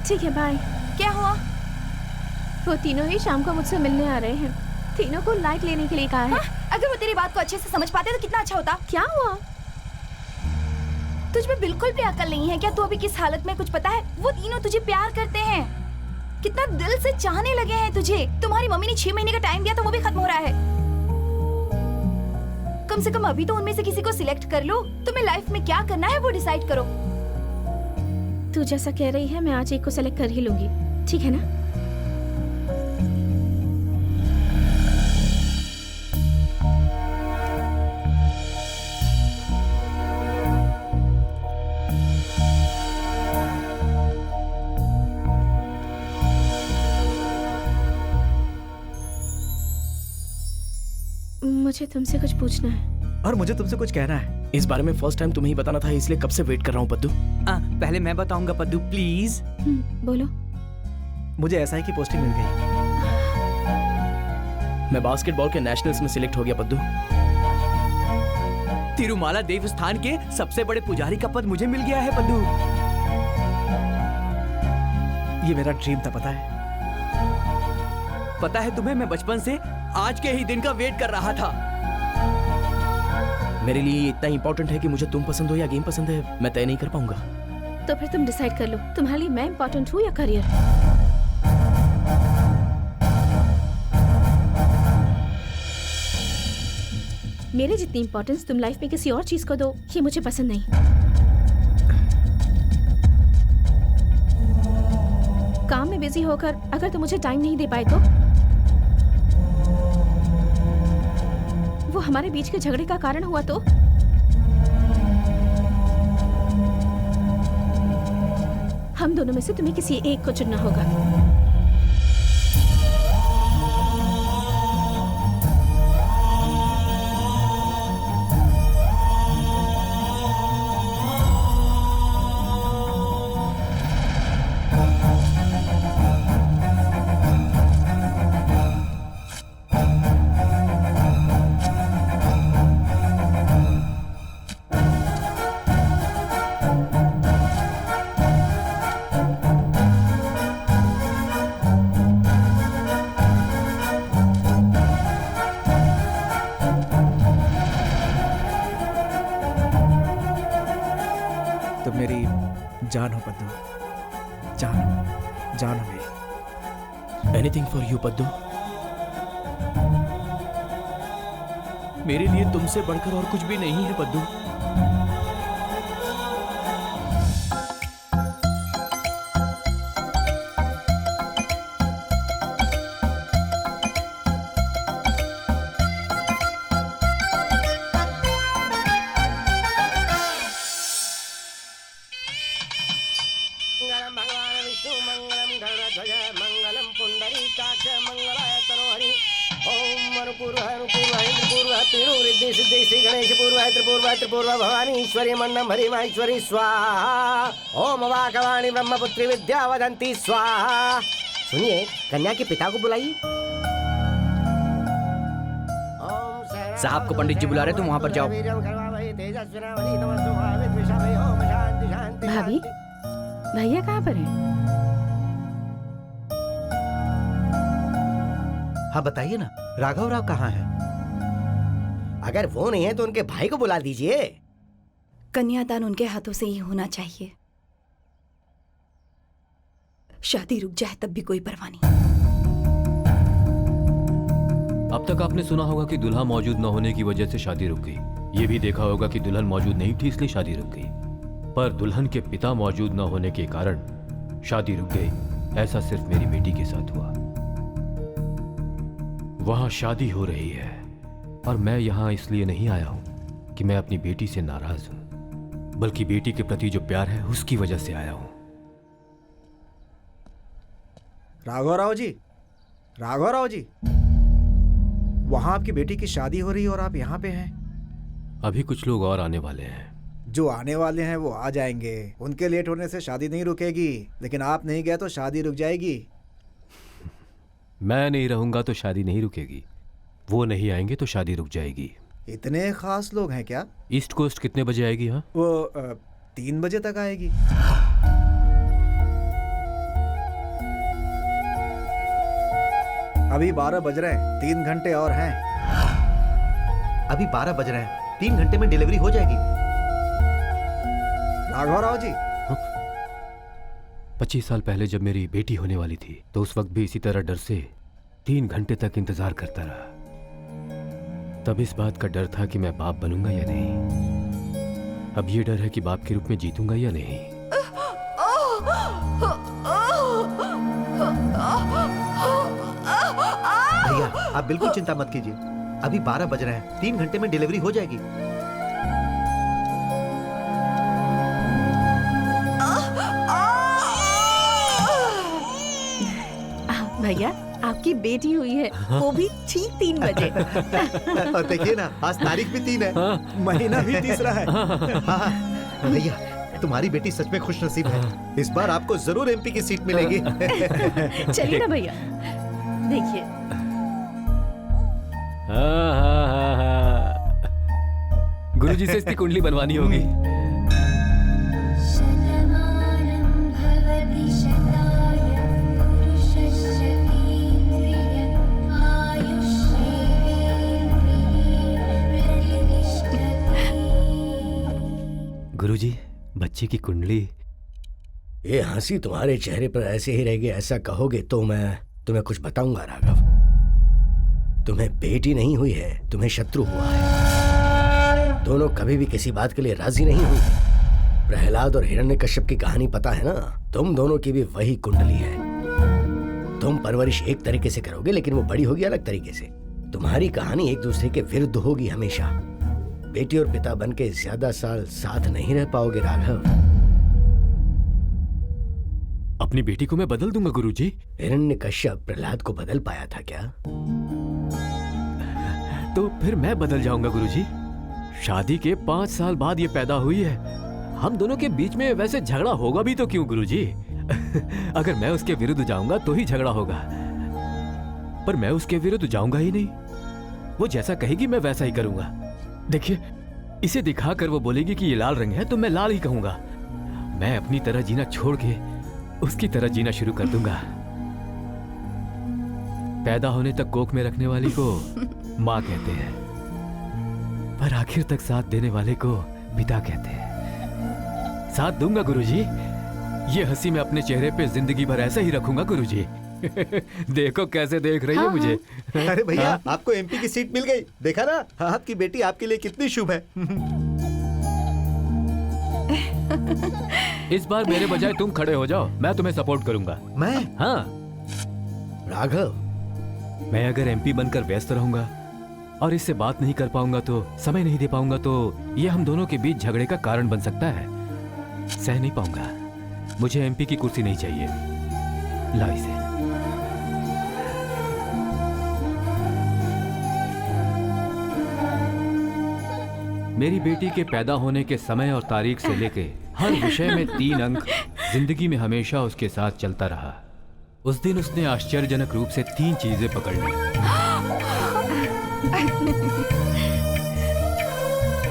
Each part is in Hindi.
ठीक है बाय। क्या हुआ? वो तीनों ही शाम को मुझसे मिलने आ रहे हैं। तीनों को लाइट लेने के लिए कहा है। हाँ? अगर वो तेरी बात को अच्छे से समझ पाते तो कितना अच्छा होता। क्या हुआ? तुझ में बिल्कुल भी अकल नहीं है क्या? तू अभी किस हालत में कुछ पता है? वो तीनों तुझे प्यार करते हैं, कितना दिल से चाहने लगे हैं तुझे। तुम्हारी मम्मी ने 6 महीने का टाइम दिया तो वो भी खत्म हो रहा है। कम से कम अभी तो उनमें से किसी को सिलेक्ट कर लो। तुम्हें लाइफ में क्या करना है वो डिसाइड करो। तू जैसा कह रही है मैं आज एक को सेलेक्ट कर ही लूंगी, ठीक है ना? मुझे तुमसे कुछ पूछना है। और मुझे तुमसे कुछ कहना है। इस बारे में फर्स्ट टाइम तुम्हें ही बताना था, इसलिए कब से वेट कर रहा हूँ पद्दू। पहले मैं बताऊंगा पद्दू प्लीज। बोलो। मुझे एसआई की पोस्टिंग मिल गई। मैं बास्केटबॉल के नेशनल्स में सिलेक्ट हो गया पद्दू। तिरुमाला देवस्थान के सबसे बड़े पुजारी का पद मुझे मिल गया है पद्दू। ये मेरा ड्रीम था, पता है? पता है तुम्हें, मैं बचपन से आज के ही दिन का वेट कर रहा था। मेरे लिए ये इतना इंपॉर्टेंट है कि मुझे तुम पसंद हो या गेम पसंद है मैं तय नहीं कर पाऊंगा। तो फिर तुम डिसाइड कर लो, तुम्हारे लिए मैं इंपॉर्टेंट हूँ या करियर? मेरे जितनी इंपॉर्टेंस तुम लाइफ में किसी और चीज को दो, ये मुझे पसंद नहीं। काम में बिजी होकर अगर तुम मुझे टाइम नहीं दे पाए तो वो हमारे बीच के झगड़े का कारण हुआ तो हम दोनों में से तुम्हें किसी एक को चुनना होगा। जान हो पद्दू, जान हो मेरी। Anything for you Paddu. मेरे लिए तुमसे बढ़कर और कुछ भी नहीं है पद्दू। भवानीश्वरी मन्नम हरिमाश्वरी स्वाहा। ओम वाकवाणी ब्रह्मपुत्री विद्या वदंती स्वाहा। सुनिए, कन्या के पिता को बुलाइए। साहब को पंडित जी बुला रहे, तुम वहाँ पर जाओ। भाभी, भैया कहाँ पर है? हाँ बताइए ना, राघव राव कहाँ है? अगर वो नहीं है तो उनके भाई को बुला दीजिए। कन्यादान उनके हाथों से ही होना चाहिए। शादी रुक जाए तब भी कोई परवाह नहीं। अब तक आपने सुना होगा कि दुल्हा मौजूद न होने की वजह से शादी रुक गई। ये भी देखा होगा कि दुल्हन मौजूद नहीं थी इसलिए शादी रुक गई। पर दुल्हन के पिता मौजूद न होने के कारण शादी रुक गई। ऐसा सिर्फ मेरी बेटी के साथ हुआ। वहां शादी हो रही है और मैं यहां इसलिए नहीं आया हूं कि मैं अपनी बेटी से नाराज हूं, बल्कि बेटी के प्रति जो प्यार है उसकी वजह से आया हूं। राघव राव जी, वहां आपकी बेटी की शादी हो रही है और आप यहाँ पे हैं। अभी कुछ लोग और आने वाले हैं। जो आने वाले हैं वो आ जाएंगे। उनके लेट होने से शादी नहीं रुकेगी, लेकिन आप नहीं गए तो शादी रुक जाएगी। मैं नहीं रहूंगा तो शादी नहीं रुकेगी, वो नहीं आएंगे तो शादी रुक जाएगी। इतने खास लोग हैं क्या? ईस्ट कोस्ट कितने बजे आएगी? हाँ, वो 3 बजे तक आएगी। अभी 12 बज रहे हैं, 3 घंटे और हैं। अभी 12 बज रहे हैं, 3 घंटे में डिलीवरी हो जाएगी। राघव राव जी, 25 साल पहले जब मेरी बेटी होने वाली थी तो उस वक्त भी इसी तरह डर से 3 घंटे तक इंतजार करता रहा। तब इस बात का डर था कि मैं बाप बनूंगा या नहीं। अब ये डर है कि बाप के रूप में जीतूंगा या नहीं। भैया आप बिल्कुल चिंता मत कीजिए, अभी 12 बज रहे हैं, 3 घंटे में डिलीवरी हो जाएगी। भैया आपकी बेटी हुई है, वो भी ठीक 3 बजे। और देखिए ना, आज तारीख भी 3 है। महीना भी तीसरा है। हाँ, भैया तुम्हारी बेटी सच में खुश नसीब है। इस बार आपको जरूर एमपी की सीट मिलेगी। चलिए ना भैया, देखिए। गुरुजी से इसकी कुंडली बनवानी होगी। गुरुजी, बच्चे की कुंडली। ये हंसी तुम्हारे चेहरे पर ऐसे ही रहेगी, ऐसा कहोगे तो मैं तुम्हें कुछ बताऊंगा राघव। तुम्हें बेटी नहीं हुई है, तुम्हें शत्रु हुआ है। दोनों कभी भी किसी बात के लिए राजी नहीं हुए। प्रहलाद और हिरण्यकश्यप की कहानी पता है ना? तुम दोनों की भी वही कुंडली है। तुम परवरिश एक तरीके से करोगे लेकिन वो बड़ी होगी अलग तरीके से। तुम्हारी कहानी एक दूसरे के विरुद्ध होगी हमेशा। बेटी और पिता बनके ज्यादा साल साथ नहीं रह पाओगे राघव। अपनी बेटी को मैं बदल दूंगा गुरुजी। हिरण्यकश्यप प्रहलाद को बदल पाया था क्या? तो फिर मैं बदल जाऊंगा गुरुजी। शादी के 5 साल बाद ये पैदा हुई है। हम दोनों के बीच में वैसे झगड़ा होगा भी तो क्यों गुरुजी? अगर मैं उसके विरुद्ध जाऊंगा तो ही झगड़ा होगा, पर मैं उसके विरुद्ध जाऊंगा ही नहीं। वो जैसा कहेगी मैं वैसा ही करूंगा। देखिए, इसे दिखाकर वो बोलेगी कि ये लाल रंग है तो मैं लाल ही कहूंगा। मैं अपनी तरह जीना छोड़ के उसकी तरह जीना शुरू कर दूंगा। पैदा होने तक कोख में रखने वाली को माँ कहते हैं, पर आखिर तक साथ देने वाले को पिता कहते हैं। साथ दूंगा गुरुजी। ये हंसी मैं अपने चेहरे पे जिंदगी भर ऐसा ही रखूंगा गुरुजी। देखो कैसे देख रही है मुझे। अरे भैया आपको एमपी की सीट मिल गई। देखा ना, आपकी बेटी आपके लिए कितनी शुभ है। इस बार मेरे बजाय तुम खड़े हो जाओ, मैं तुम्हें सपोर्ट करूंगा। मैं? हाँ राघव, मैं अगर एमपी बनकर व्यस्त रहूंगा और इससे बात नहीं कर पाऊंगा, तो समय नहीं दे पाऊंगा, तो ये हम दोनों के बीच झगड़े का कारण बन सकता है। सह नहीं पाऊंगा। मुझे एमपी की कुर्सी नहीं चाहिए। ला इसे। मेरी बेटी के पैदा होने के समय और तारीख से लेके हर विषय में 3 अंक जिंदगी में हमेशा उसके साथ चलता रहा। उस दिन उसने आश्चर्यजनक रूप से 3 चीजें पकड़ ली।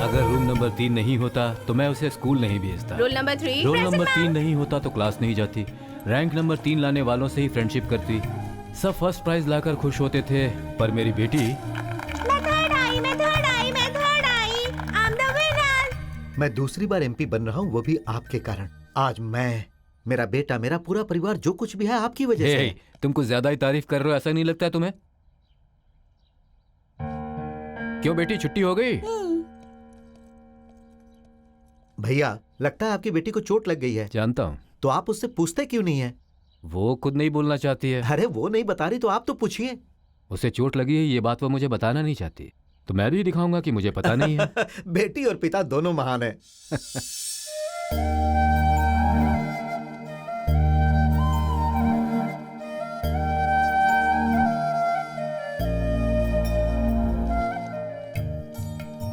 अगर रूम नंबर 3 नहीं होता तो मैं उसे स्कूल नहीं भेजता। रोल नंबर 3 रोल नंबर 3 नहीं होता तो क्लास नहीं जाती। रैंक नंबर 3 लाने वालों से ही फ्रेंडशिप करती। सब फर्स्ट प्राइज लाकर खुश होते थे, पर मेरी बेटी मैं दूसरी बार एमपी बन रहा हूँ, वो भी आपके कारण। आज मैं, मेरा बेटा, मेरा पूरा परिवार, जो कुछ भी है आपकी वजह से। तुम कुछ ज्यादा ही तारीफ कर रहे हो, ऐसा नहीं लगता है तुम्हें? क्यों बेटी, छुट्टी हो गई? भैया लगता है आपकी बेटी को चोट लग गई है। जानता हूँ। तो आप उससे पूछते क्यों नहीं है? वो खुद नहीं बोलना चाहती है। अरे वो नहीं बता रही तो आप तो पूछिए। उसे चोट लगी है ये बात वो मुझे बताना नहीं चाहती, तो मैं भी दिखाऊंगा कि मुझे पता नहीं है। बेटी और पिता दोनों महान है।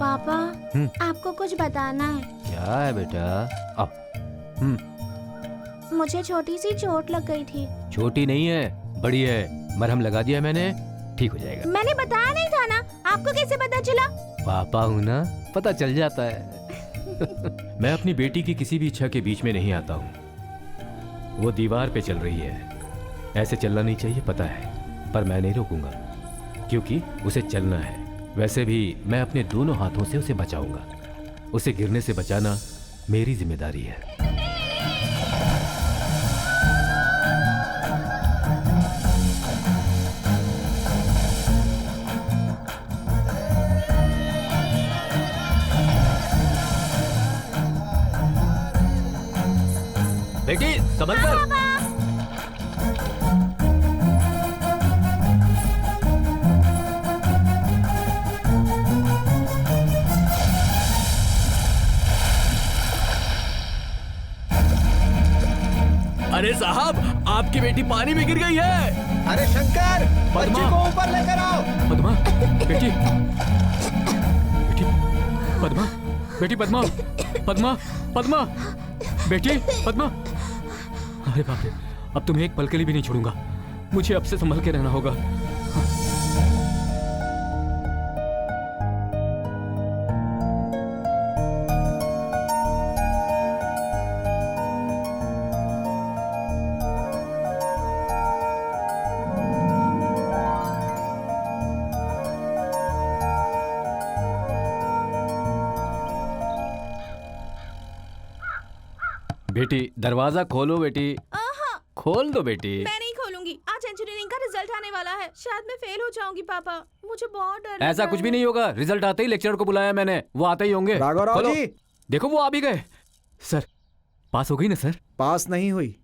पापा, आपको कुछ बताना है। क्या है बेटा? आओ। मुझे छोटी सी चोट लग गई थी। छोटी नहीं है, बड़ी है। मरहम लगा दिया मैंने, ठीक हो जाएगा। मैंने बताया नहीं था ना, आपको कैसे पता चला? पापा हूँ ना, पता चल जाता है। मैं अपनी बेटी की किसी भी इच्छा के बीच में नहीं आता हूँ। वो दीवार पे चल रही है, ऐसे चलना नहीं चाहिए, पता है। पर मैं नहीं रोकूंगा, क्योंकि उसे चलना है। वैसे भी मैं अपने दोनों हाथों से उसे बचाऊंगा। उसे गिरने से बचाना मेरी जिम्मेदारी है। बेटी संभल कर। अरे साहब, आपकी बेटी पानी में गिर गई है। अरे शंकर, बच्ची को ऊपर लेकर आओ। पद्मा, बेटी, बेटी, पद्मा, बेटी पद्मा, पद्मा, पद्मा, बेटी पद्मा। अरे बाप रे, अब तुम्हें एक पल के लिए भी नहीं छोड़ूंगा। मुझे अब से संभल के रहना होगा। बेटी दरवाजा खोलो बेटी, खोल दो बेटी। मैं नहीं खोलूंगी। आज इंजीनियरिंग का रिजल्ट आने वाला है, शायद मैं फेल हो जाऊंगी पापा। मुझे बहुत डर लग ऐसा रहा कुछ भी है। नहीं होगा। रिजल्ट आते ही लेक्चरर को बुलाया मैंने, वो आते ही होंगे। राघव राव खोलो। जी। देखो वो आ भी गए। सर पास हो गई ना सर? पास नहीं हुई।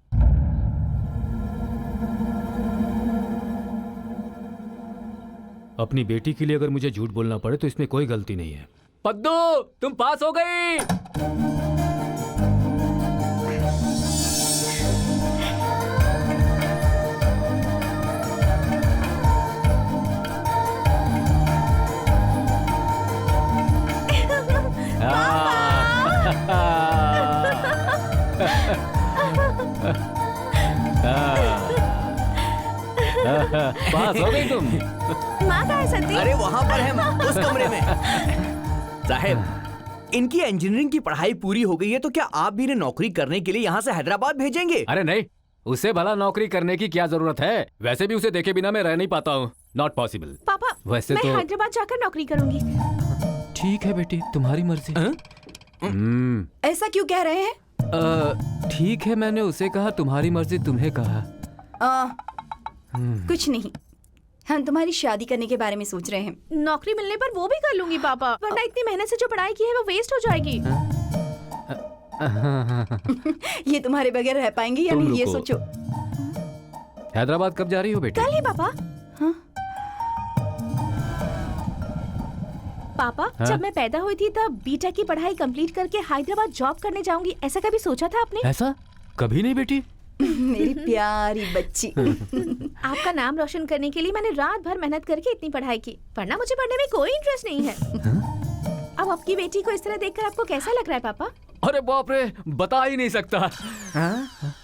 अपनी बेटी के लिए अगर मुझे झूठ बोलना पड़े तो इसमें कोई गलती नहीं है। पद्दू तुम पास हो गई। पास हो गई तुम। माँ कहाँ है सती? अरे वहाँ पर है, उस कमरे में। साहब, इनकी इंजीनियरिंग की पढ़ाई पूरी हो गई है, तो क्या आप भी इन्हें नौकरी करने के लिए यहाँ से हैदराबाद भेजेंगे? अरे नहीं, उसे भला नौकरी करने की क्या जरूरत है? वैसे भी उसे देखे बिना मैं रह नहीं पाता हूँ। Not possible. पापा वैसे मैं तो हैदराबाद जाकर नौकरी करूंगी। ठीक है बेटी, तुम्हारी मर्जी। ऐसा क्यों कह रहे हैं? ठीक है, मैंने उसे कहा तुम्हारी मर्जी, तुम्हें कहा। कुछ नहीं, हम तुम्हारी शादी करने के बारे में सोच रहे हैं। नौकरी मिलने पर वो भी कर लूंगी पापा, वरना इतनी मेहनत से जो पढ़ाई की है वो वेस्ट हो जाएगी। ये तुम्हारे बगैर रह पाएंगे या तुम नहीं, ये रुको। सोचो। हैदराबाद कब जा रही हो बेटी? कल ही पापा। हाँ? पापा हाँ? जब मैं पैदा हुई थी तब बीटेक की पढ़ाई कंप्लीट करके हैदराबाद जॉब करने जाऊंगी, ऐसा कभी सोचा था आपने? ऐसा कभी नहीं बेटी। मेरी प्यारी बच्ची। आपका नाम रोशन करने के लिए मैंने रात भर मेहनत करके इतनी पढ़ाई की, वरना मुझे पढ़ने में कोई इंटरेस्ट नहीं है। अब आपकी बेटी को इस तरह देखकर आपको कैसा लग रहा है पापा? अरे बाप रे, बता ही नहीं सकता।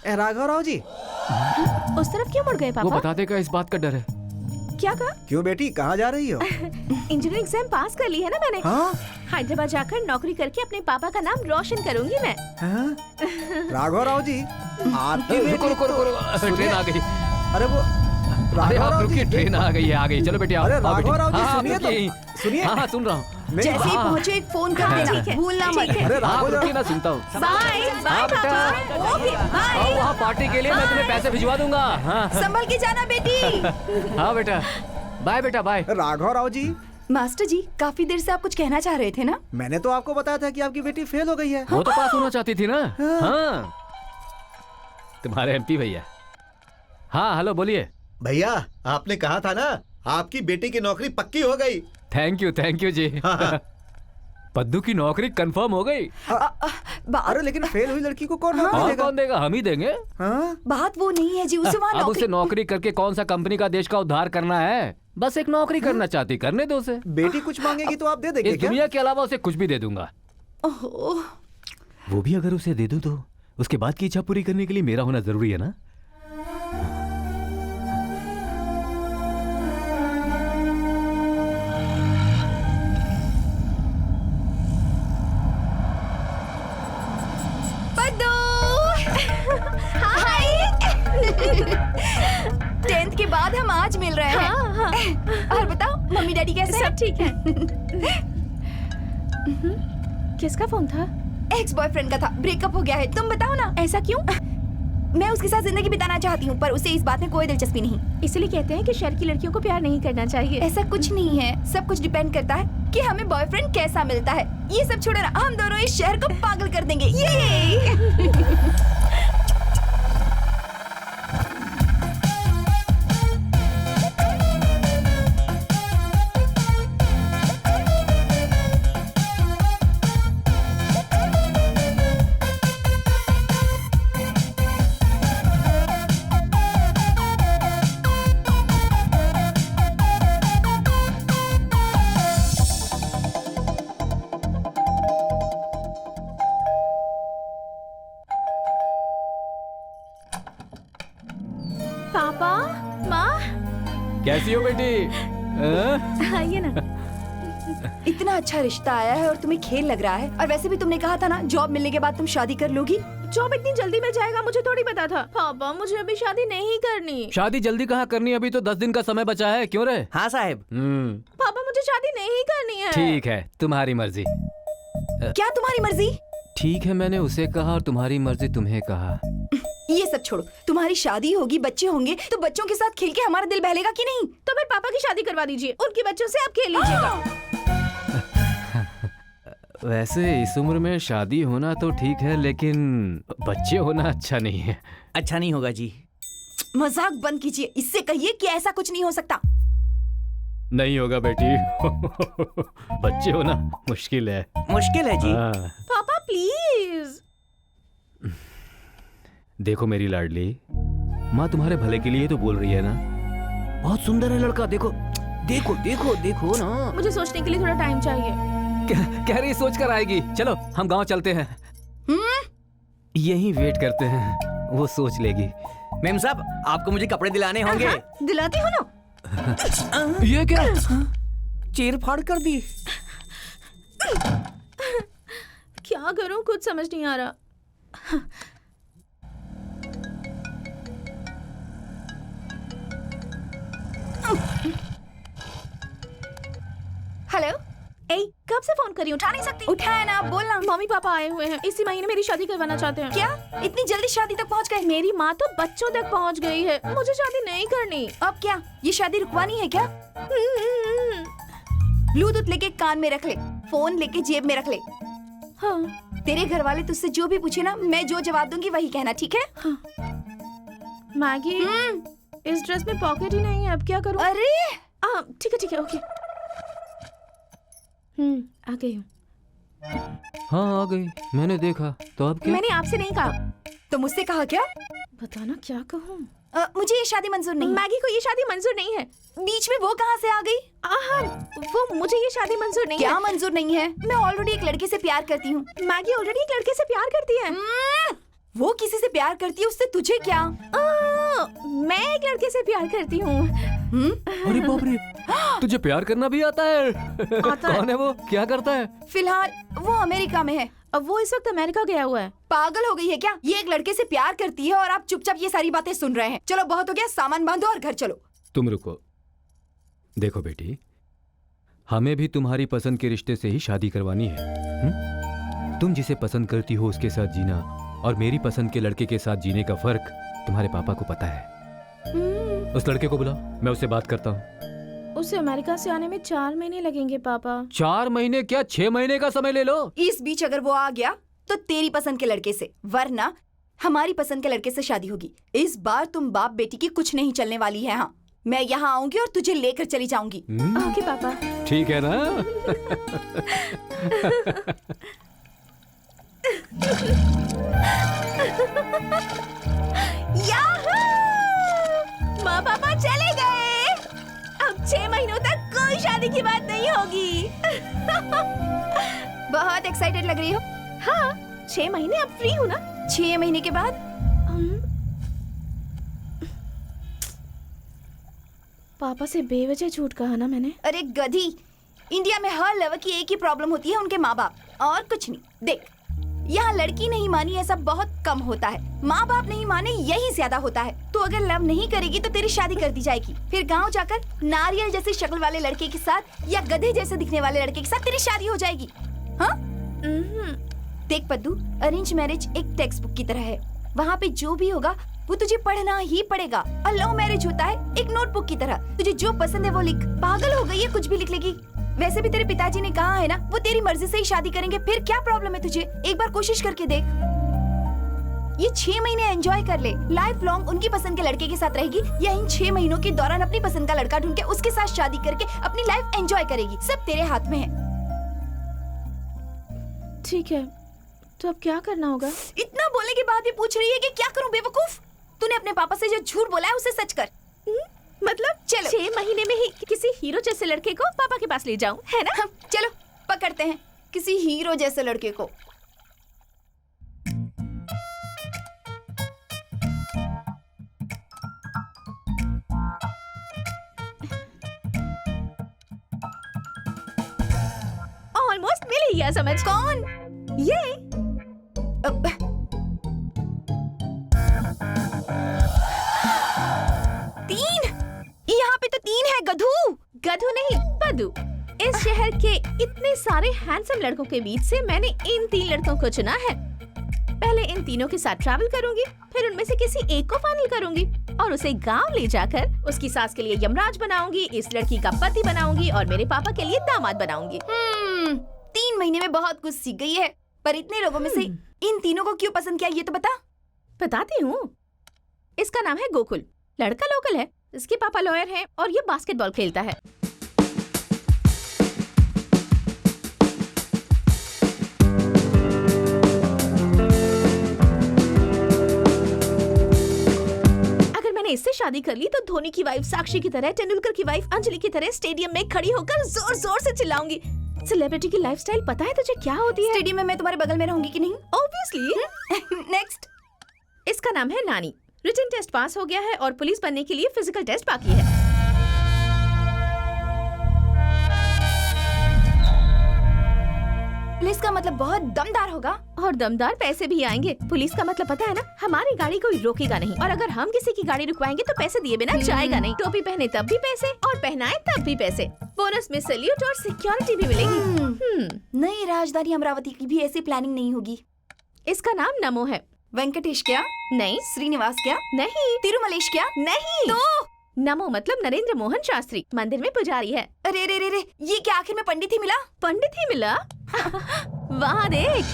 राघव राव जी, उस तरफ क्यों मुड़ गए वो पापा? बता देगा, इस बात का डर है। क्या कहा? क्यों बेटी, कहाँ जा रही हो? इंजीनियरिंग एग्जाम पास कर ली है ना मैंने। हाँ? हैदराबाद जाकर नौकरी करके अपने पापा का नाम रोशन करूंगी मैं। हाँ? राघव राव जी, आपकी रुको रुको रुको, सुनिए। ट्रेन आ गई। अरे वो अरे राघव आप राव रुकिए, जी, ट्रेन आ गई है, आ गई। चलो बेटी आओ। अरे आओ राघव बेटी। राव जी, हाँ, सुनिए तो। रुकिए। सुनिए। हाँ हाँ सुन रहा हूँ। मेरी जैसे ही बात- पहुंचे एक फोन कर हाँ, देना, ठीक है, भूलना ठीक मत। है। अरे हाँ राघव रुकिए राव, ना, सुनता हूँ। बाय बाय हाँ, बेटा। पापा। Okay bye. आओ वहाँ पार्टी के लिए मैं तुम्हें पैसे भिजवा दूंगा। हाँ संभल के जाना बेटी। हाँ बेटा, बाय बेटा बाय। राघव राव जी, मास्टर जी, काफी देर से आप कुछ कहना चाह रहे थे ना? मैंने तो आपको बताया था कि आपकी बेटी फेल हो गई है। वो तो पास होना चाहती थी ना। हाँ तुम्हारे एमपी भैया। हाँ हेलो बोलिए। भैया, आपने कहा था ना, आपकी बेटी की नौकरी पक्की हो गई। थैंक यू जी। हाँ। पद्दू की नौकरी कंफर्म हो गई। अरे लेकिन फेल हुई लड़की को कौन नौकरी और देगा? कौन देगा? हम ही देंगे। हाँ? बात वो नहीं है जी, उसे वहाँ अब उसे नौकरी। नौकरी करके कौन सा कंपनी का देश का उद्धार करना है? बस एक नौकरी करना चाहती, करने दो उसे। बेटी कुछ मांगेगी तो आप दे देंगे इस क्या? दुनिया के अलावा उसे कुछ भी दे दूंगा। ओहो, वो भी अगर उसे दे दूं तो उसके बाद की इच्छा पूरी करने के लिए मेरा होना जरूरी है ना। पद्दू। हाय। 10th के बाद हम आज मिल रहे हैं। डैडी कैसे सब ठीक है। किसका फोन था? एक्स बॉयफ्रेंड का था, ब्रेकअप हो गया है। तुम बताओ ना। ऐसा क्यों? मैं उसके साथ जिंदगी बिताना चाहती हूँ, पर उसे इस बात में कोई दिलचस्पी नहीं। इसीलिए कहते हैं कि शहर की लड़कियों को प्यार नहीं करना चाहिए। ऐसा कुछ नहीं है, सब कुछ डिपेंड करता है कि हमें बॉयफ्रेंड कैसा मिलता है। ये सब छोड़ो ना, हम दोनों इस शहर को पागल कर देंगे। ये पापा, माँ, कैसी हो बेटी? हाँ? आइए ना। इतना अच्छा रिश्ता आया है और तुम्हें खेल लग रहा है। और वैसे भी तुमने कहा था ना, जॉब मिलने के बाद तुम शादी कर लोगी। जॉब इतनी जल्दी मिल जाएगा मुझे थोड़ी पता था। पापा, मुझे अभी शादी नहीं करनी। शादी जल्दी कहाँ करनी है? अभी तो 10 दिन का समय बचा है, क्यों रे? हाँ साहब। पापा, मुझे शादी नहीं करनी है। ठीक है, तुम्हारी मर्जी। क्या तुम्हारी मर्जी? ठीक है, मैंने उसे कहा और तुम्हारी मर्जी तुम्हें कहा। ये सब छोड़ो, तुम्हारी शादी होगी, बच्चे होंगे, तो बच्चों के साथ खेल के हमारा दिल बहलेगा कि नहीं? तो फिर पापा की शादी करवा दीजिए, उनके बच्चों से आप खेल लीजिएगा। वैसे इस उम्र में शादी होना तो ठीक है, लेकिन बच्चे होना अच्छा नहीं है। अच्छा नहीं होगा जी। मजाक बंद कीजिए, इससे कहिए कि ऐसा कुछ नहीं हो सकता। नहीं होगा बेटी। बच्चे होना मुश्किल है। मुश्किल है जी। हाँ। पापा प्लीज। देखो मेरी लाडली, माँ तुम्हारे भले के लिए तो बोल रही है ना। बहुत सुंदर है लड़का, देखो देखो देखो देखो ना। मुझे सोचने के लिए थोड़ा टाइम चाहिए। कह रही सोच कर आएगी। चलो हम गांव चलते हैं। यहीं वेट करते हैं, वो सोच लेगी। मेम साहब, आपको मुझे कपड़े दिलाने होंगे। दिलाती हो ना। ये क्या? चीर फाड़ कर दी। क्या करूं, कुछ समझ नहीं आ रहा। हेलो, ए, कब से फोन करी, उठा नहीं सकती? उठाया ना, बोलना। मम्मी पापा आए हुए हैं, इसी महीने मेरी शादी करवाना चाहते हैं। क्या इतनी जल्दी शादी तक पहुंच गए? मेरी माँ तो बच्चों तक पहुँच गई है, मुझे शादी नहीं करनी। अब क्या ये शादी रुकवानी है क्या? ब्लूटूथ लेके कान में रख ले, फोन लेके जेब में रख ले। हाँ। तेरे घर वाले तुझसे जो भी पूछे ना, मैं जो जवाब दूंगी वही कहना, ठीक है? हाँ। मैगी, इस ड्रेस में पॉकेट ही नहीं है, अब क्या करूं? अरे ठीक है, ओके। आ गई हूँ। हाँ आ गई, मैंने देखा। तो अब क्या? मैंने आपसे नहीं कहा। तो मुझसे कहा क्या? बताना क्या कहूँ? मुझे ये शादी मंजूर नहीं। मैगी को ये शादी मंजूर नहीं है। बीच में वो कहाँ से आ गई? वो मुझे ये शादी मंजूर नहीं क्या है। मंजूर नहीं है? मैं ऑलरेडी एक लड़के से प्यार करती हूँ। मैगी ऑलरेडी एक लड़के से प्यार करती है। वो किसी से प्यार करती है, उससे तुझे क्या? मैं एक लड़के से प्यार करती हूँ। अरे बाप रे, तुझे प्यार करना भी आता है? कौन है वो, क्या करता है? फिलहाल वो अमेरिका में है। अब वो इस वक्त अमेरिका गया हुआ है। पागल हो गई है क्या? ये एक लड़के से प्यार करती है और आप चुपचाप ये सारी बातें सुन रहे हैं। चलो बहुत हो गया, सामान बांधो और घर चलो। तुम रुको। देखो बेटी, हमें भी तुम्हारी पसंद के रिश्ते से ही शादी करवानी है। तुम जिसे पसंद करती हो उसके साथ जीना और मेरी पसंद के लड़के के साथ जीने का फर्क तुम्हारे पापा को पता है। उस लड़के को बुलाओ, मैं उससे बात करता हूँ। उसे अमेरिका से आने में 4 महीने लगेंगे पापा। 4 महीने क्या, 6 महीने का समय ले लो। इस बीच अगर वो आ गया तो तेरी पसंद के लड़के से, वरना हमारी पसंद के लड़के से शादी होगी। इस बार तुम बाप बेटी की कुछ नहीं चलने वाली है। हाँ, मैं यहाँ आऊंगी और तुझे लेकर चली जाऊंगी। ओके पापा। ठीक है ना? माँ पापा चले गए। अब 6 महीनों तक कोई शादी की बात नहीं होगी। बहुत एक्साइटेड लग रही हो। हाँ, 6 महीने अब फ्री हूँ ना। 6 महीने के बाद पापा से बेवजह झूठ कहा ना मैंने। अरे गधी, इंडिया में हर लेवल की एक ही प्रॉब्लम होती है, उनके माँ बाप, और कुछ नहीं। देख, यहाँ लड़की नहीं मानी ऐसा बहुत कम होता है, माँ बाप नहीं माने यही ज्यादा होता है। तो अगर लव नहीं करेगी तो तेरी शादी कर दी जाएगी, फिर गांव जाकर नारियल जैसी शक्ल वाले लड़के के साथ या गधे जैसे दिखने वाले लड़के के साथ तेरी शादी हो जाएगी। हाँ देख पद्दू, अरेंज मैरिज एक टेक्स्ट बुक की तरह है, वहाँ पे जो भी होगा वो तुझे पढ़ना ही पड़ेगा। और लव मैरिज होता है एक नोटबुक की तरह, तुझे जो पसंद है वो लिख। पागल हो गई है, कुछ भी लिख लेगी। वैसे भी तेरे पिताजी ने कहा है ना, वो तेरी मर्जी से ही शादी करेंगे, फिर क्या प्रॉब्लम है तुझे? एक बार कोशिश करके देख। ये 6 महीने एंजॉय कर ले, लाइफ लॉन्ग उनकी पसंद के लड़के के साथ रहेगी या इन 6 महीनों के दौरान अपनी पसंद का लड़का ढूंढ के उसके साथ शादी करके अपनी लाइफ एंजॉय करेगी। सब तेरे हाथ में है। ठीक है, तो अब क्या करना होगा? इतना बोलने के बाद भी पूछ रही है कि क्या करूं बेवकूफ? तूने अपने पापा से जो झूठ बोला है उसे सच कर। मतलब चलो 6 महीने में ही किसी हीरो जैसे लड़के को पापा के पास ले जाऊं, है ना? चलो पकड़ते हैं किसी हीरो जैसे लड़के को। ऑलमोस्ट मिल ही गया समझ। कौन? ये अब 3 यहाँ पे तो 3 है गधू। गधू नहीं, पद्दू। इस शहर के इतने सारे हैंडसम लड़कों के बीच से मैंने इन 3 लड़कों को चुना है। पहले इन तीनों के साथ ट्रैवल करूंगी, फिर उनमें से किसी एक को फाइनल करूंगी और उसे गांव ले जाकर उसकी सास के लिए यमराज बनाऊंगी, इस लड़की का पति बनाऊंगी और मेरे पापा के लिए दामाद बनाऊंगी। 3 महीने में बहुत कुछ सीख गई है, पर इतने लोगों में से इन तीनों को क्यों पसंद किया ये तो बता। बताती हूँ। इसका नाम है गोकुल, लड़का लोकल है, इसके पापा लॉयर हैं और ये बास्केटबॉल खेलता है। अगर मैंने इससे शादी कर ली तो धोनी की वाइफ साक्षी की तरह, तेंदुलकर की वाइफ अंजलि की तरह स्टेडियम में खड़ी होकर जोर जोर से चिल्लाऊंगी। सेलिब्रिटी की लाइफस्टाइल पता है तुझे क्या होती है? स्टेडियम में मैं तुम्हारे बगल में रहूंगी कि नहीं? ऑब्वियसली। नेक्स्ट। इसका नाम है नानी। रिटन टेस्ट पास हो गया है और पुलिस बनने के लिए फिजिकल टेस्ट बाकी है। पुलिस का मतलब बहुत दमदार होगा और दमदार पैसे भी आएंगे। पुलिस का मतलब पता है ना, हमारी गाड़ी कोई रोकेगा नहीं और अगर हम किसी की गाड़ी रुकवाएंगे तो पैसे दिए बिना जाएगा नहीं। टोपी पहने तब भी पैसे और पहनाए तब भी पैसे। बोनस में सैल्यूट और सिक्योरिटी भी मिलेगी। नई राजधानी अमरावती की भी ऐसी प्लानिंग नहीं होगी। इसका नाम नमो है। वेंकटेश क्या? नहीं। श्रीनिवास क्या? नहीं। तिरुमलेश क्या? नहीं। तो नमो मतलब नरेंद्र मोहन शास्त्री, मंदिर में पुजारी है। अरे रे रे रे, ये क्या आखिर में पंडित ही मिला? पंडित ही मिला? वहाँ देख।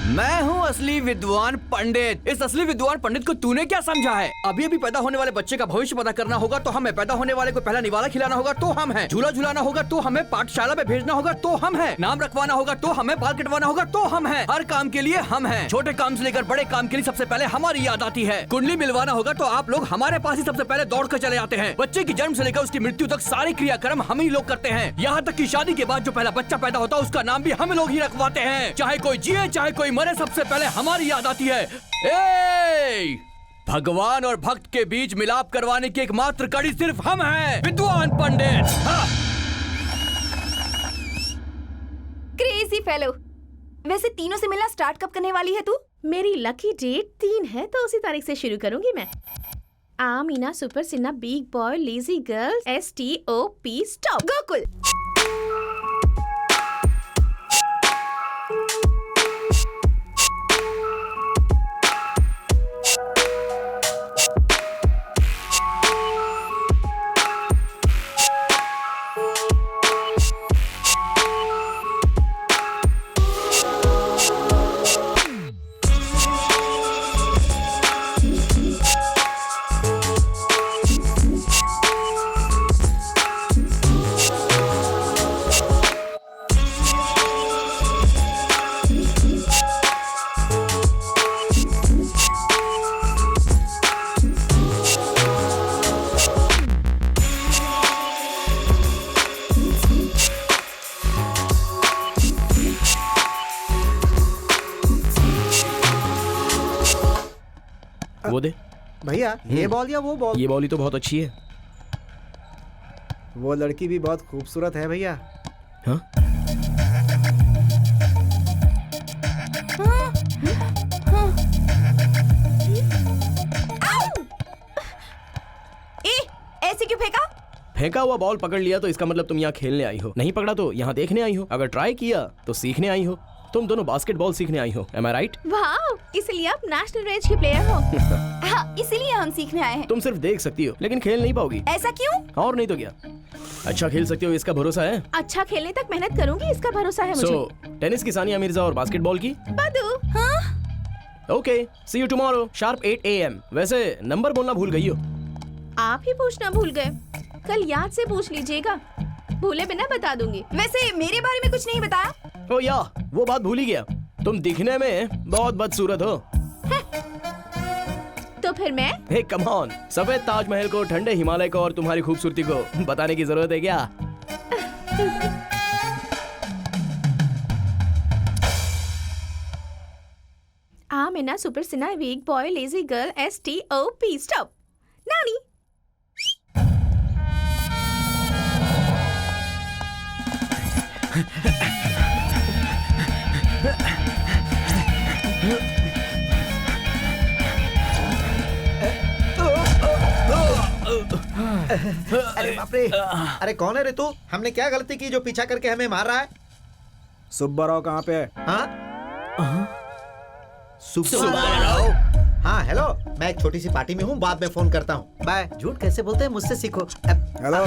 मैं हूँ असली विद्वान पंडित। इस असली विद्वान पंडित को तूने क्या समझा है? अभी अभी पैदा होने वाले बच्चे का भविष्य पता करना होगा तो हमें, पैदा होने वाले को पहला निवाला खिलाना होगा तो हम हैं, झूला झुलाना होगा तो हमें, पाठशाला में भेजना होगा तो हम हैं, नाम रखवाना होगा तो हमें, बाल कटवाना होगा तो हम हैं। हर काम के लिए हम हैं। छोटे काम से लेकर बड़े काम के लिए सबसे पहले हमारी याद आती है। कुंडली मिलवाना होगा तो आप लोग हमारे पास ही सबसे पहले दौड़ कर चले आते हैं। बच्चे की जन्म से लेकर उसकी मृत्यु तक सारे क्रियाक्रम हम ही लोग करते हैं। यहाँ तक कि शादी के बाद जो पहला बच्चा पैदा होता है उसका नाम भी हम लोग ही रखवाते हैं। चाहे कोई जिए चाहे कोई मरे, सबसे पहले हमारी याद आती है। भगवान और भक्त के बीच मिलाप करवाने की एकमात्र कड़ी सिर्फ हम हैं, विद्वान पंडित। Crazy fellow. वैसे तीनों से मिलना स्टार्ट कब करने वाली है तू? मेरी लकी डेट 3 है तो उसी तारीख से शुरू करूंगी मैं। आ Meena, super Sinha, big boy, lazy girl, STOP, stop. Gokul. वो दे भैया, ये बॉल या वो बॉल? ये बॉल ही तो बहुत अच्छी है। वो लड़की भी बहुत खूबसूरत है भैया। हाँ? हाँ? ऐसे क्यों फेंका? फेंका हुआ बॉल पकड़ लिया तो इसका मतलब तुम यहाँ खेलने आई हो, नहीं पकड़ा तो यहाँ देखने आई हो, अगर ट्राई किया तो सीखने आई हो। तुम दोनों बास्केटबॉल सीखने आई हो, एम आई राइट? वाह, इसलिए आप नेशनल रेंज के प्लेयर हो। हाँ, इसीलिए हम सीखने आए हैं। तुम सिर्फ देख सकती हो लेकिन खेल नहीं पाओगी। ऐसा क्यों? और नहीं तो क्या, अच्छा खेल सकती हो इसका भरोसा है। अच्छा खेलने तक मेहनत करूंगी, इसका भरोसा है मुझे। सो टेनिस की सानिया मिर्जा और बास्केटबॉल की बदू। हाँ? Okay, see you tomorrow sharp 8 AM। वैसे नंबर बोलना भूल गई हो। आप ही पूछना भूल गए, कल याद से पूछ लीजिएगा, भूले बिना बता दूंगी। वैसे मेरे बारे में कुछ नहीं बताया? ओ या, वो बात भूल ही गया, तुम दिखने में बहुत बदसूरत हो। तो फिर मैं? हे कम ऑन, सफेद ताजमहल को, ठंडे हिमालय को और तुम्हारी खूबसूरती को बताने की जरूरत है क्या? I'm in a super sinai weak boy lazy girl STOP. Stop. Nani? अरे बाप रे, अरे कौन है रे तू? हमने क्या गलती की जो पीछा करके हमें मार रहा है? सुब्बाराव कहाँ पे है? हाँ हाँ हेलो, मैं एक छोटी सी पार्टी में हूँ, बाद में फोन करता हूँ, बाय। झूठ कैसे बोलते हैं, मुझसे सीखो। हेलो।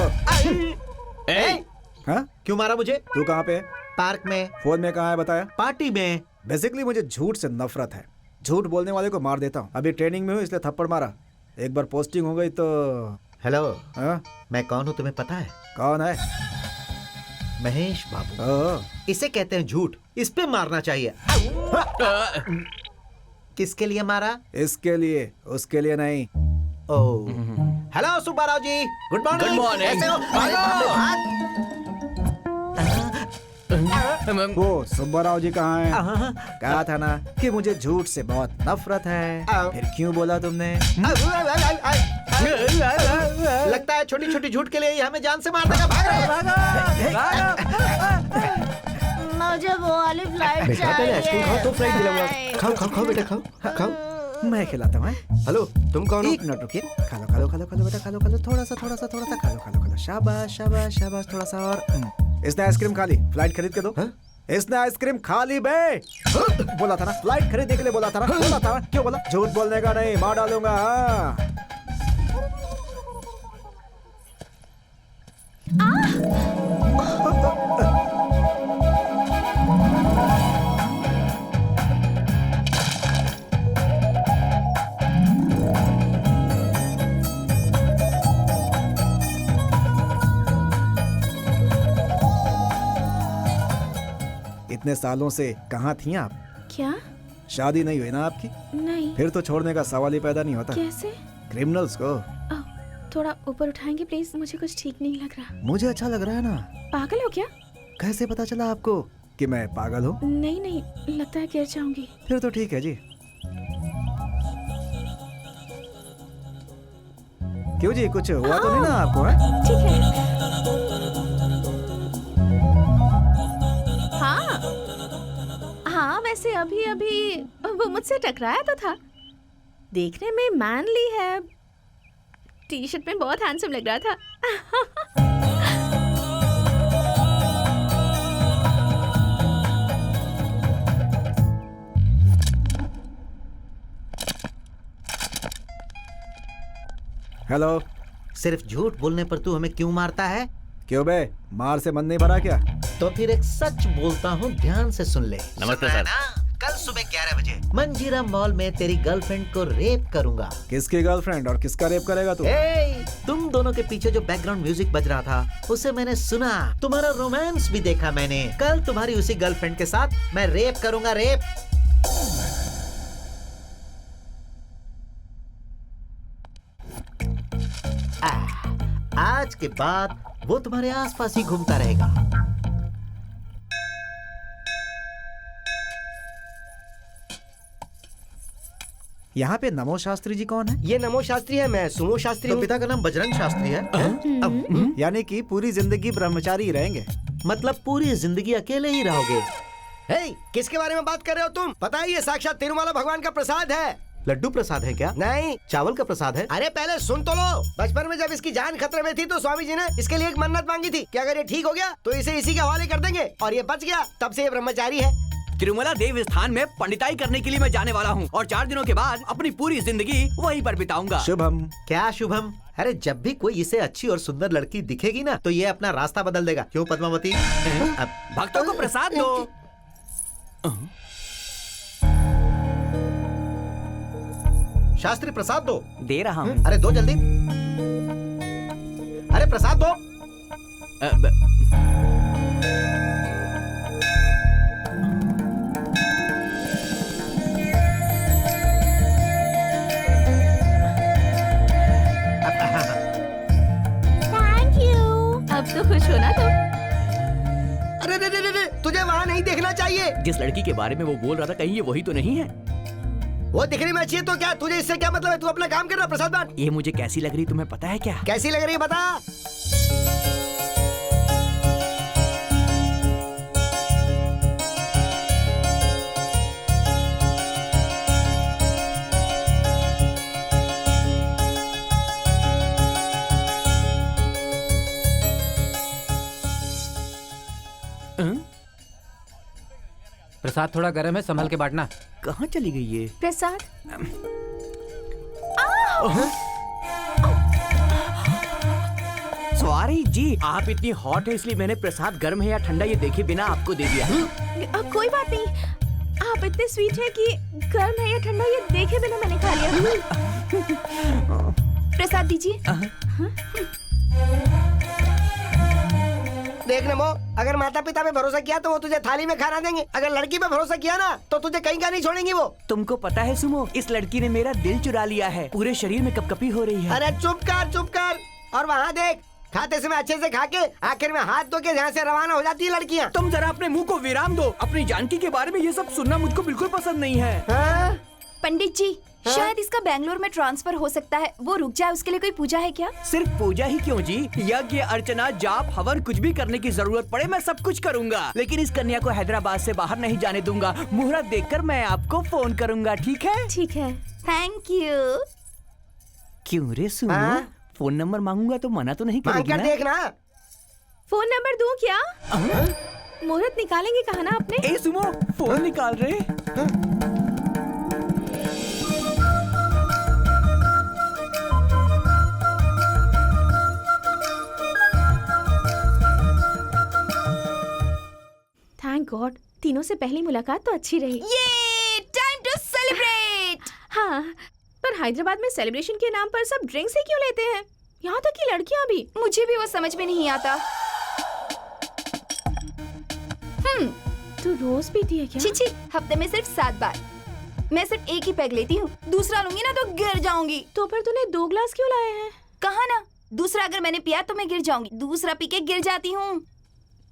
हाँ? क्यों मारा मुझे? तू कहाँ पे है? पार्क में। फोन में कहाँ है बताया? पार्टी में। बेसिकली मुझे झूठ से नफरत है, झूठ बोलने वाले को मार देता हूँ। अभी ट्रेनिंग में हूँ इसलिए थप्पड़ मारा, एक बार पोस्टिंग हो गई तो। हेलो, हाँ? मैं कौन हूँ तुम्हें पता है? कौन है? महेश बाबू। ओह, इसे कहते हैं झूठ, इस पे मारना चाहिए। किसके लिए मारा? इसके लिए, उसके लिए नहीं। ओह, हेलो सुब्बाराव जी, गुड मॉर्निंग। Good morning. कैसे हो? अरे बाप रे, हाथ। वो सुब्बाराव जी कहाँ हैं? कहा था ना कि मुझे झूठ से बहुत नफरत है, फिर क्यों बोला तुमने? लगता है छोटी छोटी झूठ के लिए ही हमें जान से मार देगा। मुझे वो वाली फ्लाइट बेटा पहले आइसक्रीम खाओ तो फ्लाइट दिलाऊंगा। खाओ खाओ खाओ बेटा, खाओ खाओ। मैं खिलाता हूँ। हेलो, तुम कौन हो? एक मिनट रुकिए, खा लो खा लो खा लो खा लो बेटा, खा लो खा लो, थोड़ा सा खा लो खा लो, शाबाश शाबाश शाबाश, थोड़ा सा और। इसने आइसक्रीम खा ली, फ्लाइट खरीद के दो। इसने आइसक्रीम खा ली बे। बोला था ना, फ्लाइट खरीदने के लिए बोला था ना, बोला था ना, क्यों बोला? झूठ बोलने का नहीं, मार डालूंगा। हाँ। इतने सालों से कहाँ थी आप? क्या? शादी नहीं हुई ना आपकी? नहीं। फिर तो छोड़ने का सवाल ही पैदा नहीं होता। कैसे? क्रिमिनल्स को। थोड़ा ऊपर उठाएंगे प्लीज, मुझे कुछ ठीक नहीं लग रहा। मुझे अच्छा लग रहा है ना। पागल हो क्या? कैसे पता चला आपको कि मैं पागल हूँ? नहीं नहीं, लगता है गिर जाऊंगी। फिर तो ठीक है जी। क्यों जी, कुछ हुआ तो नहीं ना आपको? है? ठीक है। हाँ हाँ, वैसे अभी अभी वो मुझसे टकराया तो था। देखने में मैनली है, टी शर्ट में बहुत हैंडसम लग रहा था। हेलो। सिर्फ झूठ बोलने पर तू हमें क्यों मारता है? क्यों बे, मार से मन नहीं भरा क्या? तो फिर एक सच बोलता हूँ, ध्यान से सुन ले। नमस्ते सर। कल सुबह 11 बजे मंजीरा मॉल में तेरी गर्लफ्रेंड को रेप करूंगा। किसकी गर्लफ्रेंड और किसका रेप करेगा तू? तुम दोनों के पीछे जो बैकग्राउंड म्यूजिक बज रहा था उसे मैंने सुना, तुम्हारा रोमांस भी देखा मैंने। कल तुम्हारी उसी गर्लफ्रेंड के साथ मैं रेप करूंगा, रेप। आज के बाद वो तुम्हारे आसपास ही घूमता रहेगा। यहाँ पे नमो शास्त्री जी कौन है? ये नमो शास्त्री है, मैं सुमो शास्त्री तो हूँ। पिता का नाम बजरंग शास्त्री है। यानी कि पूरी जिंदगी ब्रह्मचारी ही रहेंगे। मतलब पूरी जिंदगी अकेले ही रहोगे? हे, किसके बारे में बात कर रहे हो तुम? पता है ये साक्षात तिरुमला भगवान का प्रसाद है। लड्डू प्रसाद है क्या? नहीं, चावल का प्रसाद है। अरे पहले सुन तो लो। बचपन में जब इसकी जान खतरे में थी तो स्वामी जी ने इसके लिए एक मन्नत मांगी थी कि अगर ये ठीक हो गया तो इसे इसी के हवाले कर देंगे, और ये बच गया, तब से ये ब्रह्मचारी है। तिरुमला देव स्थान में पंडिताई करने के लिए मैं जाने वाला हूँ और 4 दिनों के बाद अपनी पूरी जिंदगी वहीं पर बिताऊंगा। शुभम। क्या शुभम? अरे जब भी कोई इसे अच्छी और सुंदर लड़की दिखेगी ना तो ये अपना रास्ता बदल देगा। क्यों पद्मावती? भक्तों को प्रसाद दो। शास्त्री प्रसाद दो। दे रहा हूँ। अरे दो जल्दी। अरे प्रसाद दो। Thank you. अब तो खुश हो ना तुम? अरे रे रे रे रे, तुझे वहाँ नहीं देखना चाहिए। जिस लड़की के बारे में वो बोल रहा था, कहीं ये वही तो नहीं है? वो दिखने में अच्छी है तो क्या? तुझे इससे क्या मतलब है? तू अपना काम कर रहा प्रसाद बांट। ये मुझे कैसी लग रही तुम्हें पता है क्या? कैसी लग रही है बता। प्रसाद थोड़ा गर्म है, संभल के बांटना। कहाँ चली गई ये? प्रसाद। सॉरी जी, आप इतनी हॉट है इसलिए मैंने प्रसाद गर्म है या ठंडा ये देखे बिना आपको दे दिया। कोई बात नहीं, आप इतने स्वीट है कि गर्म है या ठंडा ये देखे बिना मैंने खा लिया। प्रसाद दीजिए। देख नमो, अगर माता पिता पे भरोसा किया तो वो तुझे थाली में खाना देंगे, अगर लड़की पे भरोसा किया ना तो तुझे कहीं का नहीं छोड़ेंगी वो। तुमको पता है सुमो, इस लड़की ने मेरा दिल चुरा लिया है। पूरे शरीर में कपकपी हो रही है। अरे चुप कर। और वहाँ देख, खाते समय अच्छे से खा के आखिर में हाथ धो के यहाँ से रवाना हो जाती है लड़कियाँ। तुम जरा अपने मुंह को विराम दो। अपनी जानकी के बारे में ये सब सुनना मुझको बिल्कुल पसंद नहीं है। हाँ? पंडित जी, शायद इसका बैंगलोर में ट्रांसफर हो सकता है। वो रुक जाए, उसके लिए कोई पूजा है क्या? सिर्फ पूजा ही क्यों जी, यज्ञ अर्चना जाप हवन कुछ भी करने की जरूरत पड़े मैं सब कुछ करूंगा, लेकिन इस कन्या को हैदराबाद से बाहर नहीं जाने दूंगा। मुहूर्त देखकर मैं आपको फोन करूंगा, ठीक है? ठीक है। Thank you. क्यों रे सुनो, हाँ? फोन नंबर मांगूंगा तो मना तो नहीं मांग करोगी कर ना? देखना। फोन नंबर दूं क्या? मुहूर्त निकालेंगे कहा ना आपने? ए सुमो, फोन निकाल रहे। थैंक गॉड, तीनों से पहली मुलाकात तो अच्छी रही। ये टाइम टू सेलिब्रेट। हाँ, पर हैदराबाद में सेलिब्रेशन के नाम पर सब ड्रिंक्स ही क्यों लेते हैं? यहाँ तक कि लड़कियाँ भी। मुझे भी वो समझ में नहीं आता। तू रोज पीती है क्या? छी, हफ्ते में सिर्फ 7 बार। मैं सिर्फ एक ही पैग लेती हूँ, दूसरा लूंगी ना तो गिर जाऊंगी। तो फिर तूने 2 ग्लास क्यों लाए हैं? कहा ना, दूसरा अगर मैंने पिया तो मैं गिर जाऊंगी, दूसरा पी के गिर जाती हूँ।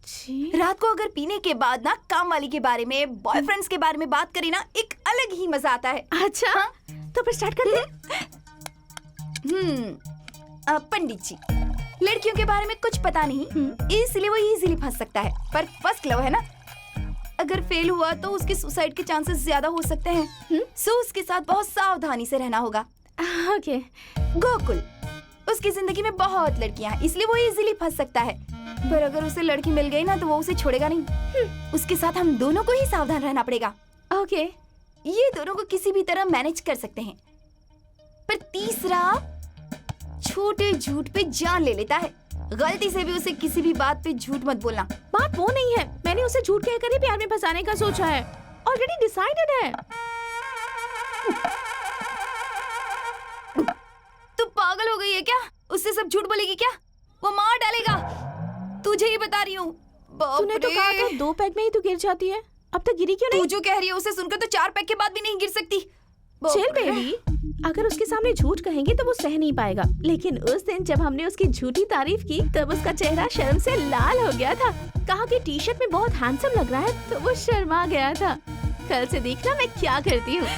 छी। रात को अगर पीने के बाद ना काम वाली के बारे में, बॉयफ्रेंड्स के बारे में बात करी ना, एक अलग ही मजा आता है। अच्छा, हाँ? तो फिर स्टार्ट कर दे। पंडित जी, लड़कियों के बारे में कुछ पता नहीं, इसलिए वो इजीली फंस सकता है, पर फर्स्ट लव है ना, अगर फेल हुआ तो उसके सुसाइड के चांसेस ज्यादा हो सकते हैं। सो उसके साथ बहुत सावधानी से रहना होगा। ओके। गोकुल, उसकी जिंदगी में बहुत लड़कियां हैं, इसलिए वो इजीली फंस सकता है, पर अगर उसे लड़की मिल गई ना तो वो उसे छोड़ेगा नहीं। उसके साथ हम दोनों को ही सावधान रहना पड़ेगा। ओके। ये दोनों को किसी भी तरह मैनेज कर सकते हैं, पर तीसरा छोटे झूठ पे जान ले लेता है। गलती से भी उसे किसी भी बात पे झूठ मत बोलना। बात वो नहीं है, मैंने उसे झूठ कहकर ही प्यार में फंसाने का सोचा है। ऑलरेडी डिसाइडेड है। तू पागल हो गई है क्या? उससे सब झूठ बोलेगी क्या? वो मार डालेगा, तुझे ही बता रही हूँ। तूने तो कहा था 2 पैग में ही तू गिर जाती है, अब तक गिरी क्यों नहीं? तू जो कह रही है उसे सुनकर तो 4 पैग के बाद भी नहीं गिर सकती। चिल बेबी, अगर उसके सामने झूठ कहेंगे तो वो सह नहीं पाएगा, लेकिन उस दिन जब हमने उसकी झूठी तारीफ की तब उसका चेहरा शर्म से लाल हो गया था। कहा कि टी शर्ट में बहुत हैंडसम लग रहा है, तो वो शर्मा गया था। कल से देखना मैं क्या करती हूँ।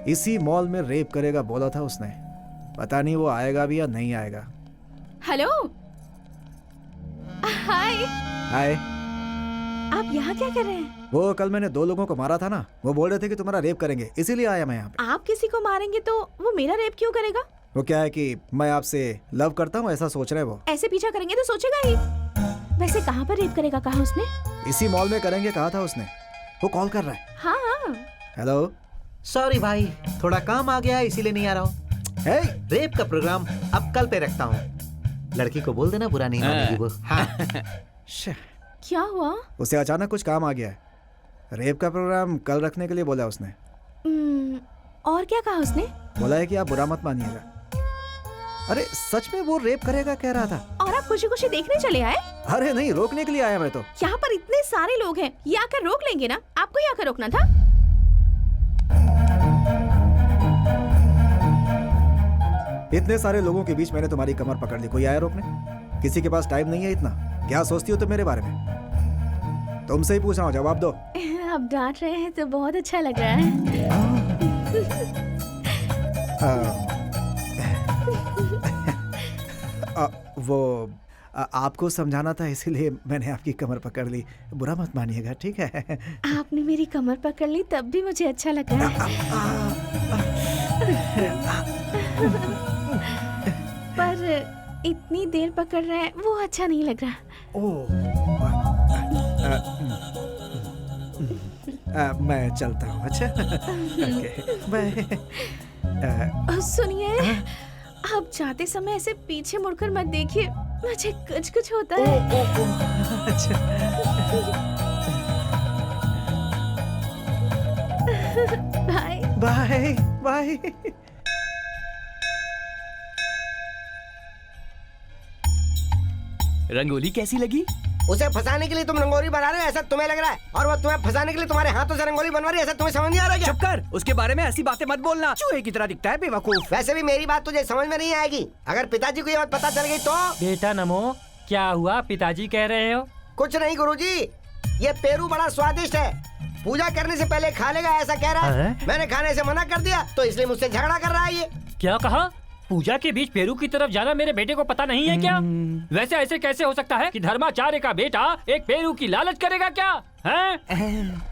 इसी मॉल में रेप करेगा बोला था उसने, पता नहीं वो आएगा भी या नहीं आएगा। हेलो, हाय। हाय। आप यहाँ क्या कर रहे हैं? वो कल मैंने 2 लोगों को मारा था ना, वो बोल रहे थे कि तुम्हारा रेप करेंगे, इसीलिए आया मैं यहाँ पे। आप किसी को मारेंगे तो वो मेरा रेप क्यों करेगा? वो क्या है कि मैं आपसे लव करता हूँ, ऐसा सोच रहे हैं वो। ऐसे पीछा करेंगे तो सोचेगा ही। वैसे कहाँ पर रेप करेगा कहा उसने? इसी मॉल में करेंगे कहा था उसने। वो कॉल कर रहा है। हाँ। हेलो। सॉरी भाई, थोड़ा काम आ गया है इसीलिए नहीं आ रहा हूँ। हे, रेप का प्रोग्राम अब कल पे रखता हूँ। लड़की को बोल देना, बुरा नहीं मानेगी वो। हाँ। क्या हुआ? उसे अचानक कुछ काम आ गया है। रेप का प्रोग्राम कल रखने के लिए बोला उसने। और क्या कहा उसने? बोला है कि आप बुरा मत मानिएगा। अरे सच में वो रेप करेगा कह रहा था। और आप खुशी खुशी देखने चले आए? अरे नहीं, रोकने के लिए आया मैं तो। यहाँ पर इतने सारे लोग हैं, ये आकर रोक लेंगे ना? आपको ही आकर रोकना था। इतने सारे लोगों के बीच मैंने तुम्हारी कमर पकड़ ली, कोई आया रोकने? किसी के पास टाइम नहीं है इतना। क्या सोचती हो तुम मेरे बारे में? तुमसे ही पूछ रहा हूँ, जवाब दो। आप डांट रहे हैं तो बहुत अच्छा लग रहा है। आपको समझाना था इसीलिए मैंने आपकी कमर पकड़ ली, बुरा मत मानिएगा, ठीक है? आपने मेरी कमर पकड़ ली तब भी मुझे अच्छा लग रहा है। पर इतनी देर पकड़ रहे हैं वो अच्छा नहीं लग रहा। मैं चलता हूँ। अच्छा। Okay, bye. सुनिए, आप जाते समय ऐसे पीछे मुड़कर मत देखिए, मुझे कुछ होता है। अच्छा। Bye bye bye. रंगोली कैसी लगी? उसे फंसाने के लिए तुम रंगोली बना रहे हो ऐसा तुम्हें लग रहा है, और वो तुम्हें फंसाने के लिए तुम्हारे हाथों से रंगोली बनवा रही है, ऐसा तुम्हें समझ नहीं आ रहा क्या? चुप कर, उसके बारे में ऐसी बातें मत बोलना। चूहे की तरह दिखता है बेवकूफ। वैसे भी मेरी बात तुझे समझ में नहीं आएगी। अगर पिताजी को ये बात पता चल गई तो? बेटा नमो, क्या हुआ? पिताजी कह रहे हो? कुछ नहीं गुरुजी, ये पेरू बड़ा स्वादिष्ट है, पूजा करने से पहले खा लेगा ऐसा कह रहा है। मैंने खाने से मना कर दिया तो इसलिए मुझसे झगड़ा कर रहा है ये। क्या कहा? पूजा के बीच पेरू की तरफ जाना मेरे बेटे को पता नहीं है क्या? वैसे ऐसे कैसे हो सकता है कि धर्माचार्य का बेटा एक पेरू की लालच करेगा क्या? हैं?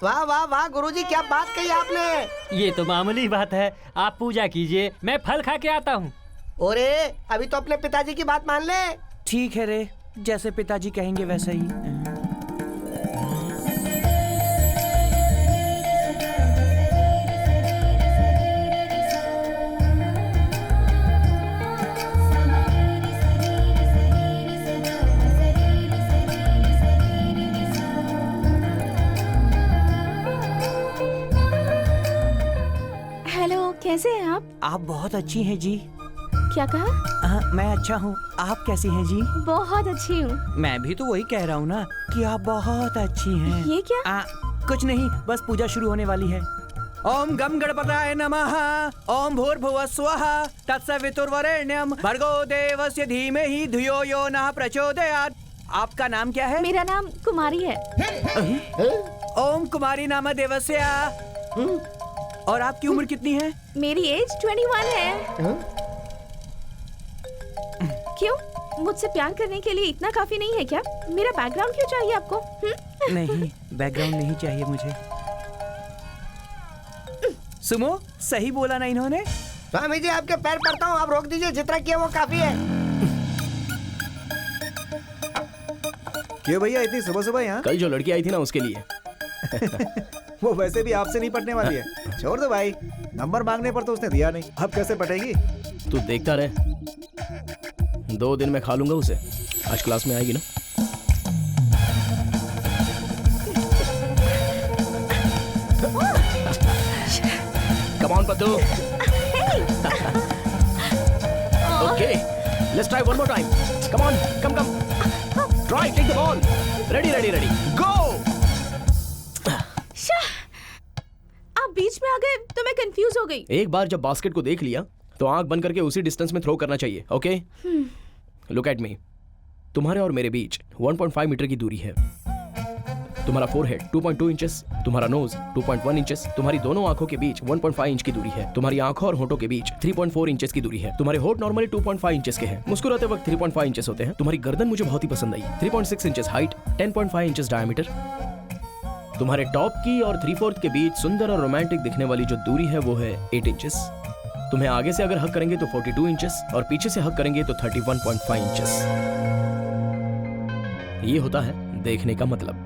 वाह वाह वाह गुरुजी, क्या बात कही आपने। ये तो मामूली बात है, आप पूजा कीजिए, मैं फल खा के आता हूँ। ओरे, अभी तो अपने पिताजी की बात मान ले। ठीक है रे, जैसे पिताजी कहेंगे वैसा ही। कैसे हैं आप बहुत अच्छी हैं जी। क्या कहा? मैं अच्छा हूँ, आप कैसी हैं जी? बहुत अच्छी हूँ। मैं भी तो वही कह रहा हूँ ना कि आप बहुत अच्छी हैं। ये क्या? कुछ नहीं, बस पूजा शुरू होने वाली है। ओम गम गणपताय नमः, ओम भूर्भुवः स्वः, तत्सवितुर्वरेण्यं, भर्गो देवस्य धीमहि धियो यो नः प्रचोदयात्। आपका नाम क्या है? मेरा नाम कुमारी है। ओम कुमारी नाम देवस्य। और आपकी उम्र कितनी है? मेरी एज 21 है। क्यों? मुझसे प्यार करने के लिए इतना काफी नहीं है क्या? मेरा बैकग्राउंड क्यों चाहिए आपको? नहीं, बैकग्राउंड नहीं चाहिए मुझे। सुमो, सही बोला ना इन्होंने? स्वामी जी आपके पैर पड़ता हूँ, आप रोक दीजिए, जितना किया वो काफी है। क्यों भैया इतनी सुबह सुबह यहाँ? कल जो लड़की आई थी ना उसके लिए। वो वैसे भी आपसे नहीं पटने वाली है, छोड़ दो भाई। नंबर मांगने पर तो उसने दिया नहीं, अब कैसे पटेगी? तू देखता रहे, 2 दिन में खा लूंगा उसे। आज क्लास में आएगी ना? Come on, Patu. Okay, let's try one more time. Come on, come. Try, take the ball. Ready. Go. आप बीच में आ गए तो मैं कंफ्यूज हो गई। एक बार जब बास्केट को देख लिया तो आंख बंद करके उसी डिस्टेंस में थ्रो करना चाहिए। ओके? Look at me. तुम्हारे और मेरे बीच 1.5 मीटर की दूरी है। तुम्हारा फोरहेड 2.2 इंचेस, तुम्हारा नोज 2.1 इंचेस, तुम्हारी दोनों आंखों के बीच 1.5 इंच की दूरी है, तुम्हारी आंखों और होठों के बीच 3.4 इंचेस की दूरी है, तुम्हारे होठ नॉर्मली 2.5 इंचेस के हैं, मुस्कुराते वक्त 3.5 इंचेस होते हैं, तुम्हारी गर्दन मुझे बहुत ही पसंद आई, 3.6 इंचेस हाइट, 10.5 इंचेस डायमीटर, तुम्हारे टॉप की और 3/4 के बीच सुंदर और रोमांटिक दिखने वाली जो दूरी है वो है 8 इंचेस। तुम्हें आगे से अगर हक करेंगे तो 42 इंचेस और पीछे से हक करेंगे तो 31.5 इंचेस। ये होता है देखने का मतलब।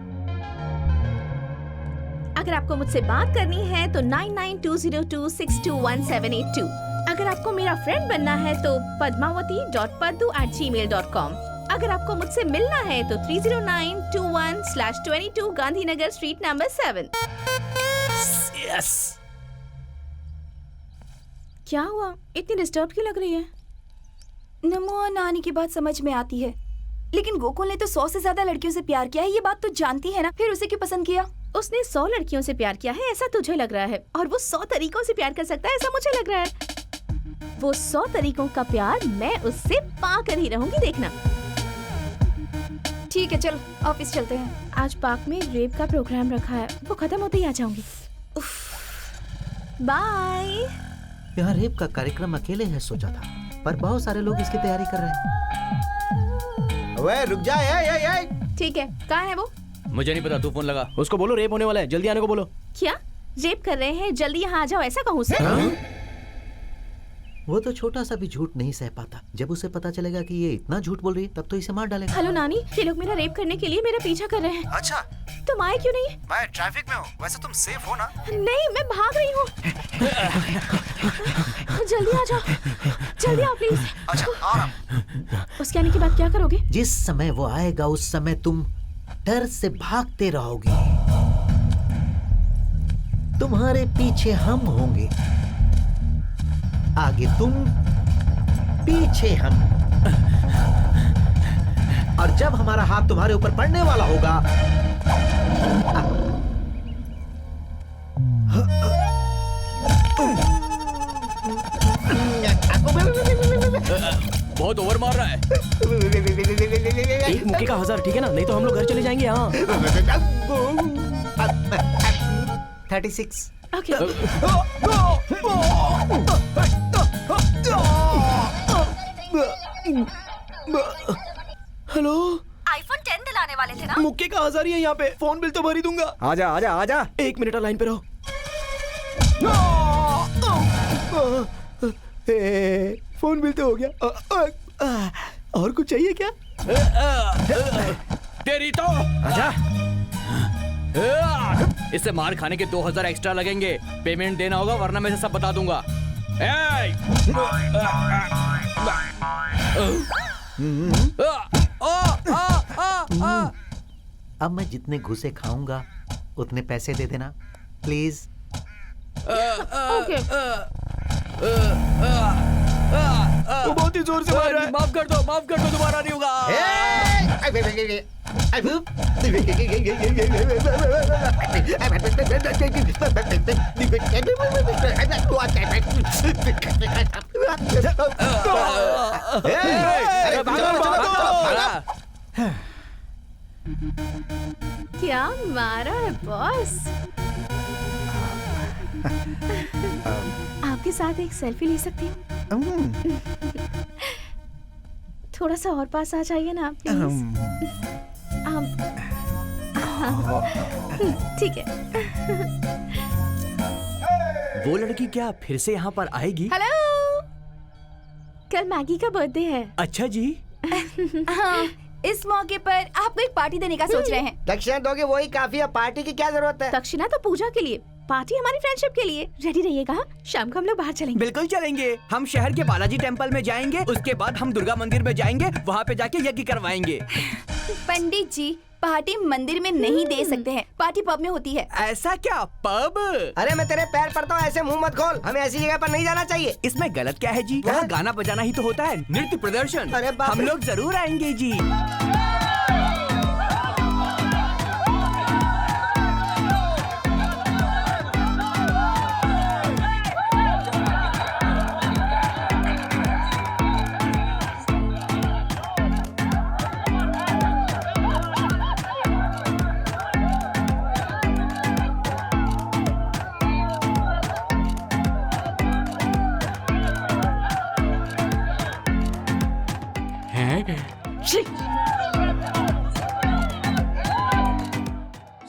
अगर आपको मुझसे बात करनी है तो 9920262178 अगर आपको मेरा फ्रेंड बनना है तो padmavati.paddu@gmail.com। अगर आपको मुझसे मिलना है तो 30921/22 गांधीनगर स्ट्रीट नंबर 7। यस। क्या हुआ, इतनी डिस्टर्ब क्यों लग रही है? नमो और नानी की बात समझ में आती है, लेकिन गोकुल ने तो 100 से ज्यादा लड़कियों से प्यार किया है, ये बात तो जानती है ना, फिर उसे क्यों पसंद किया? उसने 100 लड़कियों से प्यार किया है ऐसा तुझे लग रहा है, और वो 100 तरीकों से प्यार कर सकता है ऐसा मुझे लग रहा है। वो 100 तरीकों का प्यार मैं उससे पाकर ही रहूंगी, देखना। ठीक है, चलो ऑफिस चलते हैं। आज पार्क में रेप का प्रोग्राम रखा है, वो खत्म होते ही आ जाऊंगी। बाय। यहाँ रेप का कार्यक्रम अकेले है सोचा था, पर बहुत सारे लोग इसकी तैयारी कर रहे हैं। ओए रुक जा, ए। ठीक है, कहाँ है वो? मुझे नहीं पता, तू फोन लगा। उसको बोलो रेप होने वाला है, जल्दी आने को बोलो। क्या रेप कर रहे हैं? जल्दी यहाँ आ जाओ, ऐसा कहूँ उसे? वो तो छोटा सा भी झूठ नहीं सह पाता। जब उसे पता चलेगा कि ये इतना झूठ बोल रही है तब तो इसे मार डालेगा। हेलो नानी, ये लोग मेरा रेप करने के लिए मेरा पीछा कर रहे हैं। अच्छा, तुम आए क्यों नहीं? मैं ट्रैफिक में हूँ। वैसे तुम सेफ हो ना? नहीं, मैं भाग रही हूँ। जल्दी आ जाओ, जल्दी आओ प्लीज। अच्छा, आ रहा हूँ। उसके आने के बाद क्या करोगे? जिस समय वो आएगा उस समय तुम डर से भागते रहोगे। तुम्हारे पीछे हम होंगे, आगे तुम, पीछे हम। और जब हमारा हाथ तुम्हारे ऊपर पड़ने वाला होगा, बहुत ओवर मार रहा है। एक मुक्के का 1000, ठीक है ना? नहीं तो हम लोग घर चले जाएंगे। हाँ 36। ओके। हेलो, आईफोन 10 दिलाने वाले थे ना? मुक्के का 1000 ही है यहाँ पे, फोन बिल तो भर ही दूंगा। आजा आजा आजा। 1 मिनट लाइन पे रहो। फोन बिल तो हो गया। और कुछ चाहिए क्या? तेरी तो आजा। इससे मार खाने के 2000 एक्स्ट्रा लगेंगे। पेमेंट देना होगा वरना मैं सब बता दूंगा। अब मैं जितने घुसे खाऊंगा उतने पैसे दे देना प्लीज। ओके। वो बहुत ही जोर से मार रहा है। माफ कर दो, दोबारा नहीं होगा। क्या मारा है बॉस? आपके साथ एक सेल्फी ले सकती हूँ? थोड़ा सा और पास आ जाइए ना प्लीज। ठीक है। वो लड़की क्या फिर से यहाँ पर आएगी? हेलो, कल मैगी का बर्थडे है। अच्छा जी। हाँ, इस मौके पर आपको एक पार्टी देने का सोच रहे हैं। दक्षिणा दोगे वही काफी है, पार्टी की क्या जरूरत है? दक्षिणा तो पूजा के लिए, पार्टी हमारी फ्रेंडशिप के लिए। रेडी रहिएगा, शाम को हम लोग बाहर चलेंगे। बिल्कुल चलेंगे। हम शहर के बालाजी टेम्पल में जाएंगे, उसके बाद हम दुर्गा मंदिर में जाएंगे, वहाँ पे जाके यज्ञ करवाएंगे। पंडित जी, पार्टी मंदिर में नहीं दे सकते हैं, पार्टी पब में होती है। ऐसा क्या? पब? अरे मैं तेरे पैर पड़ता हूँ, ऐसे मुंह मत खोल। हमें ऐसी जगह पर नहीं जाना चाहिए। इसमें गलत क्या है जी? वहाँ गाना बजाना ही तो होता है, नृत्य प्रदर्शन। अरे बाप हम रे। लोग जरूर आएंगे जी।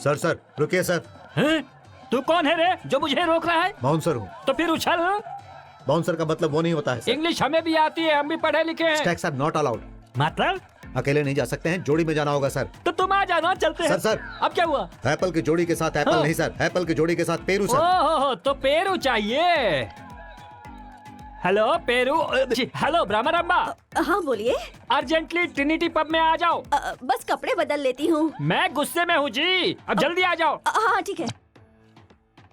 सर सर रुकिए सर। हैं? तू कौन है रे जो मुझे रोक रहा है? बाउंसर हूँ। तो फिर उछल। बाउंसर का मतलब वो नहीं होता है सर। इंग्लिश हमें भी आती है, हम भी पढ़े लिखे हैं। Stags are not allowed. मतलब? अकेले नहीं जा सकते हैं, जोड़ी में जाना होगा सर। तो तुम आ जाना, चलते हैं। सर। अब क्या हुआ? एप्पल की जोड़ी के साथ एप्पल हाँ। नहीं सर, एप्पल की जोड़ी के साथ पेरू सर। ओहो, तो पेरू चाहिए। Hello Peru, hello Brahmaramba. हाँ बोलिए। अर्जेंटली ट्रिनिटी पब में आ जाओ। बस कपड़े बदल लेती हूँ। मैं गुस्से में हूँ जी, अब जल्दी आ जाओ। हाँ ठीक है।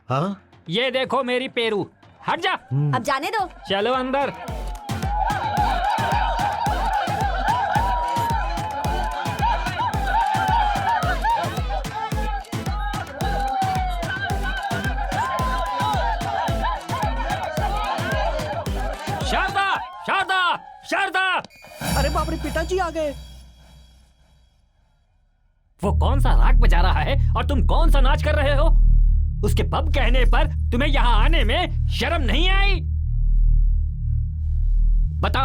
हाँ ये देखो मेरी पेरू, हट जा। अब जाने दो। चलो अंदर। शारदा, शारदा, शारदा। अरे बाप रे, पिताजी आ गए। वो कौन सा राग बजा रहा है और तुम कौन सा नाच कर रहे हो? उसके पब कहने पर तुम्हें यहाँ आने में शर्म नहीं आई? बता,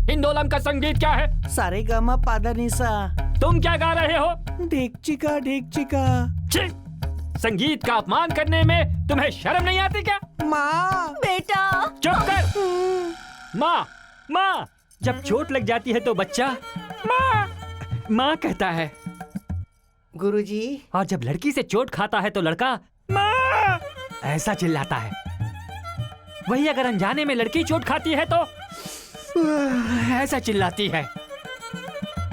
हिंदोलम का संगीत क्या है? सारे गामा पादा निसा। तुम क्या गा रहे हो? ढेक चिका ढेक चिका। छी! संगीत का अपमान करने में तुम्हें शर्म नहीं आती क्या? माँ। बेटा। चुप कर। माँ, माँ, जब चोट लग जाती है तो बच्चा माँ, माँ कहता है। गुरुजी। और जब लड़की से चोट खाता है तो लड़का माँ ऐसा चिल्लाता है। वही अगर अनजाने में लड़की चोट खाती है तो ऐसा चिल्लाती है।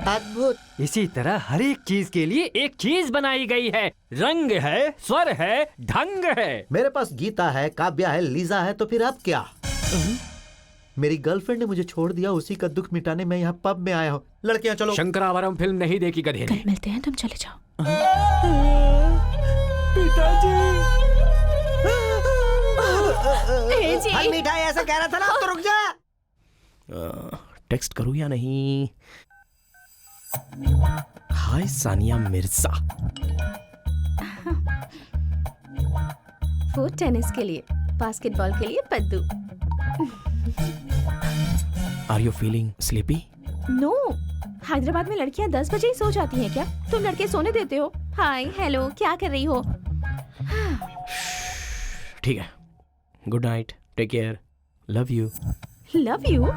अद्भुत। इसी तरह हर एक चीज के लिए एक चीज बनाई गई है। रंग है, स्वर है, ढंग है। मेरे पास गीता है, काव्या है, लीजा है, तो फिर अब क्या? मेरी गर्लफ्रेंड ने मुझे छोड़ दिया, उसी का दुख मिटाने मैं यहाँ पब में आया हूँ। लड़कियाँ चलो। शंकरावरम फिल्म नहीं देखी गधे ने। कल मिलते हैं, तुम चले जाओ। जी। मिठाई ऐसा कह रहा था ना, अब तो रुक जा। टेक्स्ट करूँ या नहीं? हाय सानिया मिर्जा। वो टेनिस के लिए, बास्केटबॉल के लिए Paddu. Are you feeling sleepy? No, Hyderabad में लड़कियां 10 बजे ही सो जाती हैं क्या? तुम लड़के सोने देते हो? हाय हेलो, क्या कर रही हो? ठीक है, good night, take care, love you. Love you?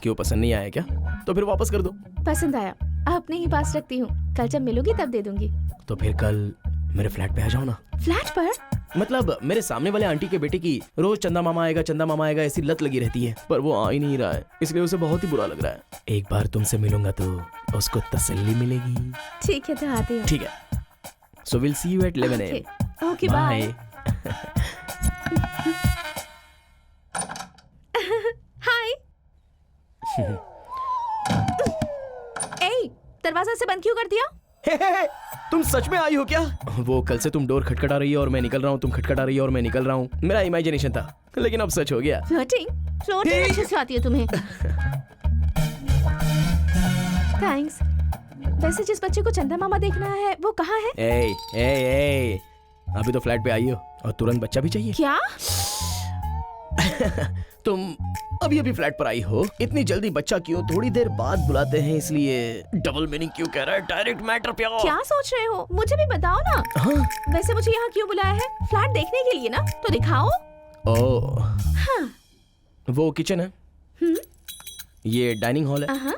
क्यों, पसंद नहीं आया क्या? तो फिर वापस कर दो। पसंद आया, अपने ही पास रखती हूँ, कल जब मिलोगी तब दे दूंगी। तो फिर कल मेरे फ्लैट पे आ जाओ ना। फ्लैट पर? मतलब मेरे सामने वाले आंटी के बेटे की रोज चंदा मामा आएगा ऐसी लत लगी रहती है, पर वो आ ही नहीं रहा है, इसलिए उसे बहुत ही बुरा लग रहा है। एक बार तुमसे मिलूंगा तो उसको तसल्ली मिलेगी। ठीक है, तो आती हूँ। ठीक है, so will see you at 11 AM. Okay, bye. Hi. ए, दरवाजा से बंद क्यों कर दिया? तुम सच में आई हो क्या? वो कल से तुम डोर खटखटा रही है और मैं निकल रहा हूँ, तुम खटखटा रही है और मैं निकल रहा हूँ। मेरा इमेजिनेशन था, लेकिन अब सच हो गया। फ्लर्टिंग अच्छे से आती है तुम्हें। थैंक्स। वैसे जिस बच्चे को चंदा मामा देखना है वो कहाँ है? ए, ए, ए, अभी तो फ्लैट पे आई हो और तुरंत बच्चा भी चाहिए क्या? तुम अभी अभी फ्लैट पर आई हो, इतनी जल्दी बच्चा क्यों? थोड़ी देर बाद बुलाते हैं, इसलिए डबल मीनिंग क्यों कह रहा है? डायरेक्ट मैटर पे आओ। क्या सोच रहे हो? मुझे भी बताओ ना। हाँ? वैसे मुझे यहाँ क्यों बुलाया है? फ्लैट देखने के लिए ना, तो दिखाओ। ओह, हाँ। वो किचन है, ये डाइनिंग हॉल है,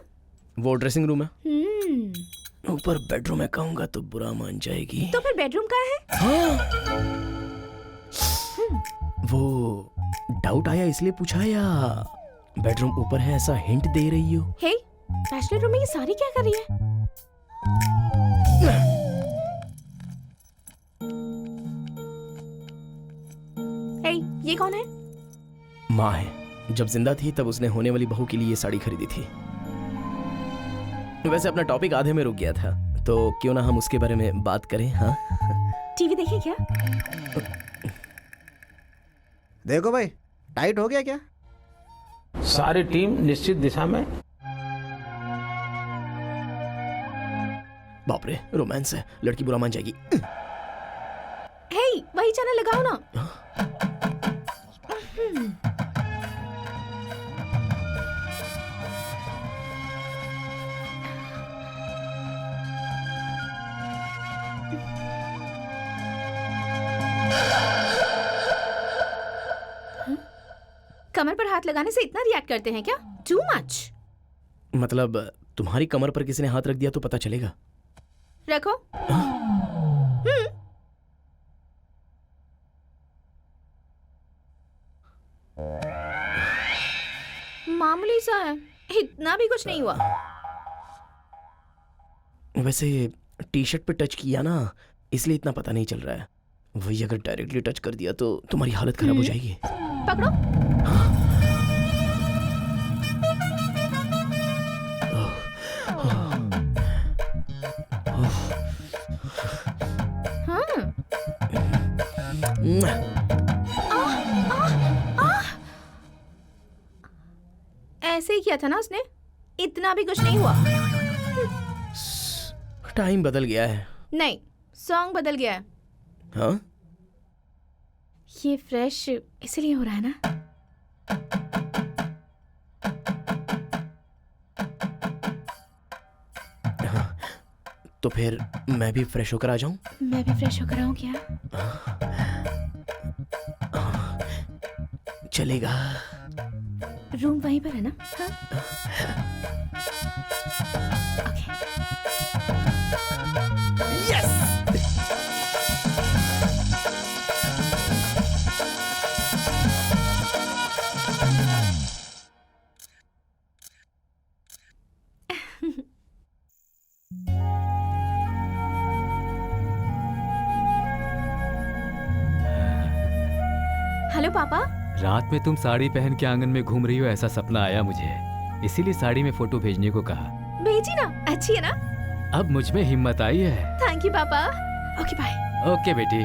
वो ड्रेसिंग रूम है, ऊपर बेडरूम है। कहूंगा तो बुरा मान जाएगी। तो फिर बेडरूम का है? वो डाउट आया इसलिए पूछा, या बेडरूम ऊपर है ऐसा हिंट दे रही हो? हे, बैचलर रूम में ये सारी क्या कर रही है? हे, ये कौन है? माँ है, जब जिंदा थी तब उसने होने वाली बहू के लिए ये साड़ी खरीदी थी। वैसे अपना टॉपिक आधे में रुक गया था, तो क्यों ना हम उसके बारे में बात करें। हाँ, टीवी देखे क्या? देखो भाई, टाइट हो गया क्या? सारी टीम निश्चित दिशा में। बाप रे, रोमांस है, लड़की बुरा मान जाएगी। हे, वही चैनल लगाओ ना। कमर पर हाथ लगाने से इतना रिएक्ट करते हैं क्या? Too much. मतलब तुम्हारी कमर पर किसी ने हाथ रख दिया तो पता चलेगा? रखो। मामूली सा है, इतना भी कुछ नहीं हुआ। वैसे टी शर्ट पे टच किया ना, इसलिए इतना पता नहीं चल रहा है। वही अगर डायरेक्टली टच कर दिया तो तुम्हारी हालत खराब हो जाएगी। पकड़ो। ऐसे ही किया था ना उसने, इतना भी कुछ नहीं हुआ। टाइम बदल गया है। नहीं, सॉन्ग बदल गया है। हाँ? ये फ्रेश इसलिए हो रहा है ना। तो फिर मैं भी फ्रेश होकर आ जाऊं? मैं भी फ्रेश होकर आऊं क्या? चलेगा। रूम वहीं पर है ना? हाँ? ओके। हेलो पापा। रात में तुम साड़ी पहन के आंगन में घूम रही हो, ऐसा सपना आया मुझे, इसीलिए साड़ी में फोटो भेजने को कहा। भेजी ना, अच्छी है ना? अब मुझ में हिम्मत आई है। थैंक यू पापा। Okay bye. ओके बेटी।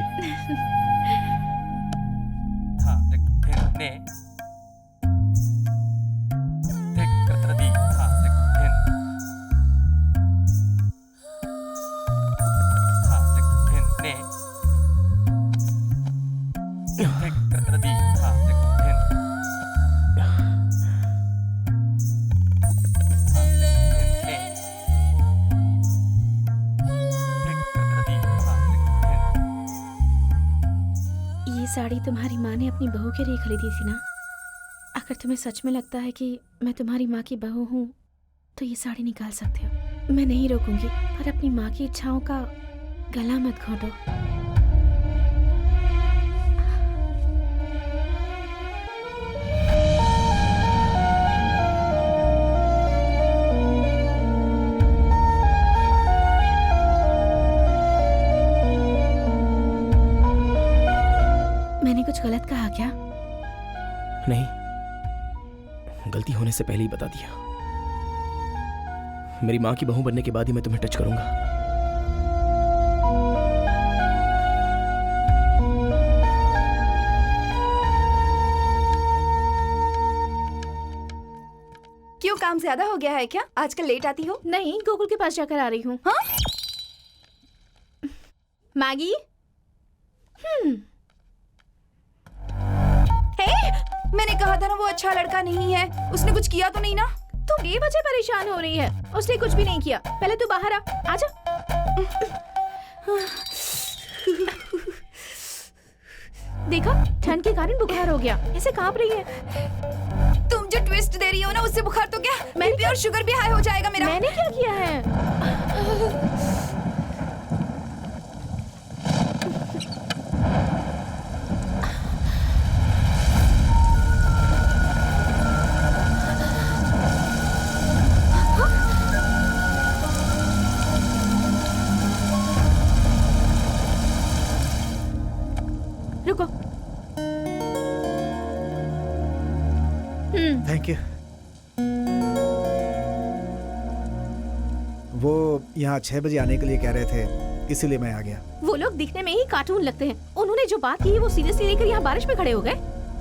साड़ी तुम्हारी माँ ने अपनी बहू के लिए खरीदी थी ना? अगर तुम्हें सच में लगता है कि मैं तुम्हारी माँ की बहू हूँ तो ये साड़ी निकाल सकते हो। मैं नहीं रोकूंगी, पर अपनी माँ की इच्छाओं का गला मत घोटो। मैंने कुछ गलत कहा क्या? नहीं, गलती होने से पहले ही बता दिया। मेरी माँ की बहू बनने के बाद ही मैं तुम्हें टच करूंगा। क्यों, काम ज्यादा हो गया है क्या? आजकल लेट आती हो? नहीं, गोकुल के पास जाकर आ रही हूँ। हाँ? मैगी? मैंने कहा था ना वो अच्छा लड़का नहीं है। उसने कुछ किया तो नहीं ना? तू बेवजह परेशान हो रही है। उसने कुछ भी नहीं किया। पहले तू बाहर आ। आजा। देखा, ठंड के कारण बुखार हो गया। ऐसे कांप रही है। तुम जो ट्विस्ट दे रही हो ना, उससे बुखार तो क्या, मैंने बीपी और शुगर भी हाई हो जाएगा मेरा। मैंने क्या किया है? रुको। Thank you. वो यहाँ 6 बजे आने के लिए कह रहे थे, इसीलिए मैं आ गया। वो लोग दिखने में ही कार्टून लगते हैं। उन्होंने जो बात की वो सीरियसली लेकर यहाँ बारिश में खड़े हो गए।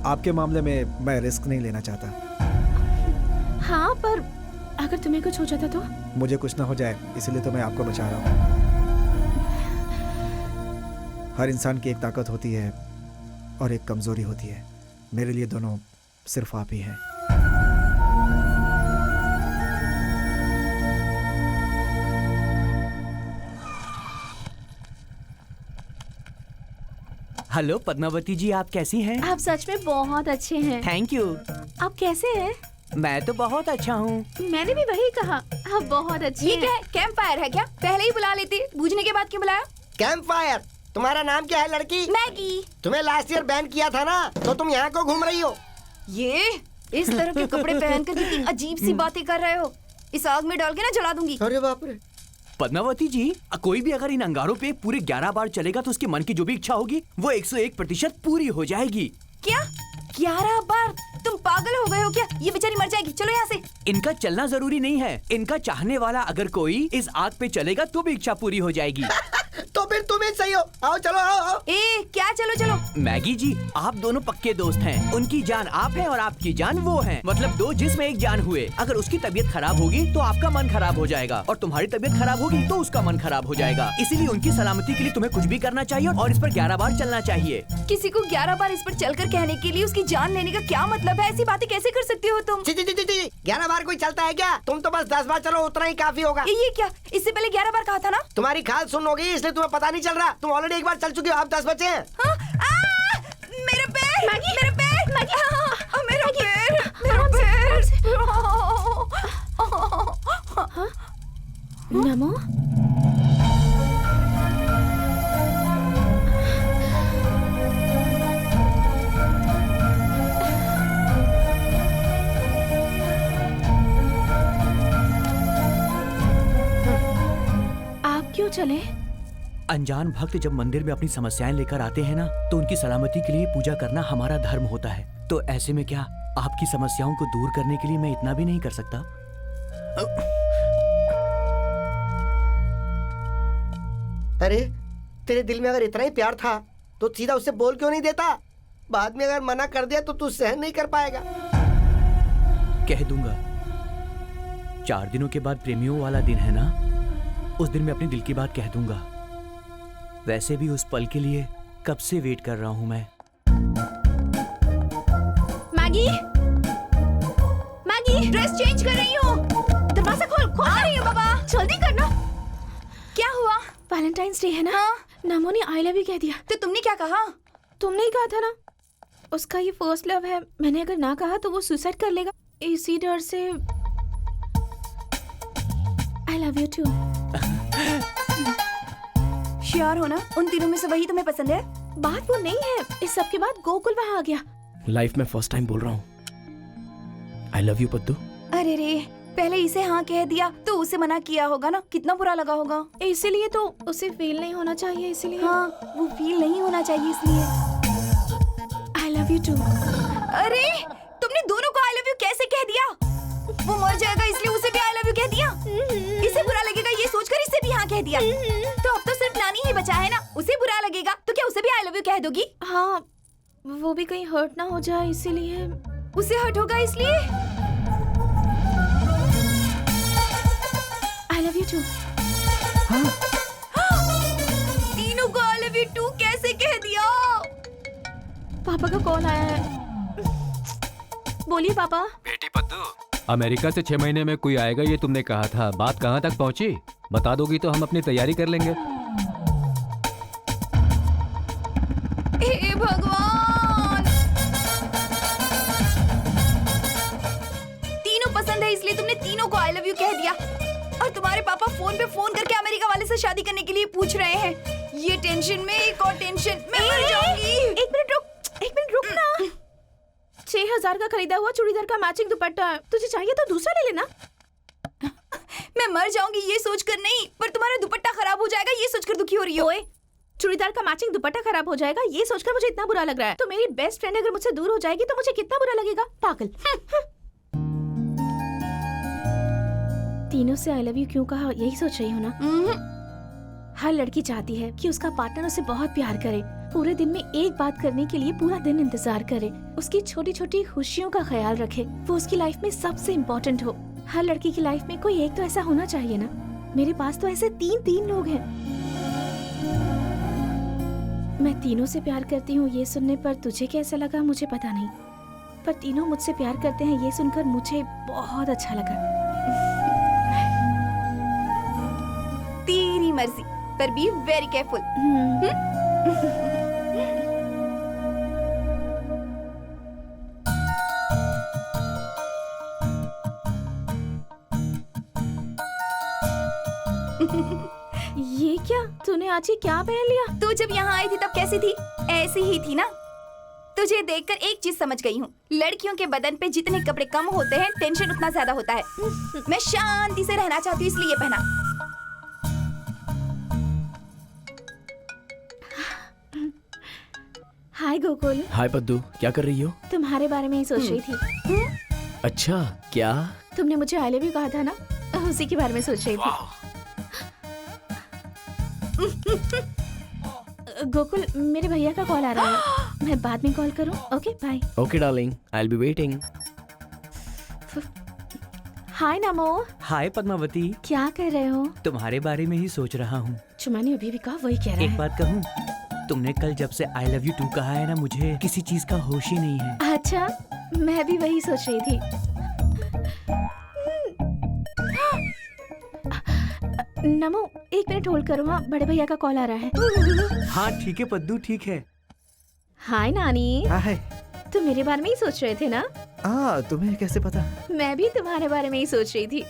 आपके मामले में मैं रिस्क नहीं लेना चाहता। हाँ, पर अगर तुम्हें कुछ हो जाता तो? मुझे कुछ ना हो जाए, इसलिए तो मैं आपको बचा रहा हूँ। हर इंसान की एक ताकत होती है और एक कमजोरी होती है। मेरे लिए दोनों सिर्फ आप ही हैं। हेलो पद्मावती जी, आप कैसी हैं? आप सच में बहुत अच्छे हैं। Thank you. आप कैसे हैं? मैं तो बहुत अच्छा हूँ। मैंने भी वही कहा, आप बहुत अच्छे ये हैं। क्या है? कैंप फायर है क्या? पहले ही बुला लेते, बूझने के बाद क्यों बुलाया? Camp fire. तुम्हारा नाम क्या है लड़की? मैगी। तुम्हें लास्ट ईयर बैन किया था ना, तो तुम यहाँ को घूम रही हो? ये इस तरह के कपड़े पहनकर कितनी अजीब सी बातें कर रहे हो। इस आग में डाल के ना जला दूंगी। अरे बाप रे। पद्मावती जी, कोई भी अगर इन अंगारों पे पूरे 11 बार चलेगा तो उसके मन की जो भी इच्छा होगी वो 101% पूरी हो जाएगी। क्या 11 बार? तुम पागल हो गए हो क्या? ये बेचारी मर जाएगी। चलो यहाँ से। इनका चलना जरूरी नहीं है, इनका चाहने वाला अगर कोई इस आग पे चलेगा तो भी इच्छा पूरी हो जाएगी। तो फिर तुम ही सही हो। आओ चलो आओ। ए क्या चलो चलो? मैगी जी, आप दोनों पक्के दोस्त हैं। उनकी जान आप हैं और आपकी जान वो हैं। मतलब दो जिस्म एक जान हुए। अगर उसकी तबीयत खराब होगी तो आपका मन खराब हो जाएगा और तुम्हारी तबीयत खराब होगी तो उसका मन खराब हो जाएगा। इसीलिए उनकी सलामती के लिए तुम्हें कुछ भी करना चाहिए और इस पर 11 बार चलना चाहिए। किसी को 11 बार इस पर चलकर कहने के लिए उसकी जान लेने का क्या मतलब है? ऐसी बातें कैसे कर सकती हो तुम? 11 बार कोई चलता है क्या? तुम तो बस 10 बार चलो, उतना ही काफी होगा। ये क्या? इससे पहले 11 बार कहा था ना? तुम्हारी खाल सुन हो गई इसलिए तुम्हें पता नहीं चल रहा। तुम ऑलरेडी एक बार चल चुकी हो, अब 10 बचे हैं। हाँ? मेरा पैर! मैगी! मेरा पैर! मैगी! मेरा पैर! मेरा पैर! नमो। आप क्यों चले? अनजान भक्त जब मंदिर में अपनी समस्याएं लेकर आते हैं ना, तो उनकी सलामती के लिए पूजा करना हमारा धर्म होता है। तो ऐसे में क्या आपकी समस्याओं को दूर करने के लिए मैं इतना भी नहीं कर सकता? अरे तेरे दिल में अगर इतना ही प्यार था तो सीधा उससे बोल क्यों नहीं देता? बाद में अगर मना कर दिया तो तू सहन नहीं कर पाएगा। कह दूंगा। 4 दिनों के बाद प्रेमियों वाला दिन है ना, उस दिन मैं अपने दिल की बात कह दूंगा। वैसे भी उस पल के लिए कब से वेट कर रहा हूं मैं। मैगी! मैगी! ड्रेस चेंज कर रही हूँ। दरवाजा खोल, खोल! आ रही हूँ बाबा। जल्दी करना। क्या हुआ? वैलेंटाइंस डे है ना? हाँ। नमो ने आई लव यू कह दिया। तो तुमने क्या कहा? तुमने ही कहा था ना, उसका ये फर्स्ट लव है। मैंने अगर ना कहा तो वो सुसाइड कर लेगा। इसी डर से I love you too. Sure हो ना? उन तीनों में से वही तुम्हें पसंद है? बात वो नहीं है, इस सब के बाद गोकुल वहाँ आ गया। लाइफ में फर्स्ट टाइम बोल रहा हूँ आई लव यू पद्दू। अरे रे, पहले इसे हाँ कह दिया तो उसे मना किया होगा ना, कितना बुरा लगा होगा। इसीलिए तो उसे फील नहीं होना चाहिए, इसीलिए। हाँ, वो फील नहीं होना चाहिए इसलिए। I love you too. अरे तुमने दोनों को आई लव यू कैसे कह दिया? वो मर जाएगा इसलिए उसे भी आई लव यू कह दिया? इसे बुरा लगेगा ये सोचकर इसे भी हाँ कह दिया। तो अब तो सिर्फ नानी ही बचा है ना, उसे बुरा लगेगा तो क्या उसे भी आई लव यू कह दोगी? हाँ, वो भी कहीं हर्ट ना हो जाए इसीलिए। उसे हर्ट होगा इसलिए? I love you too. तीनों को आई लव यू टू कैसे कह दिया? पापा का कॉल आया है। बोलिए पापा। बेटी पद्दू, अमेरिका से 6 महीने में कोई आएगा ये तुमने कहा था, बात कहाँ तक पहुँची? बता दोगी तो हम अपनी तैयारी कर लेंगे। हे भगवान! तीनों पसंद है इसलिए तुमने तीनों को आई लव यू कह दिया और तुम्हारे पापा फोन पे फोन करके अमेरिका वाले से शादी करने के लिए पूछ रहे हैं। ये टेंशन में एक और टेंशन, मैं मर जाऊंगी। एक मिनट रुक ना। 6000 का खरीदा हुआ चूड़ीदार का मैचिंग दुपट्टा है, तुझे चाहिए तो दूसरा ले लेना। मैं मर जाऊंगी ये सोचकर नहीं, पर तुम्हारा दुपट्टा खराब हो जाएगा ये सोचकर दुखी हो रही हो। ओए, चूड़ीदार का मैचिंग दुपट्टा खराब हो जाएगा ये सोचकर मुझे इतना बुरा लग रहा है, तो मेरी बेस्ट फ्रेंड अगर मुझसे दूर हो जाएगी तो मुझे कितना बुरा लगेगा। पागल। तीनों से आई लव यू क्यों कहा यही सोच रही हो ना? हर लड़की चाहती है कि उसका पार्टनर उसे बहुत प्यार करे, पूरे दिन में एक बात करने के लिए पूरा दिन इंतजार करे, उसकी छोटी छोटी खुशियों का ख्याल रखे, वो उसकी लाइफ में सबसे इम्पोर्टेंट हो। हर लड़की की लाइफ में कोई एक तो ऐसा होना चाहिए ना। मेरे पास तो ऐसे 3 लोग हैं। मैं तीनों से प्यार करती हूँ ये सुनने पर तुझे कैसा लगा मुझे पता नहीं, पर तीनों मुझसे प्यार करते हैं ये सुनकर मुझे बहुत अच्छा लगा। तेरी मर्जी, पर बी वेरी केयरफुल। आज ये क्या पहन लिया? तू जब यहाँ आई थी तब कैसी थी? ऐसी ही थी ना। तुझे देखकर एक चीज समझ गई हूँ, लड़कियों के बदन पे जितने कपड़े कम होते हैं टेंशन उतना ज्यादा होता है। मैं शांति से रहना चाहती हूँ इसलिए ये पहना। हाय गोकुल। हाय पद्दू, क्या कर रही हो? तुम्हारे बारे में ही सोच रही थी। अच्छा, क्या? तुमने मुझे आई लव यू कहा था ना, उसी के बारे में सोच रही थी। गोकुल, मेरे भैया का कॉल आ रहा है, मैं बाद में कॉल करूं? Okay bye. Okay darling, I will be waiting. Hi Namo. Hi Padmavati, क्या कर रहे हो? तुम्हारे बारे में ही सोच रहा हूँ। जो मैंने अभी भी कहा वही कह रहा एक है। बात कहूँ, तुमने कल जब से आई लव यू टू कहा है ना, मुझे किसी चीज का होश ही नहीं है। अच्छा, मैं भी वही सोच रही थी। नमो, एक मिनट होल्ड करो। हाँ, बड़े भैया का कॉल आ रहा है। हाँ ठीक है पद्दू, ठीक है। हाय नानी। हाय। तुम मेरे बारे में ही सोच रहे थे ना? हाँ, तुम्हें कैसे पता? मैं भी तुम्हारे बारे में ही सोच रही थी।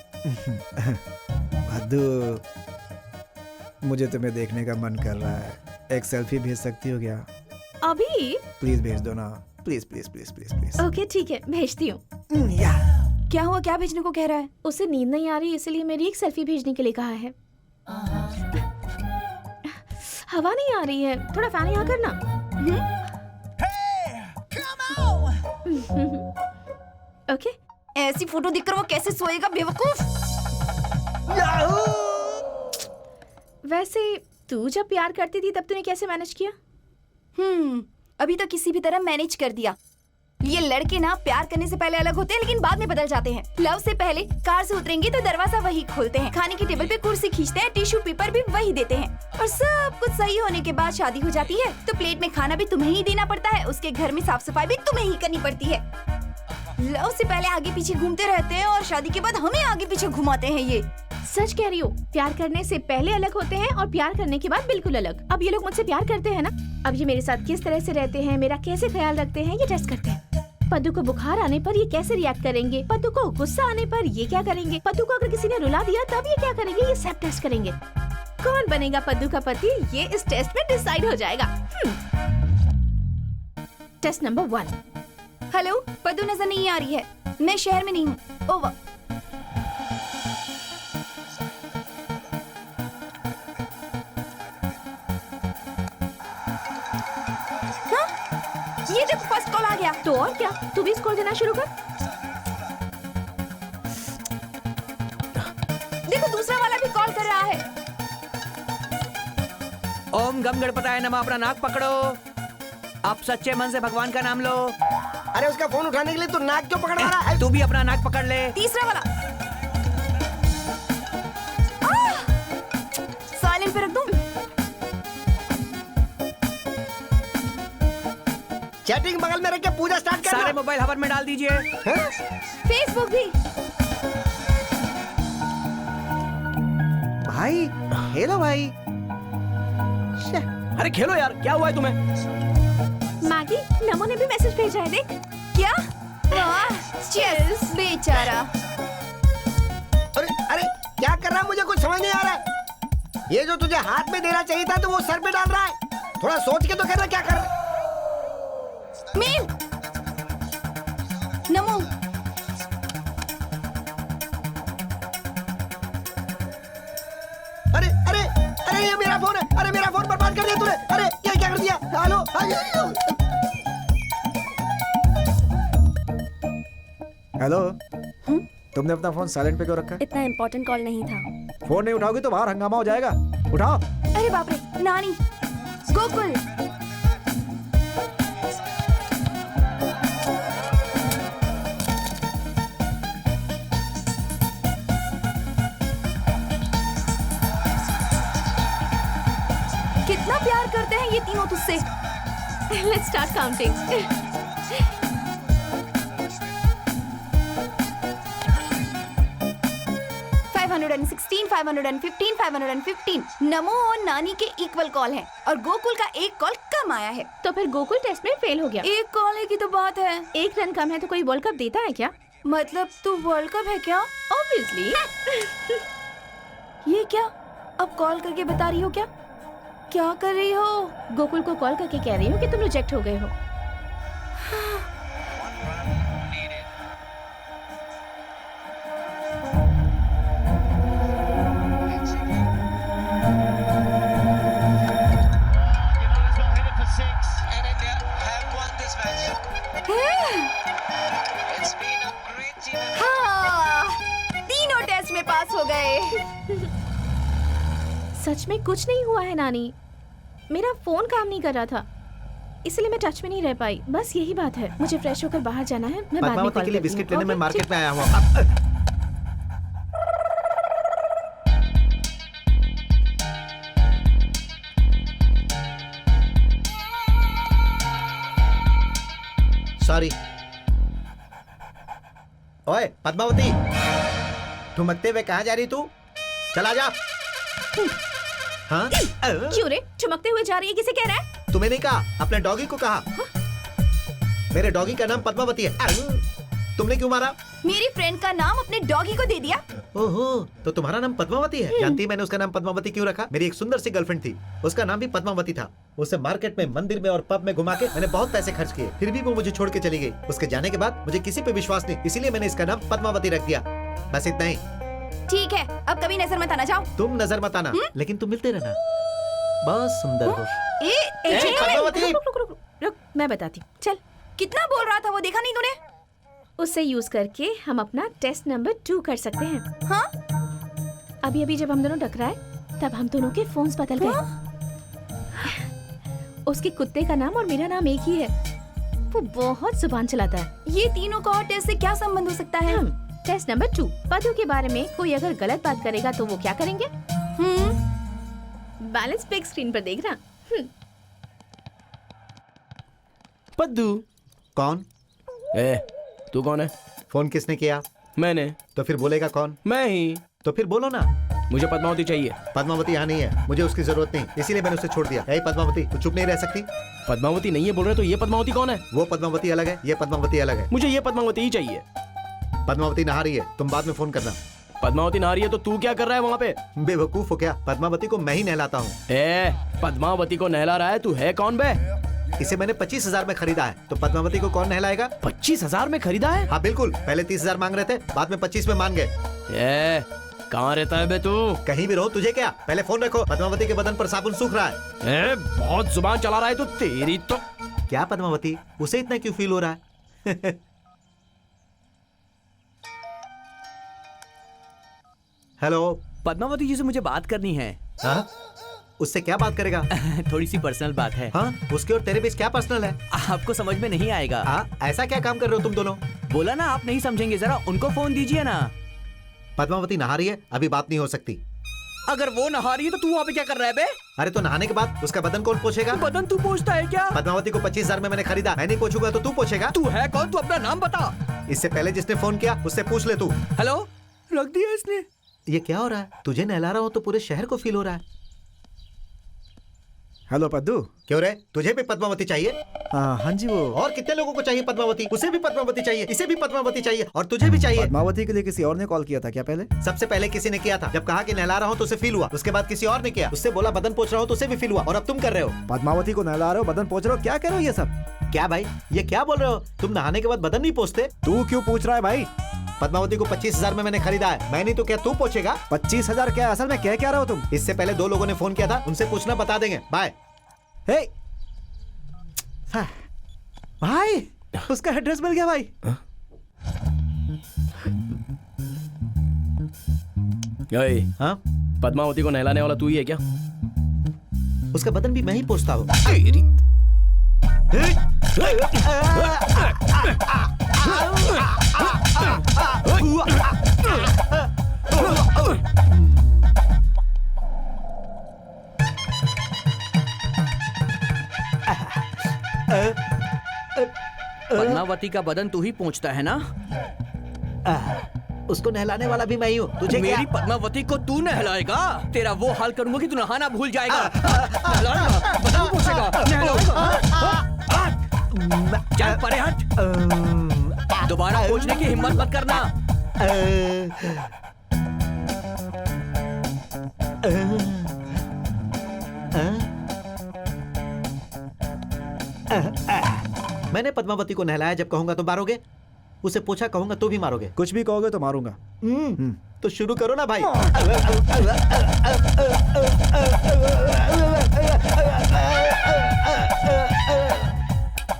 भद्दू, मुझे तुम्हें देखने का मन कर रहा है। एक सेल्फी भेज सकती हो क्या? अभी? प्लीज भेज दो ना, please please please please please. Okay ठीक है, भेजती हूँ। क्या हुआ? क्या भेजने को कह रहा है? उसे नींद नहीं आ रही, इसलिए मेरी एक सेल्फी भेजने के लिए कहा है। हवा नहीं आ रही है, थोड़ा फैन यहाँ करना। ओके। ऐसी फोटो देखकर वो कैसे सोएगा बेवकूफ? वैसे तू जब प्यार करती थी तब तूने कैसे मैनेज किया? अभी तो किसी भी तरह मैनेज कर दिया। ये लड़के ना प्यार करने से पहले अलग होते हैं लेकिन बाद में बदल जाते हैं। लव से पहले कार से उतरेंगे तो दरवाजा वही खोलते हैं, खाने की टेबल पे कुर्सी खींचते हैं, टिश्यू पेपर भी वही देते हैं, और सब कुछ सही होने के बाद शादी हो जाती है तो प्लेट में खाना भी तुम्हें ही देना पड़ता है, उसके घर में साफ सफाई भी तुम्हें ही करनी पड़ती है। लव से पहले आगे पीछे घूमते रहते हैं और शादी के बाद हमें आगे पीछे घुमाते हैं। ये सच कह रही हो, प्यार करने से पहले अलग होते हैं और प्यार करने के बाद बिल्कुल अलग। अब ये लोग मुझसे प्यार करते हैं ना, अब ये मेरे साथ किस तरह से रहते हैं, मेरा कैसे ख्याल रखते हैं, ये टेस्ट करते हैं। पद्दू को बुखार आने पर ये कैसे रिएक्ट करेंगे, पद्दू को गुस्सा आने पर ये क्या करेंगे, पद्दू को अगर किसी ने रुला दिया तब ये क्या करेंगे, ये सब टेस्ट करेंगे। कौन बनेगा पद्दू का पति, ये इस टेस्ट में डिसाइड हो जाएगा। Test number 1। हेलो, पद्दू नजर नहीं आ रही है, मैं शहर में नहीं हूँ। ओवर। ये देखो फर्स्ट कॉल आ गया। तो और क्या, तू भी स्कोर देना शुरू कर। देखो दूसरा वाला भी कॉल कर रहा है। ओम गम गणपताय नमः, अपना नाक पकड़ो। आप सच्चे मन से भगवान का नाम लो। अरे उसका फोन उठाने के लिए तू नाक क्यों पकड़ा रहा है? तू भी अपना नाक पकड़ ले। तीसरा वाला साइलेंट पे रख दूं? चैटिंग बगल में रख के पूजा स्टार्ट कर। सारे मोबाइल हवा में डाल दीजिए। फेसबुक भी। भाई, हेलो भाई। अरे खेलो यार, क्या हुआ है तुम्हें? मैगी, नमो ने भी मैसेज भेजा है, देख। क्या? वाह, चीयर्स बेचारा। अरे अरे क्या कर रहा है, मुझे कुछ समझ नहीं आ रहा है। ये जो तुझे हाथ में देना चाहिए था तो वो सर पे डाल रहा है। थोड़ा सोच के तो करना, क्या कर रहा है? मेल। नमो। अरे अरे अरे ये मेरा फोन है। अरे मेरा फोन बर्बाद कर दिया तूने। अरे ये क्या कर दिया? हेलो। हेलो। तुमने अपना फोन साइलेंट पे क्यों रखा है? इतना इम्पोर्टेंट कॉल नहीं था। फोन नहीं उठाओगी तो बाहर हंगामा हो जाएगा। उठाओ। अरे बाप रे, नानी। गोकुल। कितना प्यार करते हैं ये तीनों तुझसे। Let's start counting. 516, 515, 515। नमो और नानी के इक्वल कॉल हैं और गोकुल का एक कॉल कम आया है। तो फिर गोकुल टेस्ट में फेल हो गया। एक कॉल की तो बात है। एक रन कम है तो कोई वर्ल्ड कप देता है क्या? मतलब तू वर्ल्ड कप है क्या? Obviously. ये क्या? अब कॉल करके बता रही हो क्या? क्या कर रही हो? गोकुल को कॉल करके कह रही हूँ कि तुम रिजेक्ट हो गए हो। हाँ, तीनों टेस्ट में पास हो गए। सच में कुछ नहीं हुआ है नानी, मेरा फोन काम नहीं कर रहा था, इसलिए मैं टच में नहीं रह पाई। बस यही बात है। मुझे फ्रेश होकर बाहर जाना है, मैं बाद में पद्मावती कॉल के लिए करती बिस्किट हूँ। लेने मैं ओके, मार्केट ठीक। में आया हूँ। सॉरी। ओए पद्मावती, ठुमकते हुए कहाँ जा रही तू? चला जा। हाँ? क्यों रे, चमकते हुए जा रही है, किसे कह रहा है? तुम्हें नहीं कहा, अपने डॉगी को कहा। मेरे डॉगी का नाम पद्मावती है। तुमने क्यों मारा? मेरी फ्रेंड का नाम अपने डॉगी को दे दिया। ओहो, तो तुम्हारा नाम पद्मावती है? जानती है मैंने उसका नाम पद्मावती क्यों रखा? मेरी एक सुंदर सी गर्लफ्रेंड थी, उसका नाम भी पद्मावती था। उसे मार्केट में, मंदिर में और पब में घुमा के मैंने बहुत पैसे खर्च किए, फिर भी वो मुझे छोड़ के चली गई। उसके जाने के बाद मुझे किसी पे विश्वास नहीं, इसीलिए मैंने इसका नाम पद्मावती रख दिया। बस इतना ही। ठीक है, अब कभी नजर मत आना, जाओ। तुम नजर मत आना, लेकिन तुम मिलते रहना। बहुत सुंदर हो। पद्मावती! रुक, मैं बताती हूँ। चल, कितना बोल रहा था वो, देखा नहीं तूने? उससे यूज करके हम अपना टेस्ट नंबर 2 कर सकते हैं। हाँ? अभी अभी जब हम दोनों टकराए, तब हम दोनों के फोन्स बदल गए। उसके कुत्ते का नाम और मेरा नाम एक ही है। वो बहुत जुबान चलाता है। ये तीनों का और टेस्ट से क्या संबंध हो सकता है? टेस्ट नंबर 2, पदू के बारे में कोई अगर गलत बात करेगा तो वो क्या करेंगे? बैलेंस बिग स्क्रीन पर देखना। पद्दू। कौन? तू कौन है? फोन किसने किया? मैंने। तो फिर बोलेगा कौन? मैं ही। तो फिर बोलो ना। मुझे पद्मावती चाहिए। पद्मावती यहाँ नहीं है, मुझे उसकी जरूरत नहीं, इसीलिए मैंने उसे छोड़ दिया। पद्मावती, तू चुप नहीं रह सकती? पद्मावती नहीं है बोल रहे तो ये पद्मावती कौन है? वो पद्मावती अलग है, ये पद्मावती अलग है। मुझे ये पद्मावती ही चाहिए। पद्मावती नहा रही है, तुम बाद में फोन करना। पद्मावती नहा रही है तो तू क्या कर रहा है वहाँ पे? बेवकूफ हो क्या? पद्मावती को मैं ही नहलाता हूँ। पद्मावती को नहला रहा है, तू है कौन बे? इसे मैंने 25,000 में खरीदा है, तो पद्मावती को कौन नहलाएगा? 25,000 में खरीदा है? हाँ बिल्कुल, पहले 30,000 मांग रहे थे, बाद में 25 में मान गए। कहाँ रहता है बे तू? कहीं भी रहो, तुझे क्या? पहले फोन रखो। पद्मावती के बदन पर साबुन सूख रहा है। बहुत जुबान चला रहा है तू, तेरी तो। क्या पद्मावती, उसे इतना क्यों फील हो रहा है? हेलो, पद्मावती जी से मुझे बात करनी है। हाँ? उससे क्या बात करेगा? थोड़ी सी पर्सनल बात है। हाँ? उसके और तेरे बीच क्या पर्सनल है? आपको समझ में नहीं आएगा। हाँ? ऐसा क्या काम कर रहे हो तुम दोनों? बोला ना आप नहीं समझेंगे, जरा उनको फोन दीजिए ना। पद्मावती नहा रही है, अभी बात नहीं हो सकती। अगर वो नहा रही है तो तू वहाँ पे क्या कर रहा है बे? अरे तो नहाने के बाद उसका बदन कौन पोछेगा? बदन तू पोछता है क्या? पद्मावती को 25,000 में मैंने खरीदा, मैं नहीं पोछूंगा तो तू पोछेगा? तू है कौन? तू अपना नाम बता। इससे पहले जिसने फोन किया उससे पूछ ले तू। हेलो, रख दिया इसने। ये क्या हो रहा है? तुझे नहला रहा हूँ तो पूरे शहर को फील हो रहा है। हेलो पद्दू। क्यों रे, तुझे भी पद्मावती चाहिए? हाँ जी, वो और कितने लोगों को चाहिए पद्मावती? उसे भी पद्मावती चाहिए, इसे भी पद्मावती चाहिए, और तुझे भी चाहिए। पद्मावती के लिए किसी और ने कॉल किया था क्या पहले? सबसे पहले किसी ने किया था, जब कहा कि नहला रहा हूँ तो उसे फील हुआ। उसके बाद किसी और ने किया, उससे बोला बदन पोछ रहा हूँ तो उसे भी फील हुआ, और अब तुम कर रहे हो। पद्मावती को नहला रहे हो, बदन पोछ रहे हो, क्या कर रहे हो ये सब? क्या भाई, ये क्या बोल रहे हो? तुम नहाने के बाद बदन नहीं पोछते? तू क्यों पूछ रहा है भाई? पद्मावती को 25,000 में मैंने खरीदा है, मैं नहीं तो क्या तू पोछेगा? 25,000 क्या? असल में क्या रहे हो तुम? इससे पहले 2 लोगों ने फोन किया था, उनसे पूछना, बता देंगे। बाय। भाई, उसका एड्रेस मिल गया भाई। हाँ? पद्मावती को नहलाने वाला तू ही है क्या? उसका बदन भी मैं ही पोछता हूँ। पद्मावती का बदन तू ही पोंछता है ना? उसको नहलाने वाला भी मैं ही हूँ, तुझे क्या? मेरी पद्मावती को तू नहलाएगा? तेरा वो हाल करूंगा कि तू नहाना भूल जाएगा। नहलाएगा, बदन पोंछेगा, नहलाएगा। चल परे हट। दोबारा पोंछने की हिम्मत मत करना। मैंने पद्मावती को नहलाया, जब कहूंगा तो मारोगे, उसे पूछा कहूंगा तो भी मारोगे। कुछ भी कहोगे तो मारूंगा। तो शुरू करो ना भाई।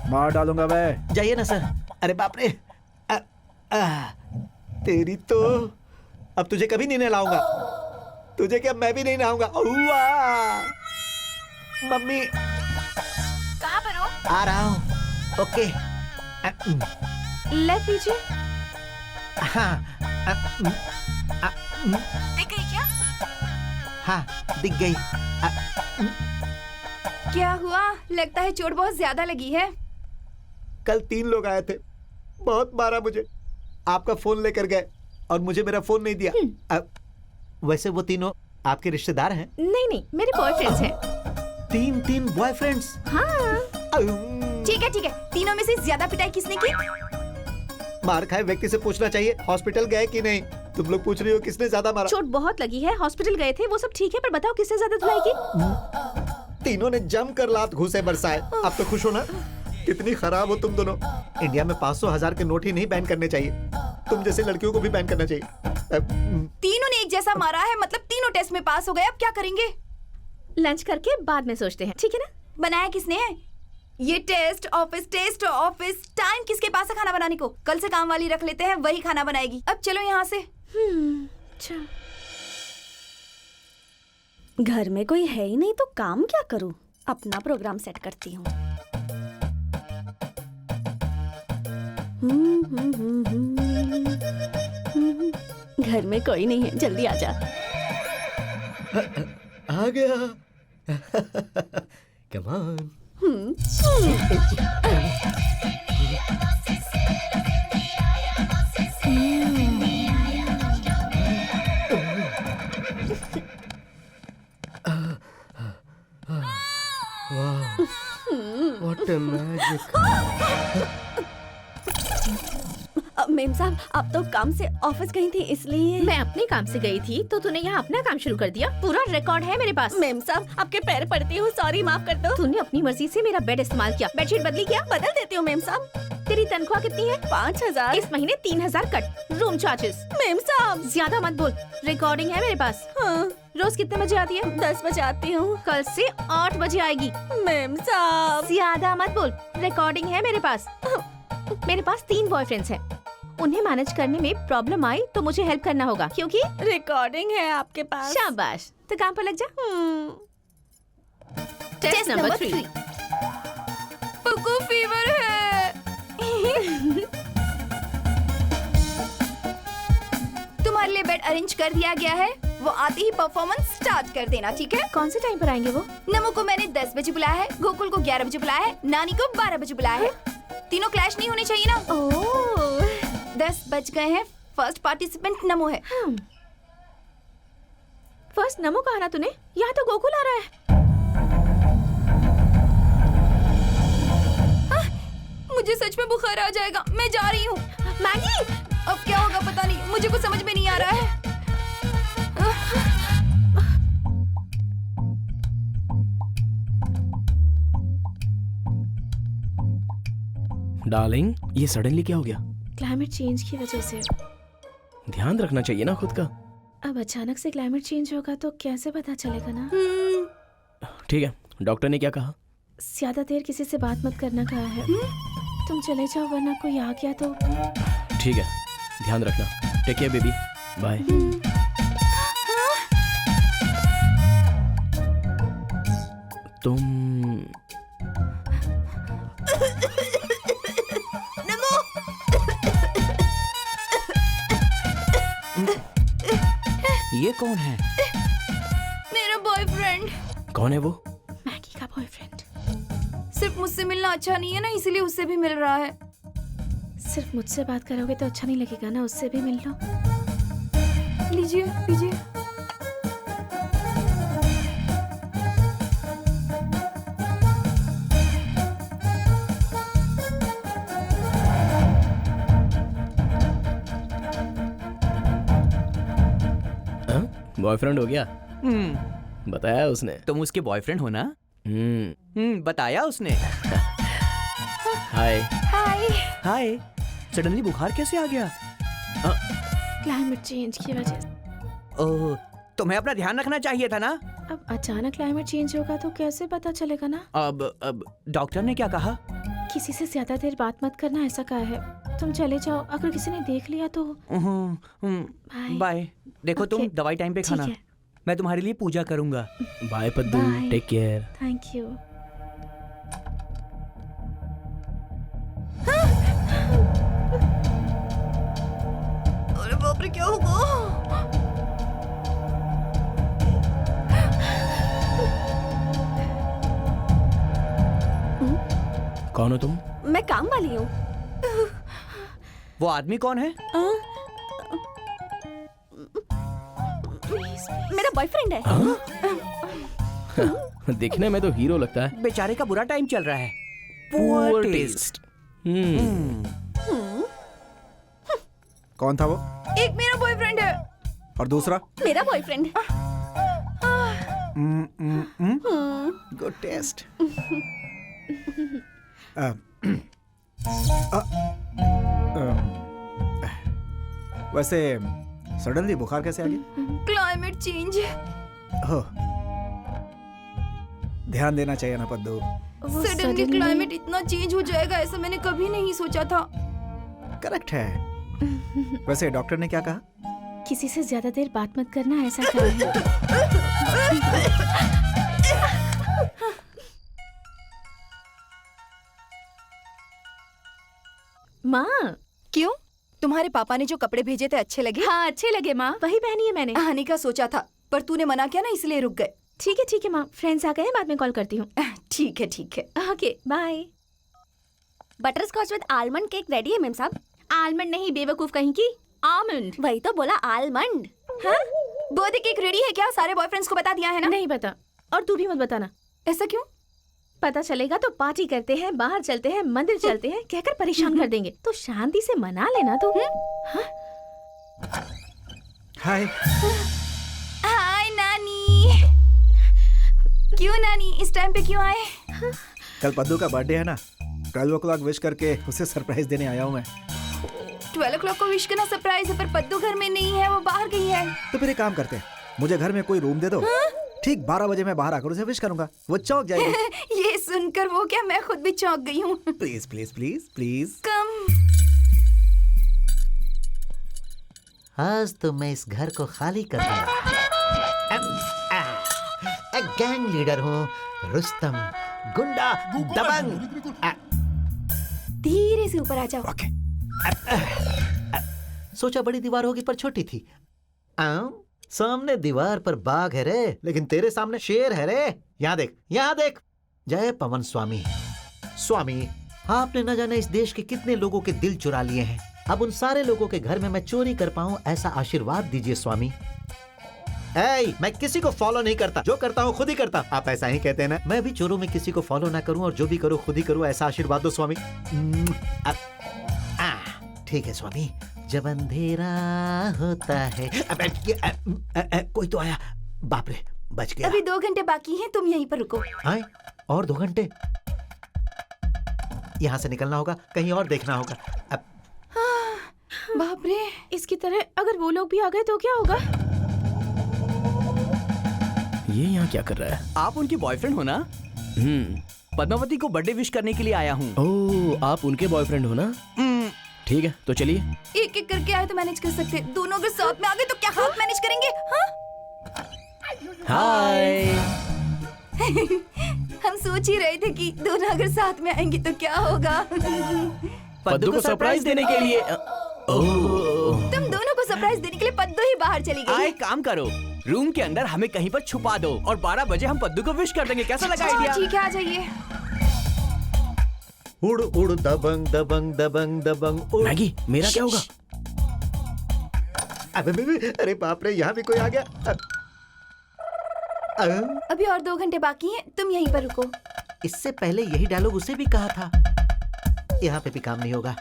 मार डालूंगा मैं। जाइए ना सर। अरे बाप रे, तेरी तो, अब तुझे कभी नहीं नहलाऊंगा। तुझे क्या, मैं भी नहीं नहाऊंगा। मम्मी कहाँ पर हो? आ रहा हूँ। ओके। ले पीछे। हाँ। दिख गई क्या? हाँ दिख गई। क्या हुआ? लगता है चोट बहुत ज्यादा लगी है। कल 3 लोग आए थे, बहुत मारा मुझे। आपका फोन लेकर गए और मुझे मेरा फोन नहीं दिया। वैसे वो तीनों आपके रिश्तेदार हैं? नहीं नहीं, मेरे बॉयफ्रेंड्स हैं। 3 बॉयफ्रेंड्स? हाँ। ठीक है, तीनों में से ज्यादा पिटाई किसने की? मार खाए व्यक्ति से पूछना चाहिए हॉस्पिटल गए कि नहीं। तुम लोग पूछ रही हो किसने ज्यादा मारा। चोट बहुत लगी है, हॉस्पिटल गए थे, वो सब ठीक है, पर बताओ किससे ज्यादा धुलाई की? तीनों ने जमकर लात घूसे बरसाए। आप तो खुश हो ना? कितनी खराब हो तुम दोनों। इंडिया में 500,000 के नोट ही नहीं बैन करने चाहिए, तुम जैसे लड़कियों को भी बैन करना चाहिए। तीनों ने एक जैसा मारा है, मतलब तीनों टेस्ट में पास हो गए। अब क्या करेंगे? लंच करके बाद में सोचते हैं, ठीक है ना? बनाया किसने है? ये टेस्ट ऑफिस टाइम किसके पास है खाना बनाने को? कल से काम वाली रख लेते हैं, वही खाना बनाएगी। अब चलो यहाँ से। घर में कोई है ही नहीं तो काम क्या करूं? अपना प्रोग्राम सेट करती हूँ। घर में कोई नहीं है, जल्दी आ जा। आ गया। Come on. What a magic. Ma'am साहब, आप तो काम से ऑफिस गई थी, इसलिए। मैं अपने काम से गई थी तो तूने यहाँ अपना काम शुरू कर दिया। पूरा रिकॉर्ड है मेरे पास। मेम साहब, आपके पैर पड़ती हूँ, सॉरी, माफ कर दो। तूने अपनी मर्जी से मेरा बेड इस्तेमाल किया। बेडशीट बदली क्या? बदल देती हूँ मेम साहब। तेरी तनख्वाह कितनी है? 5,000। इस महीने 3,000 कट। Room charges. मेम साहब ज्यादा मत बोल, रिकॉर्डिंग है मेरे पास। हाँ। रोज कितने बजे आती है? 10 बजे आती हूँ। कल से 8 बजे आएगी। मेम साहब ज्यादा मत बोल, रिकॉर्डिंग है मेरे पास। मेरे पास 3 बॉयफ्रेंड्स हैं। उन्हें मैनेज करने में प्रॉब्लम आई तो मुझे हेल्प करना होगा, क्योंकि रिकॉर्डिंग है आपके पास। शाबाश, तो काम पर लग जा। Test number 3। पुक्कू फीवर है। तुम्हारे लिए बेड अरेंज कर दिया गया है, वो आते ही परफॉर्मेंस स्टार्ट कर देना, ठीक है? कौन से टाइम पर आएंगे वो? नमो को मैंने 10 बजे बुलाया है, गोकुल को 11 बजे बुलाया है, नानी को 12 बजे बुलाया है। तीनों क्लैश नहीं होने चाहिए ना। ओह 10 बज गए हैं। फर्स्ट पार्टिसिपेंट नमो है। फर्स्ट नमो कहा ना तूने? यहाँ तो गोकुल आ रहा है। मुझे सच में बुखार आ जाएगा, मैं जा रही हूँ। मैगी, अब क्या होगा पता नहीं, मुझे कुछ समझ में नहीं आ रहा है। डार्लिंग, ये सडनली क्या हो गया? क्लाइमेट चेंज की वजह से। ध्यान रखना चाहिए ना खुद का। अब अचानक से क्लाइमेट चेंज होगा तो कैसे पता चलेगा ना? ठीक है, डॉक्टर ने क्या कहा? ज्यादा देर किसी से बात मत करना कहा है। तुम चले जाओ वरना कोई आ गया तो। ठीक है, ध्यान रखना। Take care baby, bye. तुम ये कौन है? मेरा बॉयफ्रेंड। कौन है वो? मैगी का बॉयफ्रेंड। सिर्फ मुझसे मिलना अच्छा नहीं है ना, इसीलिए उससे भी मिल रहा है। सिर्फ मुझसे बात करोगे तो अच्छा नहीं लगेगा ना, उससे भी मिल लो। लीजिए लीजिए। बॉयफ्रेंड हो गया? बताया उसने? तुम उसके बॉयफ्रेंड हो ना? बताया उसने। हाय। हाय। हाय, सडनली बुखार कैसे आ गया? क्लाइमेट चेंज की वजह से। ओह, तुम्हें अपना ध्यान रखना चाहिए था ना। अब अचानक क्लाइमेट चेंज होगा तो कैसे पता चलेगा ना। अब डॉक्टर ने क्या कहा? किसी से ज्यादा देर बात मत करना, ऐसा कहा है। तुम चले जाओ, अगर किसी ने देख लिया तो। बाय। देखो तुम दवाई टाइम पे ठीक खाना। है। मैं तुम्हारे लिए पूजा करूंगा। Bye Paddu, Bye. Take care. Thank you. अरे बाप रे, क्या होगा? कौन हो तुम? मैं काम वाली हूँ। वो आदमी कौन है? मेरा बॉयफ्रेंड है। दिखने में तो हीरो लगता है। बेचारे का बुरा टाइम चल रहा है। Poor taste. कौन था वो? एक मेरा बॉयफ्रेंड है। और दूसरा? मेरा बॉयफ्रेंड। Good taste. वैसे सडनली बुखार कैसे आ गया? Climate change. हो, ध्यान देना चाहिए ना पद्दू। सडनली क्लाइमेट इतना चेंज हो जाएगा ऐसा मैंने कभी नहीं सोचा था। करेक्ट है। वैसे डॉक्टर ने क्या कहा? किसी से ज्यादा देर बात मत करना, ऐसा कहा है। माँ। क्यों? तुम्हारे पापा ने जो कपड़े भेजे थे अच्छे लगे? हाँ अच्छे लगे माँ, वही पहनी है मैंने। आने का सोचा था पर तूने मना किया ना, इसलिए रुक गए। ठीक है माँ, फ्रेंड्स आ गए हैं, बाद में कॉल करती हूँ। ठीक है। Okay bye. Butter scotch with almond cake ready है मेम साहब। आलमंड नहीं बेवकूफ कहीं की, आलमंड। वही तो बोला, आलमंड। हाँ? बर्थडे केक रेडी है क्या? सारे बॉयफ्रेंड्स को बता दिया है ना? नहीं पता, और तू भी मत बताना। ऐसा क्यों? पता चलेगा तो पार्टी करते हैं, बाहर चलते हैं, मंदिर चलते हैं, कहकर परेशान कर देंगे। तो शांति से मना लेना तू। हाय। हाय नानी। क्यों नानी, इस टाइम पे क्यों आए? कल पद्दू का बर्थडे है ना, 12 o'clock विश करके उसे सरप्राइज देने आया हूँ मैं। 12 o'clock को विश करना सरप्राइज है, पर पद्दू घर में नहीं है, वो बाहर गई है। तो फिर एक काम करते हैं, मुझे घर में कोई रूम दे दो। ठीक 12 बजे मैं बाहर आकर उसे विश करूंगा, वो चौंक जाएगी। ये सुनकर वो क्या, मैं खुद भी चौंक गई हूँ। Please please please please come. आज तो मैं इस घर को खाली कर दूंगा। गैंग लीडर हूँ, रुस्तम, गुंडा, दबंग। धीरे से ऊपर आ जाओ। सोचा बड़ी दीवार होगी पर छोटी थी। सामने दीवार पर बाघ है रे, लेकिन तेरे सामने शेर है रे। यहाँ देख। जय पवन स्वामी। स्वामी, आपने न जाने इस देश के कितने लोगों के दिल चुरा लिए हैं। अब उन सारे लोगों के घर में मैं चोरी कर पाऊं, ऐसा आशीर्वाद दीजिए स्वामी। मैं किसी को फॉलो नहीं करता, जो करता हूँ खुद ही करता। आप ऐसा ही कहते हैं ना। मैं भी चोरों में किसी को फॉलो ना करूं और जो भी करूं खुद ही करूं, ऐसा आशीर्वाद दो स्वामी। ठीक है स्वामी। जब अंधेरा होता है। कोई तो आया, बाप रे, बच गया। अभी 2 घंटे बाकी हैं, तुम यहीं पर रुको। और 2 घंटे? यहाँ से निकलना होगा, कहीं और देखना होगा। बाप रे, इसकी तरह अगर वो लोग भी आ गए तो क्या होगा? ये यहाँ क्या कर रहा है? आप उनकी बॉयफ्रेंड हो ना? पद्मावती को बर्थडे विश करने के लिए आया हूँ। ओह, आप उनके बॉयफ्रेंड हो ना? ठीक है, तो चलिए। एक एक करके आए तो मैनेज कर सकते, दोनों अगर साथ में आ गए तो क्या हाथ मैनेज करेंगे? हाय। हम सोच ही रहे थे कि दोनों अगर साथ में आएंगे तो क्या होगा। पद्दू को सरप्राइज देने के लिए। तुम दोनों को सरप्राइज देने के लिए पद्दू ही बाहर चली गई। एक काम करो, रूम के अंदर हमें कहीं पर छुपा दो और 12 बजे हम पद्दू को विश कर देंगे। कैसा लगा आइडिया? ठीक है, आ जाइए। उड़ उड़ दबंग दबंग दबंग दबंग उड़। मैगी, मेरा क्या होगा? अरे बाप रे, यहाँ भी कोई आ गया। अभी और 2 घंटे बाकी हैं, तुम यहीं पर रुको। इससे पहले यही डायलॉग उसे भी कहा था। यहाँ पे भी काम नहीं होगा।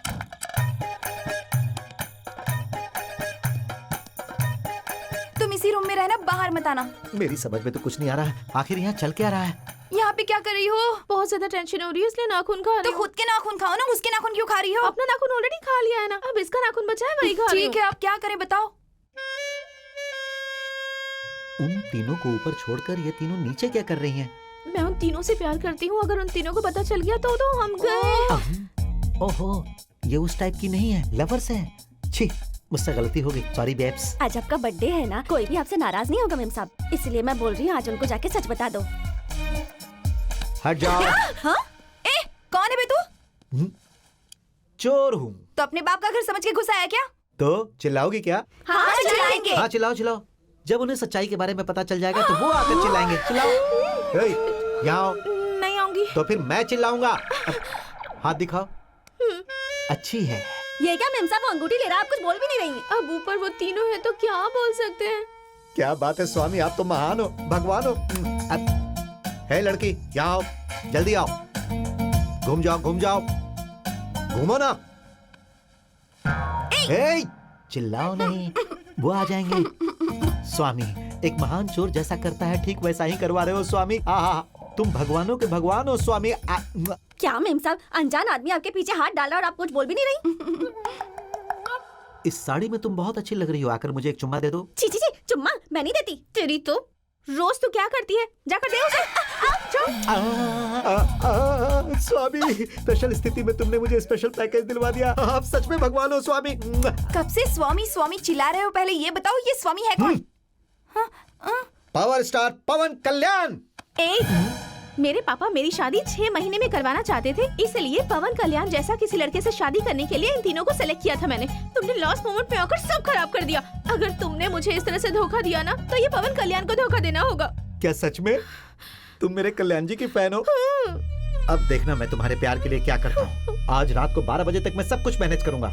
तुम इसी रूम में रहना, बाहर मत आना। मेरी समझ में तो कुछ नहीं आ रहा है, आखिर यहाँ चल क्या रहा है? यहाँ पे ये क्या कर रही हो? बहुत ज्यादा टेंशन हो रही है इसलिए नाखून खा रही तो हूँ। खुद के नाखून खाओ ना, उसके नाखून क्यों खा रही हो? अपना नाखून ऑलरेडी खा लिया है ना, अब इसका नाखून बचा है वही खा रही हूँ। ठीक है, अब क्या करें बताओ? उन तीनों को ऊपर छोड़कर ये तीनों नीचे क्या कर रही हैं? मैं उन तीनों से प्यार करती हूँ, अगर उन तीनों को पता चल गया तो हम गए। ओहो, ये उस टाइप की नहीं है, लवर्स हैं। छी, मुझसे गलती हो गई, सॉरी बेब्स। आज आपका बर्थडे है ना, कोई भी आपसे नाराज नहीं होगा मेम साहब, इसलिए मैं बोल रही हूँ आज उनको जाके सच बता दो। हट जाओ। हाँ? ए, कौन है बे तू? चोर हूँ। तो अपने बाप का घर समझ के घुसा है क्या? तो चिल्लाओगी क्या? हाँ, चिल्लाएंगे। हाँ चिल्लाओ चिल्लाओ। जब उन्हें सच्चाई के बारे में पता चल जाएगा तो वो आकर चिल्लाएंगे। चिल्लाओ। ए, यहाँ आओ। नहीं आऊंगी। तो फिर मैं चिल्लाऊंगा। हाथ दिखाओ। अच्छी है। ये क्या मेम साहब, वो अंगूठी ले रहा, आप कुछ बोल भी नहीं रही। अब ऊपर वो तीनों हैं तो क्या बोल सकते हैं? क्या बात है स्वामी, आप तो महान हो, भगवान हो। है लड़की, यहाँ आओ, जल्दी आओ। घूम जाओ, घूम जाओ, घूमो ना। ए, चिल्लाओ नहीं, वो आ जाएंगे। स्वामी, एक महान चोर जैसा करता है ठीक वैसा ही करवा रहे हो स्वामी। तुम भगवानों के भगवान हो स्वामी। क्या मेम साहब, अनजान आदमी आपके पीछे हाथ डाला और आप कुछ बोल भी नहीं रही। इस साड़ी में तुम बहुत अच्छी लग रही हो, आकर मुझे एक चुम्मा दे दो। छी छी छी, चुम्मा मैं नहीं देती। तेरी तो रोज तू क्या करती है, जाकर दे उसे। स्वामी, स्पेशल स्थिति में तुमने मुझे स्पेशल पैकेज दिलवा दिया। आप सच में भगवान हो स्वामी। कब से स्वामी स्वामी चिल्ला रहे हो? पहले ये बताओ ये स्वामी है कौन? पावर स्टार पवन कल्याण। मेरे पापा मेरी शादी 6 महीने में करवाना चाहते थे, इसलिए पवन कल्याण जैसा किसी लड़के से शादी करने के लिए इन तीनों को सेलेक्ट किया था मैंने। तुमने लास्ट मोमेंट पे आकर सब खराब कर दिया। अगर तुमने मुझे इस तरह से धोखा दिया ना, तो ये पवन कल्याण को धोखा देना होगा। क्या सच में तुम मेरे कल्याण जी की फैन हो? अब देखना मैं तुम्हारे प्यार के लिए क्या करता हूँ। आज रात को 12 बजे तक मैं सब कुछ मैनेज करूंगा।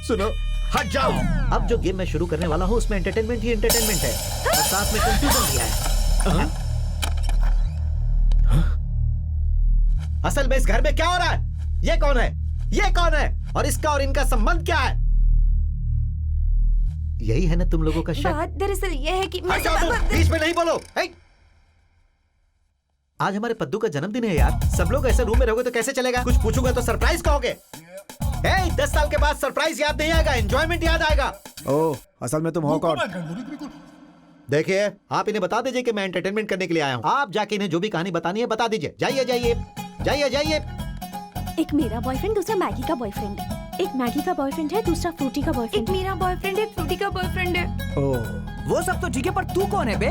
सुनो, हट जाओ। अब जो गेम मैं शुरू करने वाला हूँ उसमें एंटरटेनमेंट ही एंटरटेनमेंट है और साथ में कंफ्यूजन भी है। असल में इस घर में क्या हो रहा है? ये कौन है? ये कौन है? और इसका और इनका संबंध क्या है? यही है ना तुम लोगों का शक? बात दरअसल ये है कि हट जाओ तुम, बीच में नहीं बोलो। आज हमारे पद्दू का जन्मदिन है यार। सब लोग ऐसे रूम में रहोगे तो कैसे चलेगा? कुछ पूछूंगा तो सरप्राइज कहोगे। 10 साल के बाद सरप्राइज याद नहीं आएगा, एंजॉयमेंट याद आएगा। ओह, असल में तुम हो कौन? देखिए, आप इन्हें बता दीजिए कि मैं एंटरटेनमेंट करने के लिए आया हूँ। आप जाके इन्हें जो भी कहानी बतानी है बता दीजिए। जाइए जाइए जाइए जाइए। एक मेरा बॉयफ्रेंड, दूसरा मैगी का बॉयफ्रेंड। एक मैगी का बॉयफ्रेंड है, दूसरा फ्रूटी का बॉयफ्रेंड। एक मेरा बॉयफ्रेंड है, एक फ्रूटी का बॉयफ्रेंड है। वो सब तो ठीक है, पर तू कौन है बे?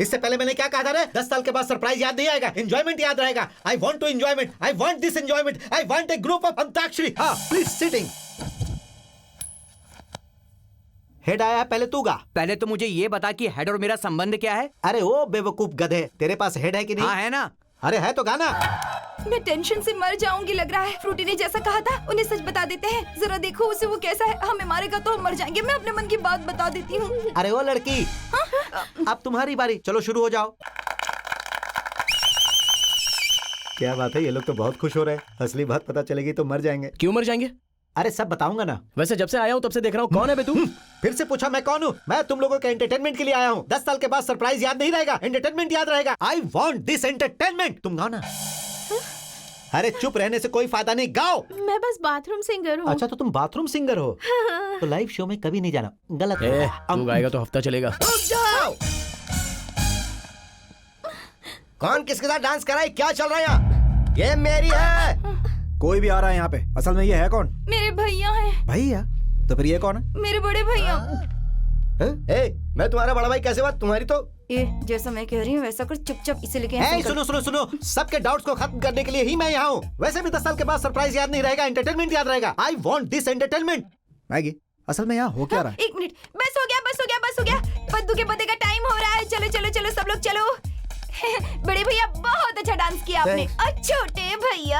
इससे पहले मैंने क्या कहा था रे? 10 साल के बाद सरप्राइज याद नहीं आएगा, एंजॉयमेंट याद रहेगा। I want to enjoyment, I want this enjoyment, I want a group of Antakshari. हाँ, प्लीज सिटिंग। हेड आया, पहले तू गा। पहले तो मुझे ये बता कि हेड और मेरा संबंध क्या है? अरे ओ बेवकूफ गधे, तेरे पास हेड है कि नहीं? हाँ है ना। अरे है तो गाना। मैं टेंशन से मर जाऊंगी लग रहा है। फ्रूटी ने जैसा कहा था उन्हें सच बता देते हैं। जरा देखो उसे वो कैसा है। हमें मारेगा तो हम मर जाएंगे। मैं अपने मन की बात बता देती हूँ। अरे ओ लड़की, अब तुम्हारी बारी, चलो शुरू हो जाओ। क्या बात है, ये लोग तो बहुत खुश हो रहे हैं। असली बात पता चलेगी तो मर जाएंगे। क्यों मर जाएंगे? अरे सब बताऊंगा ना। वैसे जब से आया हूँ तब से देख रहा हूँ, कौन है बे तू? फिर से पूछा मैं कौन हूँ? मैं तुम लोगों के एंटरटेनमेंट के लिए आया हूँ। 10 साल के बाद सरप्राइज याद नहीं रहेगा, एंटरटेनमेंट याद रहेगा। I want this entertainment. तुम गाओ ना। अरे चुप रहने से कोई फायदा नहीं, गाओ। मैं बस बाथरूम सिंगर हूँ। अच्छा तो तुम बाथरूम सिंगर हो? तो लाइव शो में कभी नहीं जाना, गलत है। तू गाएगा तो हफ्ता चलेगा। कौन किसके साथ डांस कर रहा है? क्या चल रहा है यहाँ? ये मेरी है। कोई भी आ रहा है यहाँ पे। असल में ये है कौन? मेरे भैया हैं। भैया? तो फिर ये कौन है? मेरे बड़े भैया। मैं तुम्हारा बड़ा भाई कैसे बात? तुम्हारी तो जैसा मैं कह रही हूँ वैसा कर, चुपचाप इसे लेके। सुनो सुनो सुनो, सबके डाउट्स को खत्म करने के लिए ही मैं यहाँ हूँ। वैसे भी 10 साल के बाद सरप्राइज याद नहीं रहेगा, एंटरटेनमेंट याद रहेगा। I want this entertainment. Maggi, असल में यहाँ हो क्या रहा है? एक मिनट, बस हो गया बस हो गया बस हो गया। पद्दू के पते का टाइम हो रहा है। चलो चलो चलो सब लोग चलो। बड़े भैया बहुत अच्छा डांस किया आपने। और छोटे भैया,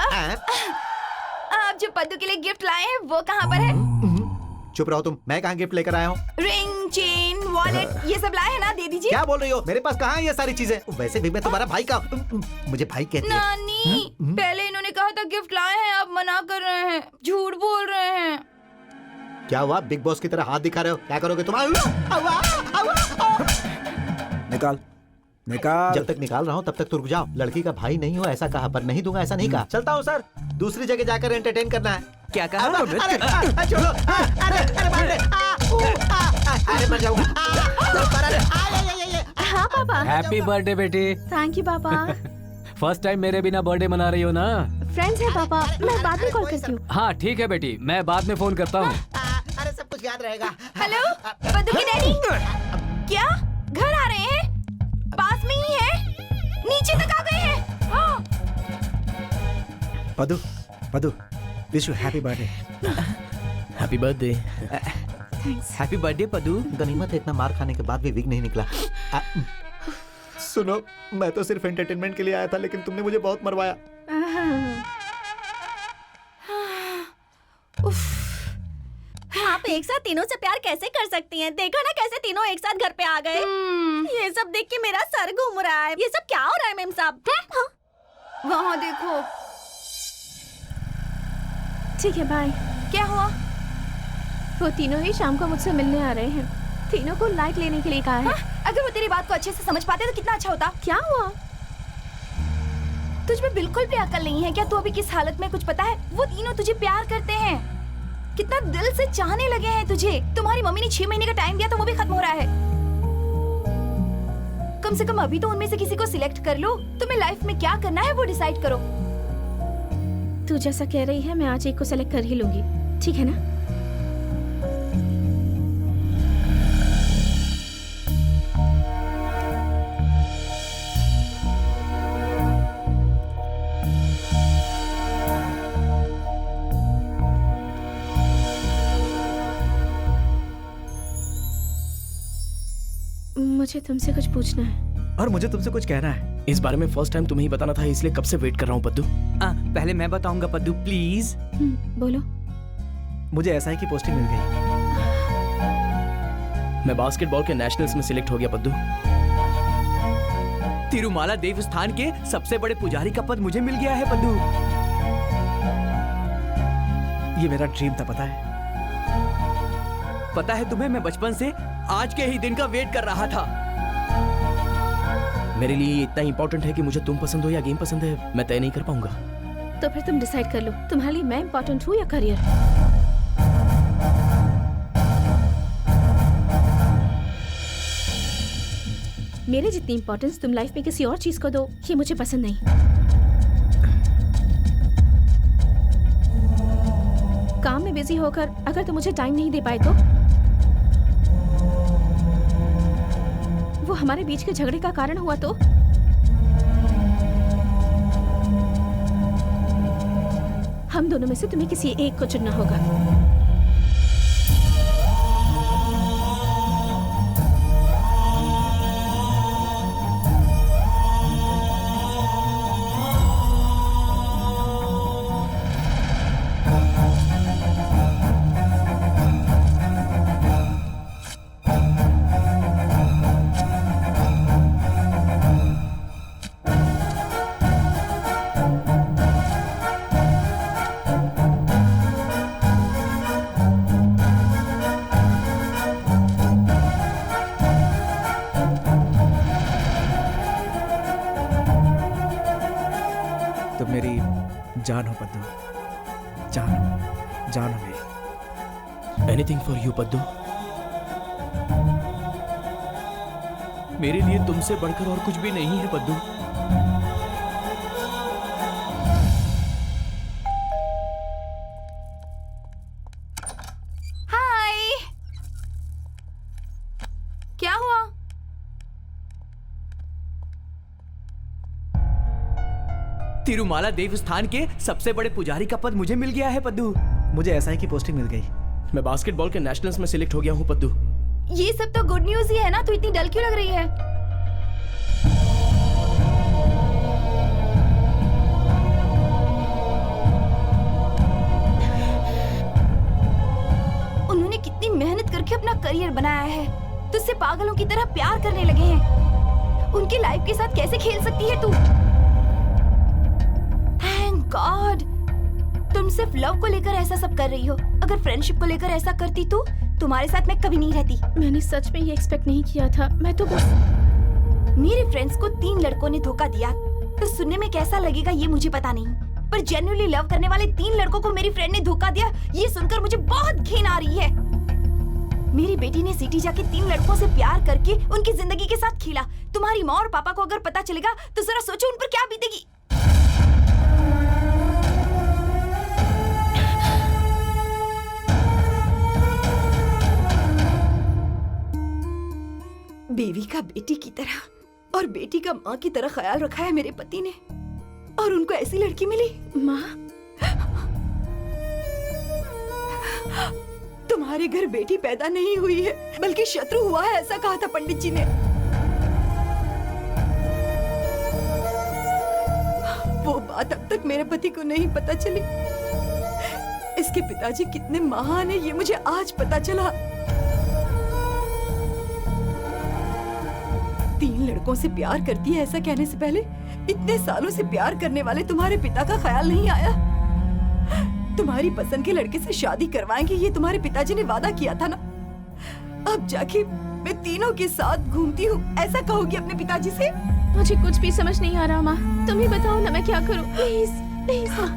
आप जो पद्दू के लिए गिफ्ट लाए हैं वो कहाँ पर है? चुप रहो तुम, मैं कहाँ गिफ्ट लेकर आया हूँ? रिंग, चेन, वॉलेट ये सब लाए हैं ना, दे दीजिए। क्या बोल रही हो? मेरे पास कहाँ है ये सारी चीजें? वैसे भी मैं तुम्हारा भाई का, मुझे भाई कहती है। नानी, पहले इन्होंने कहा था गिफ्ट लाए हैं, आप मना कर रहे हैं, झूठ बोल रहे हैं। क्या हुआ? बिग बॉस की तरह हाथ दिखा रहे हो? क्या करोगे तुम? निकाल। निकाल। जब तक निकाल रहा हूँ तब तक तो रुक जाओ। लड़की का भाई नहीं हो ऐसा कहा, पर नहीं दूंगा ऐसा नहीं कहा। चलता हूँ सर, दूसरी जगह जाकर एंटरटेन करना है। क्या कहा? छोड़ो, अरे बाप रे, अरे मर जाऊंगा। हाँ पापा। हैप्पी बर्थडे बेटी। थैंक यू पापा। फर्स्ट टाइम मेरे बिना बर्थडे मना रही हो ना? फ्रेंड्स है पापा, मैं बाद में कॉल करती हूँ। हाँ ठीक है बेटी, मैं बाद में फोन करता हूँ। अरे सब कुछ याद रहेगा। हेलो पद्दू के डैडी, क्या घर आ रहे हैं? पास में ही है, नीचे तक आ गए हैं। हाँ। Padu, Padu, wish you happy birthday. Happy birthday. Happy birthday Paddu. गनीमत है इतना मार खाने के बाद भी विग नहीं निकला। सुनो, मैं तो सिर्फ एंटरटेनमेंट के लिए आया था, लेकिन तुमने मुझे बहुत मरवाया। आप एक साथ तीनों से प्यार कैसे कर सकती हैं? देखा ना कैसे तीनों एक साथ घर पे आ गए। ये सब देख के मेरा सर घूम रहा है। ये सब क्या हो रहा है मेम साहब? वहाँ देखो। ठीक है बाय। क्या हुआ? वो तीनों ही शाम को मुझसे मिलने आ रहे हैं। तीनों को लाइक लेने के लिए कहा है। अगर वो तेरी बात को अच्छे से समझ पाते तो कितना अच्छा होता। क्या हुआ? तुझ में बिल्कुल भी अकल नहीं है क्या? तू अभी किस हालत में कुछ पता है? वो तीनों तुझे प्यार करते हैं, कितना दिल से चाहने लगे हैं तुझे। तुम्हारी मम्मी ने 6 महीने का टाइम दिया तो वो भी खत्म हो रहा है। कम से कम अभी तो उनमें से किसी को सिलेक्ट कर लो। तुम्हें लाइफ में क्या करना है वो डिसाइड करो। तू जैसा कह रही है मैं आज एक को सेलेक्ट कर ही लूंगी, ठीक है ना? मुझे तुमसे कुछ पूछना है। और मुझे तुमसे कुछ कहना है। इस बारे में फर्स्ट टाइम तुम्हें ही बताना था, इसलिए कब से वेट कर रहा हूँ पद्दू। पहले मैं बताऊंगा पद्दू प्लीज। बोलो। मुझे एसआई की पोस्टिंग मिल गई। मैं बास्केटबॉल के नेशनल्स में सिलेक्ट हो गया पद्दू। तिरुमाला देवस्थान के सबसे बड़े पुजारी का पद मुझे मिल गया है पद्दू। ये मेरा ड्रीम था, पता है? पता है तुम्हें, मैं बचपन से आज के ही दिन का वेट कर रहा था। मेरे लिए ये इतना इंपॉर्टेंट है कि मुझे तुम पसंद हो या गेम पसंद है, मैं तय नहीं कर पाऊंगा। तो फिर तुम डिसाइड कर लो, तुम्हारे लिए मैं इंपॉर्टेंट हूँ या करियर? मेरे जितनी इंपॉर्टेंस तुम लाइफ में किसी और चीज को दो, ये मुझे पसंद नहीं। काम में बिजी होकर अगर तुम मुझे टाइम नहीं दे पाए तो वो हमारे बीच के झगड़े का कारण हुआ तो हम दोनों में से तुम्हें किसी एक को चुनना होगा। जान हो पद्दू, जान हो मेरी। Anything for you Paddu. मेरे लिए तुमसे बढ़कर और कुछ भी नहीं है पद्दू। हाय, क्या हुआ? तिरुमाला देवस्थान के सबसे बड़े पुजारी का पद मुझे मिल गया है पद्दू। मुझे एसआई की पोस्टिंग मिल गई। मैं बास्केटबॉल के नेशनल्स में सिलेक्ट हो गया हूँ पद्दू। ये सब तो गुड न्यूज ही है ना, तू इतनी डल क्यों लग रही है? उन्होंने कितनी मेहनत करके अपना करियर बनाया है, तुझसे पागलों की तरह प्यार करने लगे हैं। उनकी लाइफ के साथ कैसे खेल सकती है तू? थैंक गॉड, तुम सिर्फ लव को लेकर ऐसा सब कर रही हो। अगर फ्रेंडशिप को लेकर ऐसा करती तो तुम्हारे साथ मैं कभी नहीं रहती। मैंने सच में ये एक्सपेक्ट नहीं किया था। मैं तो बस मेरे फ्रेंड्स को 3 लड़कों ने धोखा दिया तो सुनने में कैसा लगेगा ये मुझे पता नहीं, पर जेन्युइनली लव करने वाले 3 लड़कों को मेरी फ्रेंड ने धोखा दिया, ये सुनकर मुझे बहुत घिन आ रही है। मेरी बेटी ने सिटी जाके 3 लड़कों से प्यार करके उनकी जिंदगी के साथ खेला। तुम्हारी माँ और पापा को अगर पता चलेगा तो जरा सोचो उन पर क्या बीतेगी। बीवी का बेटी की तरह और बेटी का माँ की तरह ख्याल रखा है मेरे पति ने, और उनको ऐसी लड़की मिली। माँ, तुम्हारे घर बेटी पैदा नहीं हुई है बल्कि शत्रु हुआ है, ऐसा कहा था पंडित जी ने। वो बात अब तक मेरे पति को नहीं पता चली। इसके पिताजी कितने महान है ये मुझे आज पता चला। 3 लड़कों से प्यार करती है ऐसा कहने से पहले इतने सालों से प्यार करने वाले तुम्हारे पिता का ख्याल नहीं आया। तुम्हारी पसंद के लड़के से शादी करवाएंगे ये तुम्हारे पिताजी ने वादा किया था ना। अब जाके मैं तीनों के साथ घूमती हूँ ऐसा कहोगी अपने पिताजी से? मुझे कुछ भी समझ नहीं आ रहा माँ, तुम ही बताओ ना मैं क्या करूँ, प्लीज प्लीज माँ।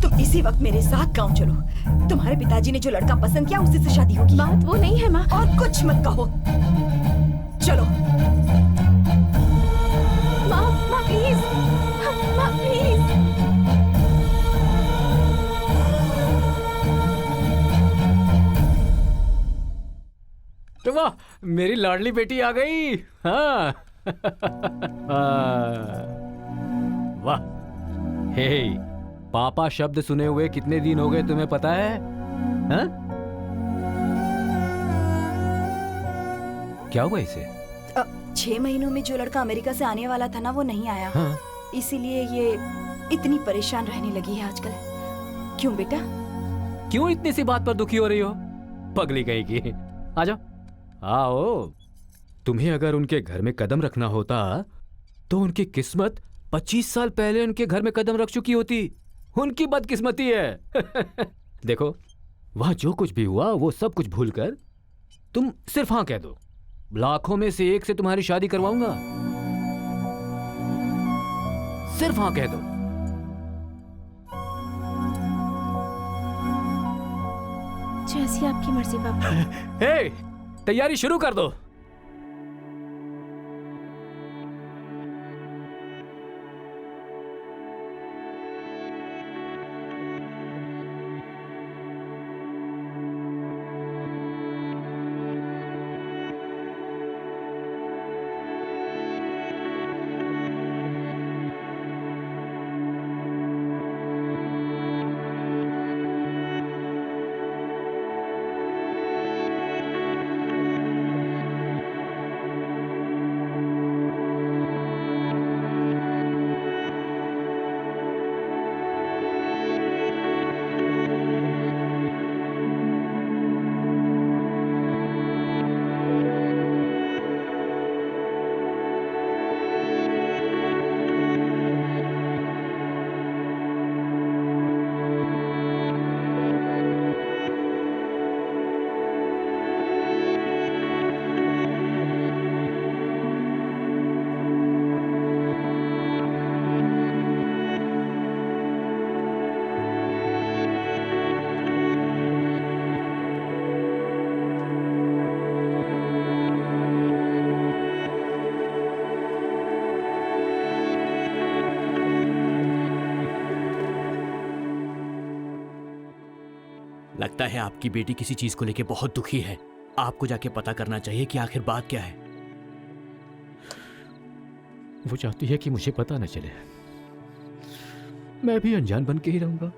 तुम इसी वक्त मेरे साथ गाँव चलो। तुम्हारे पिताजी ने जो लड़का पसंद किया उसी से शादी होगी। बात वो नहीं है माँ। और कुछ मत कहो, चलो। माँ प्लीज, माँ प्लीज। तो वाह, मेरी लाडली बेटी आ गई। हाँ। वाह। हे, पापा शब्द सुने हुए कितने दिन हो गए तुम्हें पता है? हाँ? क्या हुआ इसे? 6 महीनों में जो लड़का अमेरिका से आने वाला था ना वो नहीं आया। हाँ? इसीलिए ये इतनी परेशान रहने लगी है आजकल। क्यों बेटा? क्यों इतनी सी बात पर दुखी हो रही हो? पगली कहीं की। आ जाओ, आओ। तुम्हें अगर उनके घर में कदम रखना होता तो उनकी किस्मत 25 साल पहले उनके घर में कदम रख चुकी होती। उनकी बदकिस्मती है। देखो, वहां जो कुछ भी हुआ वो सब कुछ भूलकर तुम सिर्फ हाँ कह दो। लाखों में से एक से तुम्हारी शादी करवाऊंगा। सिर्फ हाँ कह दो। जैसी आपकी मर्जी पापा। हे, तैयारी शुरू कर दो। लगता है आपकी बेटी किसी चीज को लेके बहुत दुखी है। आपको जाके पता करना चाहिए कि आखिर बात क्या है। वो चाहती है कि मुझे पता न चले। मैं भी अनजान बन के ही रहूंगा।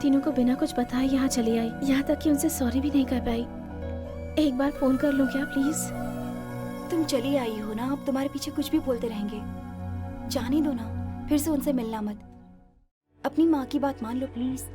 तीनों को बिना कुछ बताए यहाँ चली आई, यहाँ तक कि उनसे सॉरी भी नहीं कर पाई। एक बार फोन कर लूँ क्या प्लीज? तुम चली आई हो ना, अब तुम्हारे पीछे कुछ भी बोलते रहेंगे। जाने दो ना, फिर से उनसे मिलना मत। अपनी माँ की बात मान लो प्लीज।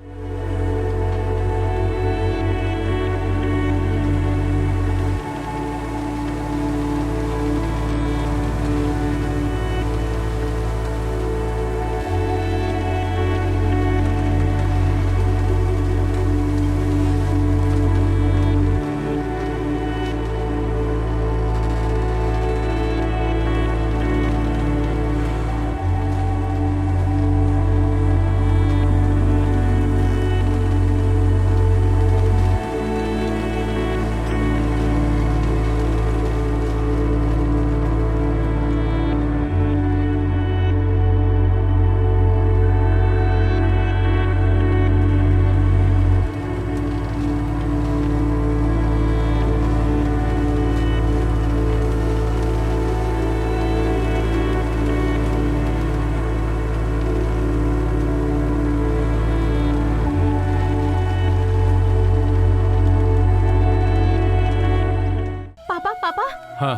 हाँ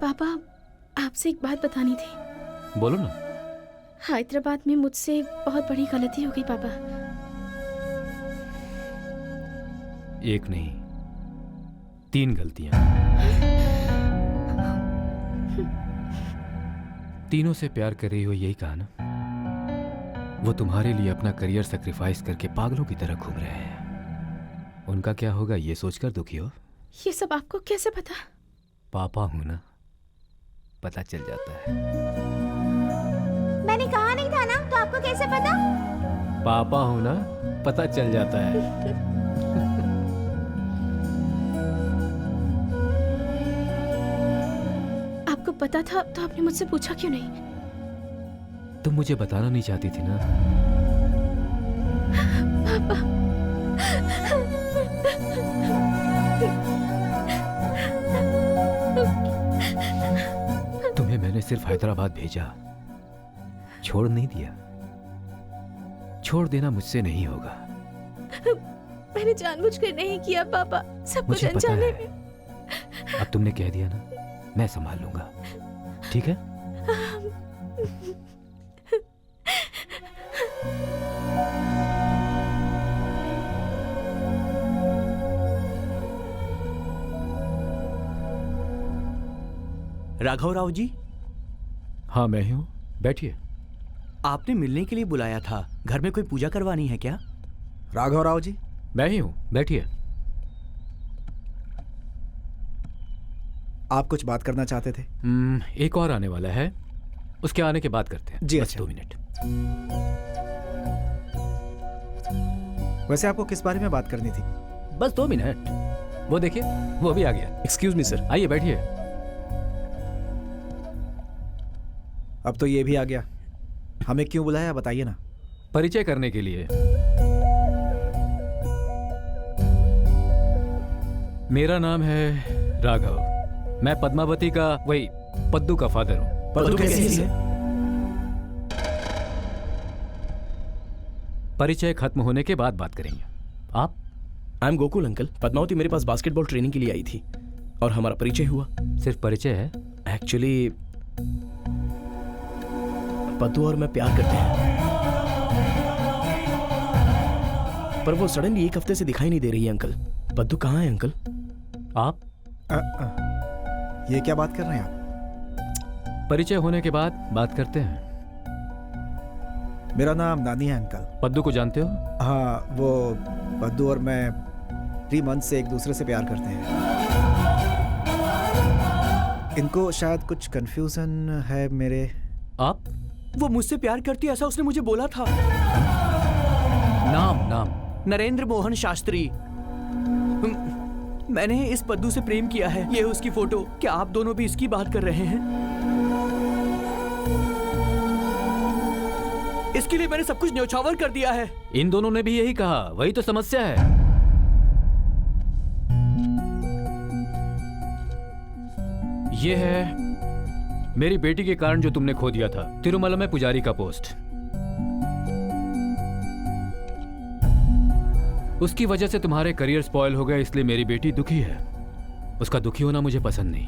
पापा, आपसे एक बात बतानी थी। बोलो ना। हैदराबाद में मुझसे एक बहुत बड़ी गलती हो गई पापा। एक नहीं, 3 गलतियां। तीनों से प्यार कर रही हो, यही कहा ना? वो तुम्हारे लिए अपना करियर सैक्रिफाइस करके पागलों की तरह घूम रहे हैं। उनका क्या होगा ये सोचकर दुखी हो? ये सब आपको कैसे पता? पापा हूं ना, पता चल जाता है। मैंने कहा नहीं था ना, तो आपको कैसे पता? पापा हूं ना, पता चल जाता है। आपको पता था तो आपने मुझसे पूछा क्यों नहीं? तुम मुझे बताना नहीं चाहती थी ना? पापा, तुम्हें मैंने सिर्फ हैदराबाद भेजा, छोड़ नहीं दिया। छोड़ देना मुझसे नहीं होगा। मैंने जानबूझकर नहीं किया पापा, सब कुछ मुझे पता अनजाने है। में। अब तुमने कह दिया ना, मैं संभाल लूंगा, ठीक है? राघव राव जी? हाँ मैं ही हूँ, बैठिए। आपने मिलने के लिए बुलाया था, घर में कोई पूजा करवानी है क्या? राघव राव जी? मैं ही हूँ, बैठिए। आप कुछ बात करना चाहते थे? एक और आने वाला है, उसके आने के बाद करते हैं। जी बस अच्छा। 2 मिनट। वैसे आपको किस बारे में बात करनी थी? बस 2 मिनट। वो देखिए, वो भी आ गया। Excuse me sir. आइए बैठिए। अब तो ये भी आ गया। हमें क्यों बुलाया बताइए ना। परिचय करने के लिए। मेरा नाम है राघव। मैं पद्मावती का, वही पद्दू का फादर हूँ। पद्दू कैसी है? परिचय खत्म होने के बाद बात करेंगे। आप? I am Gokul uncle. Padmavati मेरे पास बास्केटबॉल ट्रेनिंग के लिए आई थी और हमारा परिचय हुआ। सिर्फ परिचय है? एक्चुअली पद्दू और मैं प्यार करते हैं, पर वो सडनली 1 हफ्ते से दिखाई नहीं दे रही है अंकल। पद्दू कहाँ है अंकल? आप? ये क्या बात कर रहे हैं आप? परिचय होने के बाद बात करते हैं। मेरा नाम नानी है अंकल। पद्दू को जानते हो? हाँ, वो पद्दू और मैं 3 मंथ से एक दूसरे से प्यार करते हैं। इनको शायद कुछ कंफ्यूजन है मेरे। आप? वो मुझसे प्यार करती है ऐसा उसने मुझे बोला था। नाम? नरेंद्र मोहन शास्त्री। मैंने इस पद्दू से प्रेम किया है, ये उसकी फोटो। क्या आप दोनों भी इसकी बात कर रहे हैं? इसके लिए मैंने सब कुछ न्यौछावर कर दिया है। इन दोनों ने भी यही कहा, वही तो समस्या है। ये है मेरी बेटी के कारण जो तुमने खो दिया था तिरुमला में पुजारी का पोस्ट, उसकी वजह से तुम्हारे करियर स्पॉइल हो गए, इसलिए मेरी बेटी दुखी है। उसका दुखी होना मुझे पसंद नहीं,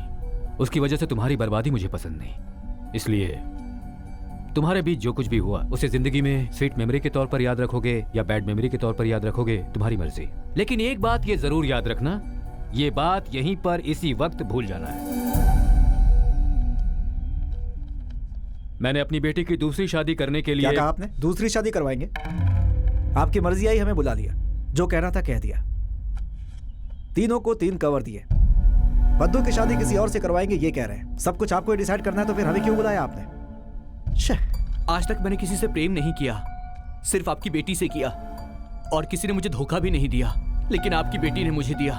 उसकी वजह से तुम्हारी बर्बादी मुझे पसंद नहीं। इसलिए तुम्हारे बीच जो कुछ भी हुआ उसे जिंदगी में स्वीट मेमोरी के तौर पर याद रखोगे या बैड मेमोरी के तौर पर याद रखोगे, तुम्हारी मर्जी। लेकिन एक बात ये जरूर याद रखना, ये बात यहीं पर इसी वक्त भूल जाना है। मैंने अपनी बेटी की दूसरी शादी करने के लिए। क्या कहा आपने? दूसरी शादी करवाएंगे? आपकी मर्जी आई, हमें बुला लिया, जो कहना था कह दिया। तीनों को 3 कवर दिए। पद्दू की शादी किसी और से करवाएंगे ये कह रहे हैं। सब कुछ आपको डिसाइड करना है, तो फिर हमें क्यों बुलाया आपने? आज तक मैंने किसी से प्रेम नहीं किया, सिर्फ आपकी बेटी से किया, और किसी ने मुझे धोखा भी नहीं दिया, लेकिन आपकी बेटी ने मुझे दिया।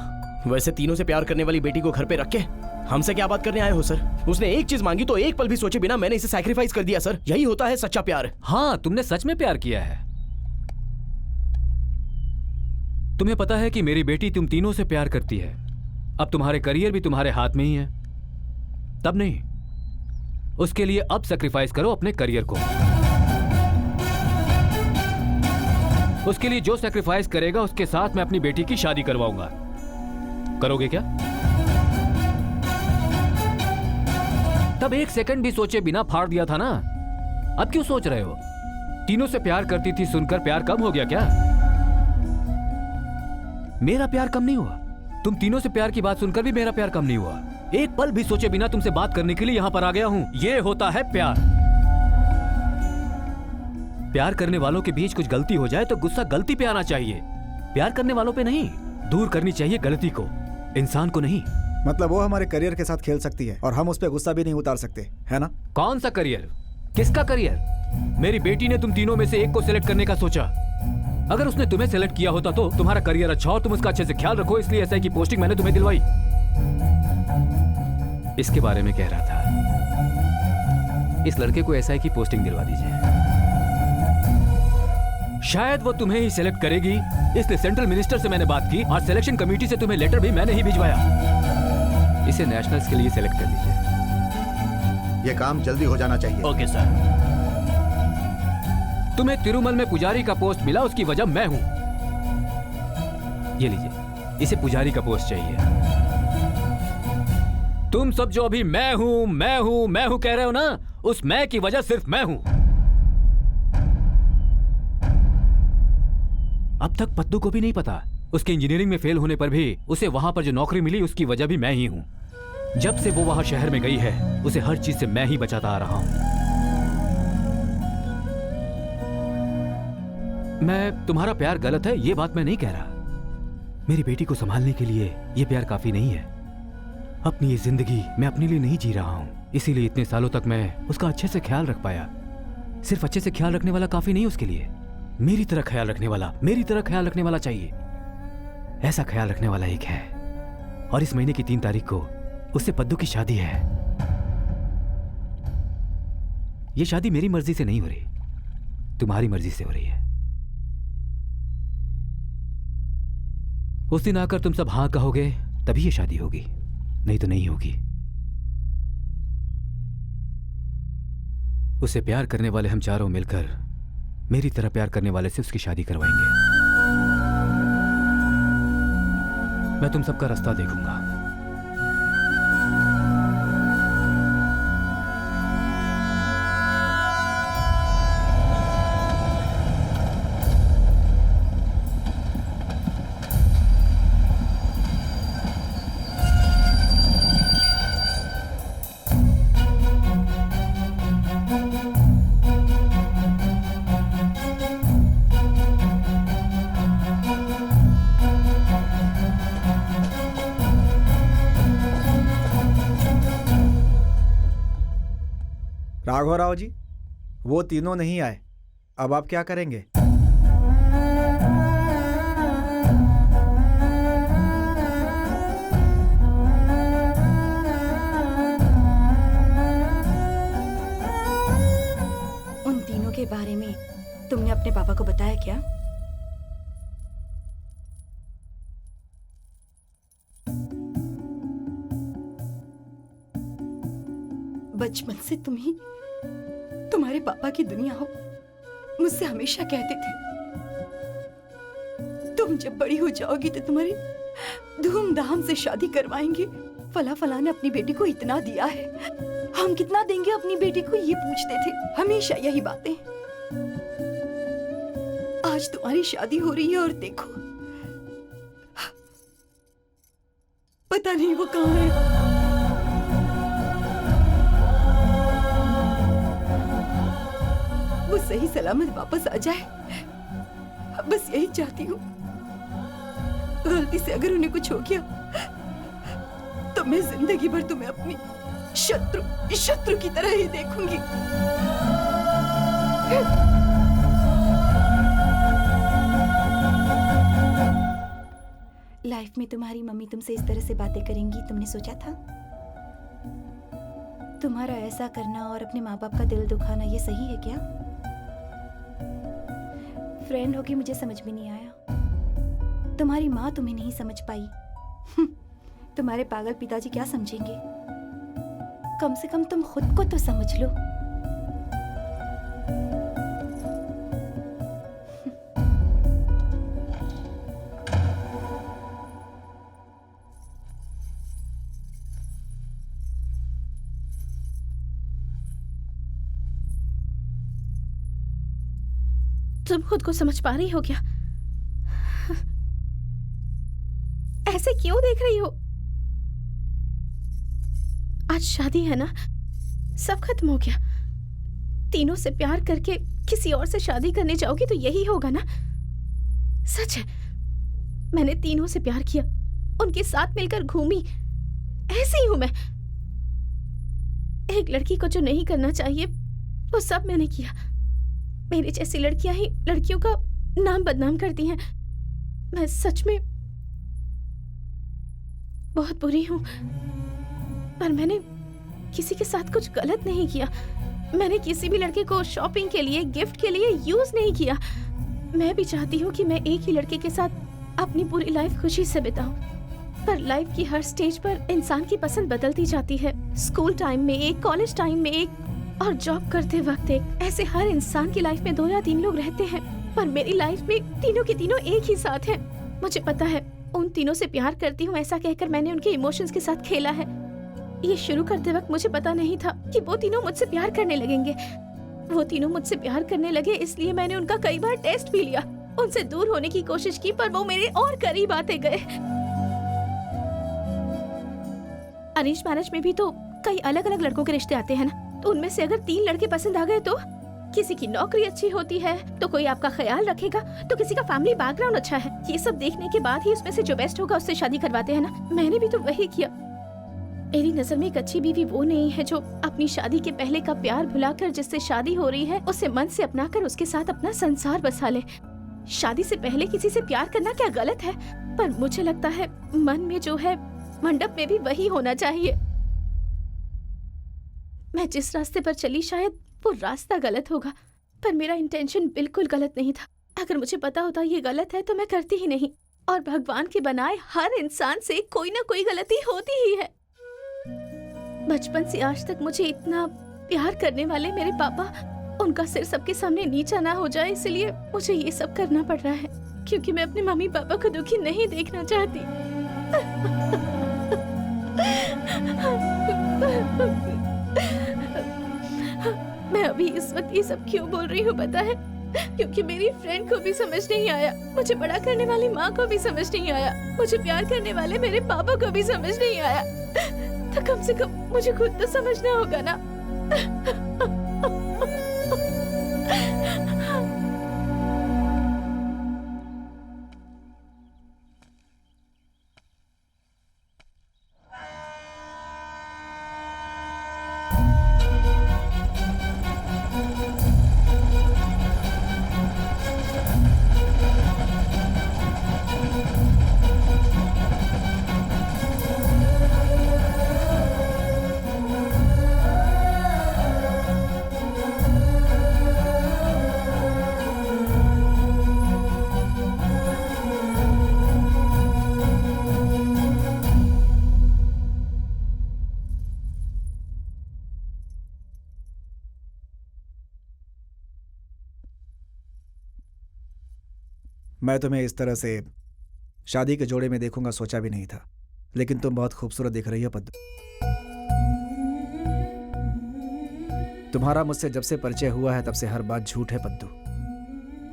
वैसे तीनों से प्यार करने वाली बेटी को घर पे रख के हमसे क्या बात करने आए हो सर? उसने एक चीज मांगी तो एक पल भी सोचे बिना मैंने इसे सैक्रिफाइस कर दिया सर। यही होता है सच्चा प्यार। हाँ, तुमने सच में प्यार किया है। तुम्हें पता है कि मेरी बेटी तुम तीनों से प्यार करती है। अब तुम्हारे करियर भी तुम्हारे हाथ में ही है। तब नहीं, उसके लिए अब सैक्रिफाइस करो अपने करियर को। उसके लिए जो सैक्रिफाइस करेगा उसके साथ मैं अपनी बेटी की शादी करवाऊंगा। करोगे क्या? तब एक सेकंड भी सोचे बिना फाड़ दिया था ना। अब क्यों सोच रहे हो? तीनों से प्यार करती थी सुनकर प्यार कम हो गया क्या? मेरा प्यार कम नहीं हुआ। तुम तीनों से प्यार की बात सुनकर भी मेरा प्यार कम नहीं हुआ। एक पल भी सोचे बिना तुमसे बात करने के लिए यहां पर आ गया हूं। यह होता है प्यार। प्यार करने वालों के बीच कुछ गलती हो जाए तो गुस्सा गलती पे आना चाहिए, प्यार करने वालों पे नहीं। दूर करनी चाहिए गलती को, इंसान को नहीं। मतलब वो हमारे करियर के साथ खेल सकती है और हम उस पर गुस्सा भी नहीं उतार सकते, है ना? कौन सा करियर? किसका करियर? मेरी बेटी ने तुम तीनों में से एक को सिलेक्ट करने का सोचा। अगर उसने तुम्हें सिलेक्ट किया होता तो तुम्हारा करियर अच्छा हो, तुम उसका अच्छे से ख्याल रखो, इसलिए एसआई की पोस्टिंग मैंने तुम्हें दिलवाई। इसके बारे में कह रहा था, इस लड़के को एसआई की पोस्टिंग दिलवा दीजिए। शायद वो तुम्हें ही सिलेक्ट करेगी, इसलिए सेंट्रल मिनिस्टर से मैंने बात की और सिलेक्शन कमेटी से तुम्हें लेटर भी मैंने ही भिजवाया। इसे नेशनल्स के लिए सिलेक्ट कर लीजिए। ये काम जल्दी हो जाना चाहिए। Okay sir. तुम्हें तिरुमल में पुजारी का पोस्ट मिला, उसकी वजह मैं हूं। ये लीजिए, इसे पुजारी का पोस्ट चाहिए। तुम सब जो अभी मैं हूं मैं हूं मैं हूं कह रहे हो ना, उस मैं की वजह सिर्फ मैं हूं। अब तक पद्दू को भी नहीं पता, उसके इंजीनियरिंग में फेल होने पर भी उसे वहां पर जो नौकरी मिली उसकी वजह भी मैं ही हूं। जब से वो वहां शहर में गई है उसे हर चीज से मैं ही बचाता आ रहा हूं। मैं तुम्हारा प्यार गलत है ये बात मैं नहीं कह रहा। मेरी बेटी को संभालने के लिए ये प्यार काफी नहीं है। अपनी ये जिंदगी मैं अपने लिए नहीं जी रहा हूं, इसीलिए इतने सालों तक मैं उसका अच्छे से ख्याल रख पाया। सिर्फ अच्छे से ख्याल रखने वाला काफी नहीं, उसके लिए मेरी तरह ख्याल रखने वाला, मेरी तरह ख्याल रखने वाला चाहिए। ऐसा ख्याल रखने वाला एक है, और इस महीने की 3 तारीख को उससे पद्दू की शादी है। ये शादी मेरी मर्जी से नहीं हो रही, तुम्हारी मर्जी से हो रही है। उस दिन आकर तुम सब हाँ कहोगे तभी ये शादी होगी, नहीं तो नहीं होगी। उसे प्यार करने वाले हम चारों मिलकर मेरी तरह प्यार करने वाले से उसकी शादी करवाएंगे। मैं तुम सबका रास्ता देखूंगा। राघव राव जी, वो तीनों नहीं आए, अब आप क्या करेंगे? उन तीनों के बारे में तुमने अपने पापा को बताया क्या? बचपन से तुम ही तुम्हारे पापा की दुनिया हो, मुझसे हमेशा कहते थे तुम जब बड़ी हो जाओगी तो तुम्हारी धूमधाम से शादी करवाएंगे। फला फला ने अपनी बेटी को इतना दिया है, हम कितना देंगे अपनी बेटी को, ये पूछते थे हमेशा यही बातें। आज तुम्हारी शादी हो रही है और देखो पता नहीं वो कहाँ है। वो सही सलामत वापस आ जाए, बस यही चाहती हूँ। गलती से अगर उन्हें कुछ हो गया तो मैं जिंदगी भर तुम्हें अपनी शत्रु की तरह ही देखूंगी। लाइफ में तुम्हारी मम्मी तुमसे इस तरह से बातें करेंगी तुमने सोचा था? तुम्हारा ऐसा करना और अपने माँ बाप का दिल दुखाना ये सही है क्या? फ्रेंड होके मुझे समझ में नहीं आया, तुम्हारी माँ तुम्हें नहीं समझ पाई। तुम्हारे पागल पिताजी क्या समझेंगे? कम से कम तुम खुद को तो समझ लो। तुम खुद को समझ पा रही हो क्या? ऐसे क्यों देख रही हो? आज शादी है ना, सब खत्म हो गया। तीनों से प्यार करके किसी और से शादी करने जाओगी तो यही होगा ना? सच है, मैंने तीनों से प्यार किया, उनके साथ मिलकर घूमी, ऐसी हूं मैं। एक लड़की को जो नहीं करना चाहिए वो सब मैंने किया। मेरी जैसी लड़कियां ही लड़कियों का नाम बदनाम करती हैं। मैं सच में बहुत बुरी हूं, पर मैंने किसी के साथ कुछ गलत नहीं किया। मैंने किसी भी लड़के को शॉपिंग के लिए, गिफ्ट के लिए यूज नहीं किया। मैं भी चाहती हूँ कि मैं एक ही लड़के के साथ अपनी पूरी लाइफ खुशी से बिताऊं, पर लाइफ की हर स्टेज पर इंसान की पसंद बदलती जाती है। स्कूल टाइम में एक, कॉलेज टाइम में एक, और जॉब करते वक्त एक। ऐसे हर इंसान की लाइफ में 2 या 3 लोग रहते हैं, पर मेरी लाइफ में तीनों के तीनों एक ही साथ हैं। मुझे पता है उन तीनों से प्यार करती हूँ, ऐसा कहकर मैंने उनके इमोशंस के साथ खेला है। ये शुरू करते वक्त मुझे पता नहीं था कि वो तीनों मुझसे प्यार करने लगेंगे। वो तीनों मुझसे प्यार करने लगे, इसलिए मैंने उनका कई बार टेस्ट भी लिया, उनसे दूर होने की कोशिश की, पर वो मेरे और करीब आते गए। अरेंज मैरिज में भी तो कई अलग अलग लड़कों के रिश्ते आते हैं ना, तो उनमें से अगर 3 लड़के पसंद आ गए तो किसी की नौकरी अच्छी होती है तो कोई आपका ख्याल रखेगा, तो किसी का फैमिली बैकग्राउंड अच्छा है। ये सब देखने के बाद ही उसमें से जो बेस्ट होगा उससे शादी करवाते हैं ना। मैंने भी तो वही किया। मेरी नजर में एक अच्छी बीवी वो नहीं है जो अपनी शादी के पहले का प्यार भुलाकर जिससे शादी हो रही है उसे मन से अपनाकर उसके साथ अपना संसार बसा ले। शादी से पहले किसी से प्यार करना क्या गलत है? पर मुझे लगता है मन में जो है मंडप में भी वही होना चाहिए। मैं जिस रास्ते पर चली शायद वो रास्ता गलत होगा, पर मेरा इंटेंशन बिल्कुल गलत नहीं था। अगर मुझे पता होता ये गलत है तो मैं करती ही नहीं। और भगवान के बनाए हर इंसान से कोई ना कोई गलती होती ही है। बचपन से आज तक मुझे इतना प्यार करने वाले मेरे पापा, उनका सिर सबके सामने नीचा ना हो जाए, इसलिए मुझे ये सब करना पड़ रहा है, क्योंकि मैं अपने मम्मी पापा को दुखी नहीं देखना चाहती। मैं अभी इस वक्त ये सब क्यों बोल रही हूँ पता है? क्योंकि मेरी फ्रेंड को भी समझ नहीं आया, मुझे बड़ा करने वाली माँ को भी समझ नहीं आया, मुझे प्यार करने वाले मेरे पापा को भी समझ नहीं आया, तो कम से कम मुझे खुद तो समझना होगा ना। मैं तुम्हें इस तरह से शादी के जोड़े में देखूंगा सोचा भी नहीं था, लेकिन तुम बहुत खूबसूरत दिख रही हो पद्दू। तुम्हारा मुझसे जब से परिचय हुआ है तब से हर बात झूठ है पद्दू।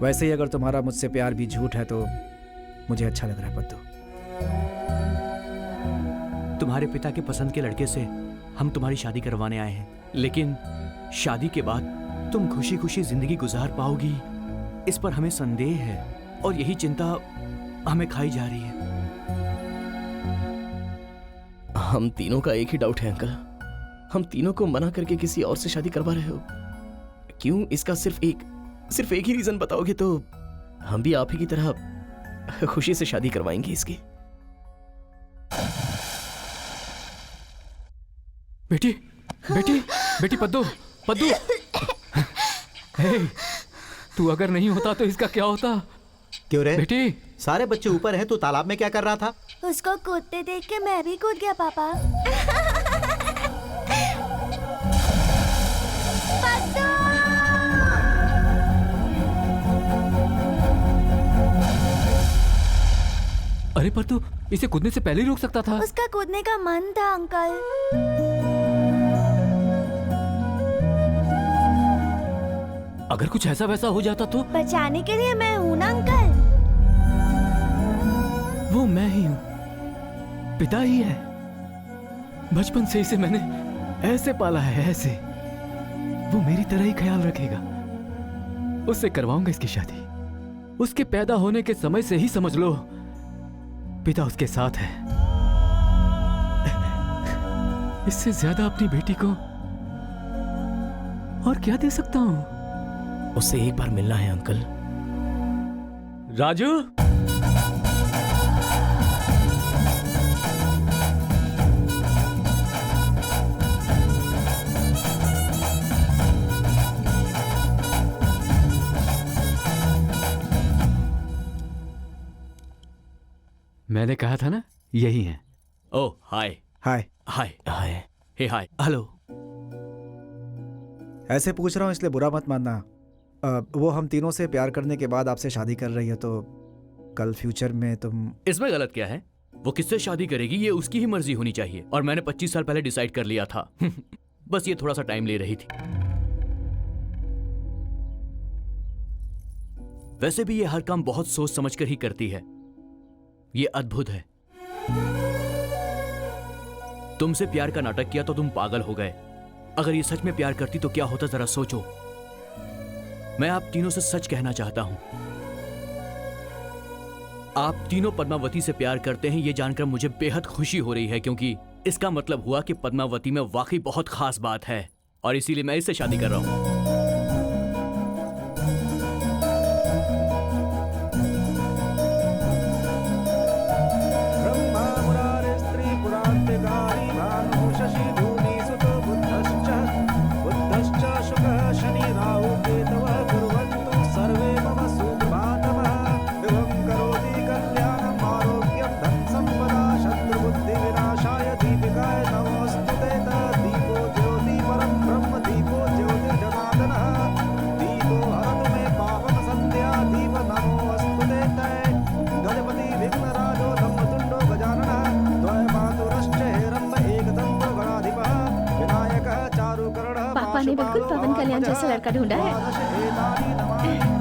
वैसे ही अगर तुम्हारा मुझसे प्यार भी झूठ है तो मुझे अच्छा लग रहा है पद्दू। तुम्हारे पिता के पसंद के लड़के से हम तुम्हारी शादी करवाने आए हैं, लेकिन शादी के बाद तुम खुशी खुशी जिंदगी गुजार पाओगी, इस पर हमें संदेह है और यही चिंता हमें खाई जा रही है। हम तीनों का एक ही डाउट है अंकल, हम तीनों को मना करके किसी और से शादी करवा रहे हो क्यों? इसका सिर्फ एक ही रीजन बताओगे तो हम भी आप ही की तरह खुशी से शादी करवाएंगे इसकी। बेटी बेटी बेटी पद्दू पद्दू हे, तू अगर नहीं होता तो इसका क्या होता? क्यों रे बेटी? सारे बच्चे ऊपर हैं, तू तालाब में क्या कर रहा था? उसको कूदते देख के मैं भी कूद गया पापा। अरे पर तू इसे कूदने से पहले ही रोक सकता था। उसका कूदने का मन था अंकल। अगर कुछ ऐसा वैसा हो जाता तो? बचाने के लिए मैं हूं ना अंकल। वो मैं ही हूँ, पिता ही है। बचपन से इसे मैंने ऐसे पाला है, ऐसे। वो मेरी तरह ही ख्याल रखेगा। उससे करवाऊंगा इसकी शादी। उसके पैदा होने के समय से ही समझ लो पिता उसके साथ है। इससे ज्यादा अपनी बेटी को और क्या दे सकता हूं? उससे एक बार मिलना है अंकल। राजू, मैंने कहा था ना यही है। ओह हाय हाय हाय हाय हे हाय हेलो। ऐसे पूछ रहा हूँ इसलिए बुरा मत मानना। वो हम तीनों से प्यार करने के बाद आपसे शादी कर रही है तो कल फ्यूचर में तुम। इसमें गलत क्या है? वो किससे शादी करेगी ये उसकी ही मर्जी होनी चाहिए, और मैंने 25 साल पहले डिसाइड कर लिया था। बस ये थोड़ा सा टाइम ले रही थी। वैसे भी ये हर काम बहुत सोच समझ कर ही करती है। ये अद्भुत है। तुमसे प्यार का नाटक किया तो तुम पागल हो गए। अगर ये सच में प्यार करती तो क्या होता जरा सोचो। मैं आप तीनों से सच कहना चाहता हूं। आप तीनों पद्मावती से प्यार करते हैं ये जानकर मुझे बेहद खुशी हो रही है, क्योंकि इसका मतलब हुआ कि पद्मावती में वाकई बहुत खास बात है, और इसीलिए मैं इससे शादी कर रहा हूं। पापा ने बिल्कुल पवन कल्याण जैसा लड़का ढूंढा है।